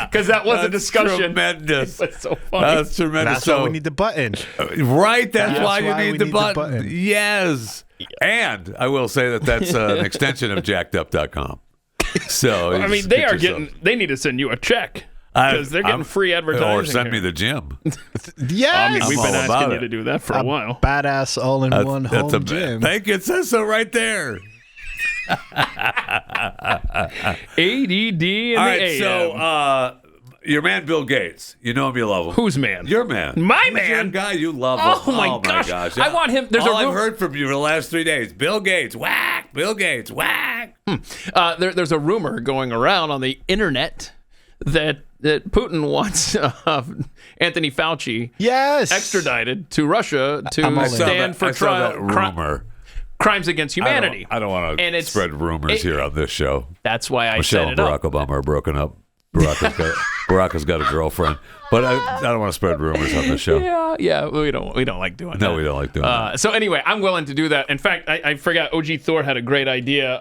[SPEAKER 3] Because that was a discussion.
[SPEAKER 2] Tremendous.
[SPEAKER 3] It's so funny.
[SPEAKER 2] That's tremendous.
[SPEAKER 4] That's why we need the button.
[SPEAKER 2] Right, that's why you need the button. Yes. And I will say that's an extension of jackedup.com. So
[SPEAKER 3] I mean, they need to send you a check because they're getting free advertising.
[SPEAKER 2] Or send me the gym.
[SPEAKER 4] Yes.
[SPEAKER 3] We've been asking you to do that for a while.
[SPEAKER 4] Badass all-in-one home gym.
[SPEAKER 2] Thank you. It says so right there.
[SPEAKER 3] ADD in the AM.
[SPEAKER 2] So your man Bill Gates, you know him, you love him.
[SPEAKER 3] Whose man?
[SPEAKER 2] Your man.
[SPEAKER 3] My man.
[SPEAKER 2] Your guy, you love him.
[SPEAKER 3] Oh my gosh. I want him. There's
[SPEAKER 2] I've heard from you for the last 3 days. Bill Gates, whack. Bill Gates, whack.
[SPEAKER 3] There's a rumor going around on the internet that Putin wants Anthony Fauci extradited to Russia to stand for trial. Crimes against humanity.
[SPEAKER 2] I don't want to spread rumors here on this show.
[SPEAKER 3] That's why
[SPEAKER 2] Michelle
[SPEAKER 3] set it
[SPEAKER 2] and Barack Obama are broken up. Barack has got a girlfriend, but I don't want to spread rumors on the show.
[SPEAKER 3] Yeah, we don't like doing that.
[SPEAKER 2] No, we don't like doing that.
[SPEAKER 3] So anyway, I'm willing to do that. In fact, I forgot. OG Thor had a great idea.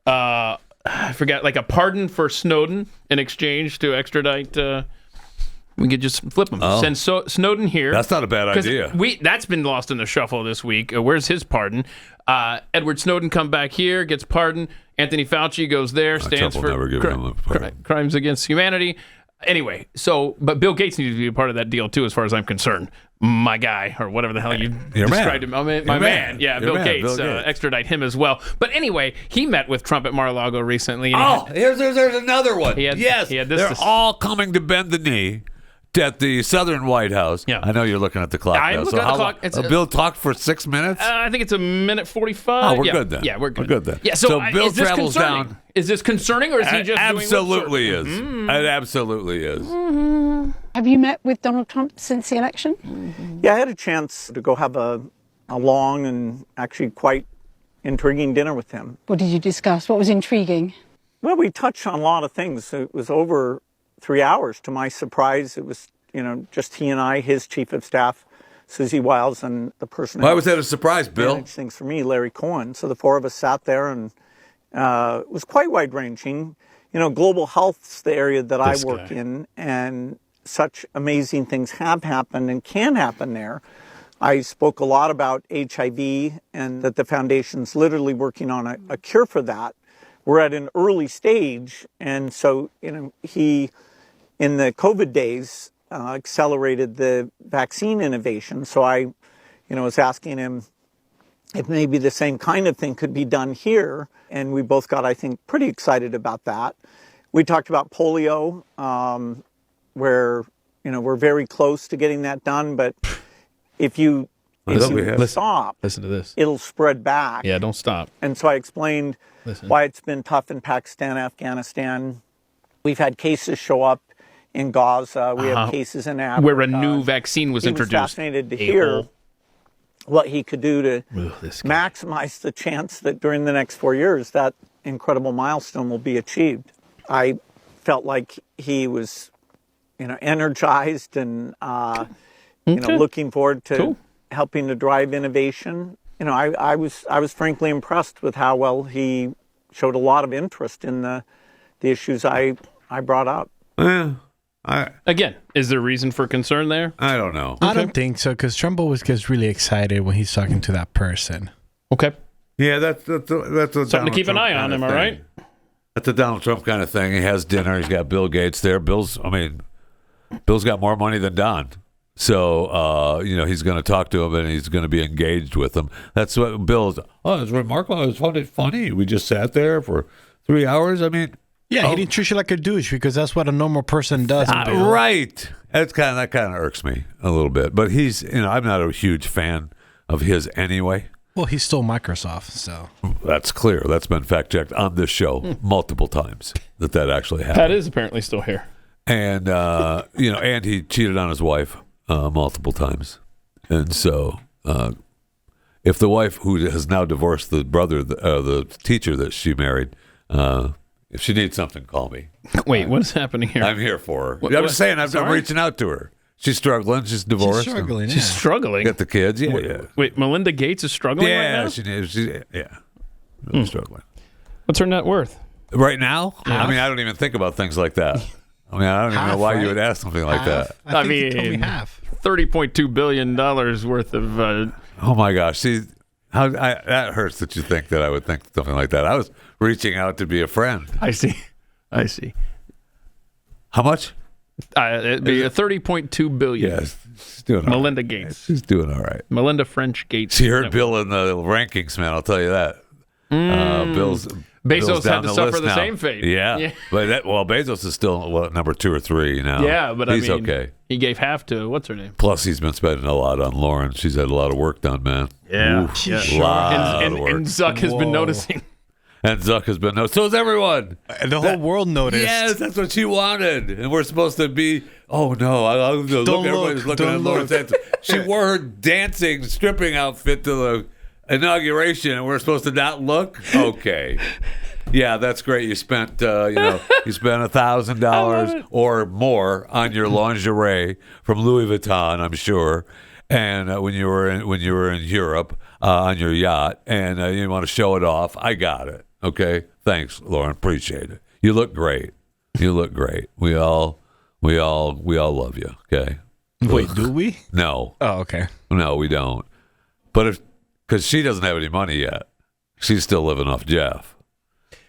[SPEAKER 3] I forgot, like a pardon for Snowden in exchange to extradite We could just flip them. Send Snowden here.
[SPEAKER 2] That's not a bad idea.
[SPEAKER 3] That's been lost in the shuffle this week. Where's his pardon? Edward Snowden come back here, gets pardoned. Anthony Fauci goes there, stands for crimes against humanity. Anyway, but Bill Gates needs to be a part of that deal too, as far as I'm concerned. My guy, or whatever the hell you described him. My man. Yeah, Bill Gates. Extradite him as well. But anyway, he met with Trump at Mar-a-Lago recently. And
[SPEAKER 2] there's another one.
[SPEAKER 3] He had this
[SPEAKER 2] they're all coming to bend the knee at the Southern White House.
[SPEAKER 3] Yeah.
[SPEAKER 2] I know you're looking at the clock now.
[SPEAKER 3] Looking at the clock.
[SPEAKER 2] Bill talked for 6 minutes?
[SPEAKER 3] I think it's a minute 45.
[SPEAKER 2] Oh, we're good then.
[SPEAKER 3] Yeah, we're good.
[SPEAKER 2] We're good then.
[SPEAKER 3] Yeah, so
[SPEAKER 2] Bill
[SPEAKER 3] is this
[SPEAKER 2] travels
[SPEAKER 3] concerning?
[SPEAKER 2] down.
[SPEAKER 3] Is this concerning, or is he just
[SPEAKER 2] absolutely
[SPEAKER 3] doing
[SPEAKER 2] is. It absolutely is.
[SPEAKER 10] Have you met with Donald Trump since the election?
[SPEAKER 11] Yeah, I had a chance to go have a long and actually quite intriguing dinner with him.
[SPEAKER 10] What did you discuss? What was intriguing?
[SPEAKER 11] Well, we touched on a lot of things. It was over 3 hours. To my surprise, it was just he and I, his chief of staff, Susie Wiles, and the person.
[SPEAKER 2] Why was that a surprise, Bill?
[SPEAKER 11] Managed things for me, Larry Cohen. So the four of us sat there, and it was quite wide-ranging. Global health's the area that I work in, and such amazing things have happened and can happen there. I spoke a lot about HIV and that the foundation's literally working on a cure for that. We're at an early stage, and so he, in the COVID days, accelerated the vaccine innovation. So I, was asking him if maybe the same kind of thing could be done here. And we both got, I think, pretty excited about that. We talked about polio, where, we're very close to getting that done. But if you stop,
[SPEAKER 3] listen to this.
[SPEAKER 11] It'll spread back.
[SPEAKER 3] Yeah, don't stop.
[SPEAKER 11] And so I explained why it's been tough in Pakistan, Afghanistan. We've had cases show up in Gaza. We have cases in Africa.
[SPEAKER 3] Where a new vaccine was introduced.
[SPEAKER 11] He was fascinated to hear what he could do to maximize the chance that during the next 4 years that incredible milestone will be achieved. I felt like he was, energized and, looking forward to helping to drive innovation. I was frankly impressed with how well he showed a lot of interest in the issues I brought up.
[SPEAKER 2] Yeah.
[SPEAKER 3] Again, is there reason for concern there?
[SPEAKER 2] I don't know.
[SPEAKER 4] I don't think so, because Trump always gets really excited when he's talking to that person.
[SPEAKER 3] Okay.
[SPEAKER 2] Yeah, that's
[SPEAKER 3] something to keep an eye on. Am I right?
[SPEAKER 2] That's a Donald Trump kind of thing. He has dinner. He's got Bill Gates there. Bill's got more money than Don. So, he's going to talk to him and he's going to be engaged with him. That's what Bill's. Oh, it's remarkable. It was funny. We just sat there for 3 hours. I mean.
[SPEAKER 4] Yeah, he didn't treat you like a douche because that's what a normal person does.
[SPEAKER 2] Right. That kind of irks me a little bit. But he's, I'm not a huge fan of his anyway.
[SPEAKER 4] Well, he stole Microsoft, so.
[SPEAKER 2] That's clear. That's been fact-checked on this show multiple times that actually happened.
[SPEAKER 3] Pat is apparently still here.
[SPEAKER 2] And, and he cheated on his wife multiple times. And so if the wife, who has now divorced the brother, the teacher that she married, if she needs something, call me.
[SPEAKER 3] Wait, what's happening here?
[SPEAKER 2] I'm here for her. I'm just saying, I'm reaching out to her. She's struggling. She's divorced.
[SPEAKER 4] She's struggling.
[SPEAKER 3] She's struggling.
[SPEAKER 2] Got the kids. Yeah.
[SPEAKER 3] Wait, Melinda Gates is struggling right now?
[SPEAKER 2] She's really struggling.
[SPEAKER 3] What's her net worth?
[SPEAKER 2] Right now?
[SPEAKER 3] Yeah.
[SPEAKER 2] I mean, I don't even think about things like that. I don't even know why you would ask something like that.
[SPEAKER 4] I mean, you told me half.
[SPEAKER 3] $30.2 billion worth of...
[SPEAKER 2] Oh, my gosh. See, that hurts that you think that I would think something like that. I was reaching out to be a friend.
[SPEAKER 3] I see.
[SPEAKER 2] How much?
[SPEAKER 3] It'd be a $30.2 billion.
[SPEAKER 2] Yes, she's doing all
[SPEAKER 3] Melinda
[SPEAKER 2] right.
[SPEAKER 3] Gates.
[SPEAKER 2] She's doing all right.
[SPEAKER 3] Melinda French Gates.
[SPEAKER 2] She heard Bill in the rankings, man. I'll tell you that. Bezos
[SPEAKER 3] had to suffer the same fate.
[SPEAKER 2] Yeah. But Bezos is still number 2 or 3 now.
[SPEAKER 3] Yeah, but
[SPEAKER 2] he's okay.
[SPEAKER 3] He gave half to what's her name.
[SPEAKER 2] Plus, he's been spending a lot on Lauren. She's had a lot of work done, man.
[SPEAKER 3] Yeah,
[SPEAKER 2] Oof, a lot of work.
[SPEAKER 3] And Zuck has been noticing.
[SPEAKER 2] And Zuck has been noticing. So has everyone.
[SPEAKER 4] And the whole world noticed.
[SPEAKER 2] Yes, that's what she wanted. And we're supposed to be, oh no, everybody's looking at Lauren's answer. She wore her dancing, stripping outfit to the inauguration, and we're supposed to not look? Okay. Yeah, that's great. You spent, you spent $1,000 or more on your lingerie from Louis Vuitton, I'm sure. And when you were in Europe on your yacht, and you want to show it off, I got it. Okay, thanks, Lauren. Appreciate it. You look great. We all We all love you. Okay.
[SPEAKER 4] Wait, do we?
[SPEAKER 2] No.
[SPEAKER 4] Oh, okay.
[SPEAKER 2] No, we don't. But because she doesn't have any money yet, she's still living off Jeff.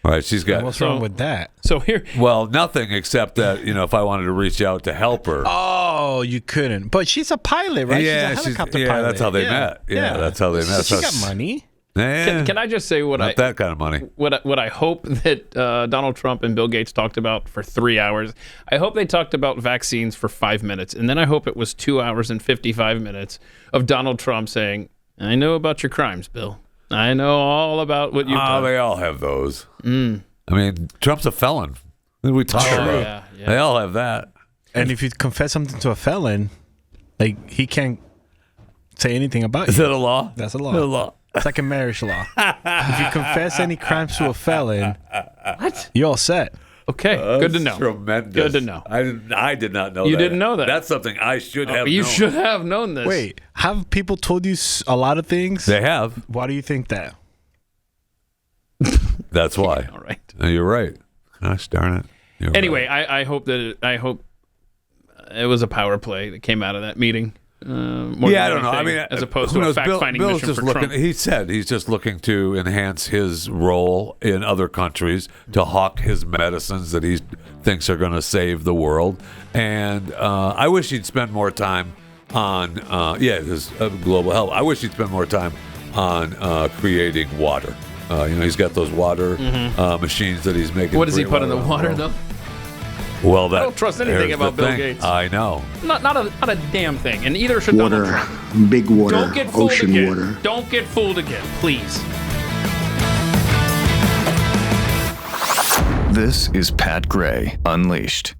[SPEAKER 2] Right? She's got.
[SPEAKER 4] What's wrong with that?
[SPEAKER 3] So here.
[SPEAKER 2] Well, nothing except that if I wanted to reach out to help her.
[SPEAKER 4] Oh, you couldn't. But she's a pilot, right?
[SPEAKER 2] Yeah,
[SPEAKER 4] she's a helicopter pilot.
[SPEAKER 2] That's how they met. Yeah, that's how they met.
[SPEAKER 4] She got money.
[SPEAKER 3] Can I just say
[SPEAKER 2] not that kind of money?
[SPEAKER 3] What I hope that Donald Trump and Bill Gates talked about for 3 hours. I hope they talked about vaccines for 5 minutes, and then I hope it was 2 hours and 55 minutes of Donald Trump saying, "I know about your crimes, Bill. I know all about what you've done."
[SPEAKER 2] They all have those. I mean, Trump's a felon. What did we talk about? Yeah. They all have that.
[SPEAKER 4] And if you confess something to a felon, like he can't say anything about you.
[SPEAKER 2] Is that a law?
[SPEAKER 4] That's a law.
[SPEAKER 2] That's a law.
[SPEAKER 4] It's like a marriage law. If you confess any crimes to a felon,
[SPEAKER 3] what?
[SPEAKER 4] You're all set.
[SPEAKER 3] Okay, good to know.
[SPEAKER 2] Tremendous.
[SPEAKER 3] Good to know.
[SPEAKER 2] I did not know that.
[SPEAKER 3] You didn't know that.
[SPEAKER 2] That's something I should have known.
[SPEAKER 3] You should have known this.
[SPEAKER 4] Wait, have people told you a lot of things?
[SPEAKER 2] They have.
[SPEAKER 4] Why do you think that?
[SPEAKER 2] That's why.
[SPEAKER 3] All right.
[SPEAKER 2] You're right. Gosh darn it.
[SPEAKER 3] Anyway, right. I hope it was a power play that came out of that meeting.
[SPEAKER 2] I don't know. I mean,
[SPEAKER 3] as opposed to a fact-finding
[SPEAKER 2] Bill's
[SPEAKER 3] mission
[SPEAKER 2] just
[SPEAKER 3] for
[SPEAKER 2] looking.
[SPEAKER 3] Trump.
[SPEAKER 2] He said he's just looking to enhance his role in other countries, to hawk his medicines that he thinks are going to save the world. And I wish he'd spend more time on his global health. I wish he'd spend more time on creating water. He's got those water machines that he's making.
[SPEAKER 3] What does he put in the water, though?
[SPEAKER 2] Well,
[SPEAKER 3] I don't trust anything about Bill Gates.
[SPEAKER 2] I know.
[SPEAKER 3] Not a damn thing. And either should
[SPEAKER 19] water,
[SPEAKER 3] Donald Trump.
[SPEAKER 19] Big water,
[SPEAKER 3] Don't get fooled
[SPEAKER 19] ocean
[SPEAKER 3] again.
[SPEAKER 19] water.
[SPEAKER 3] Don't get fooled again, please.
[SPEAKER 14] This is Pat Gray Unleashed.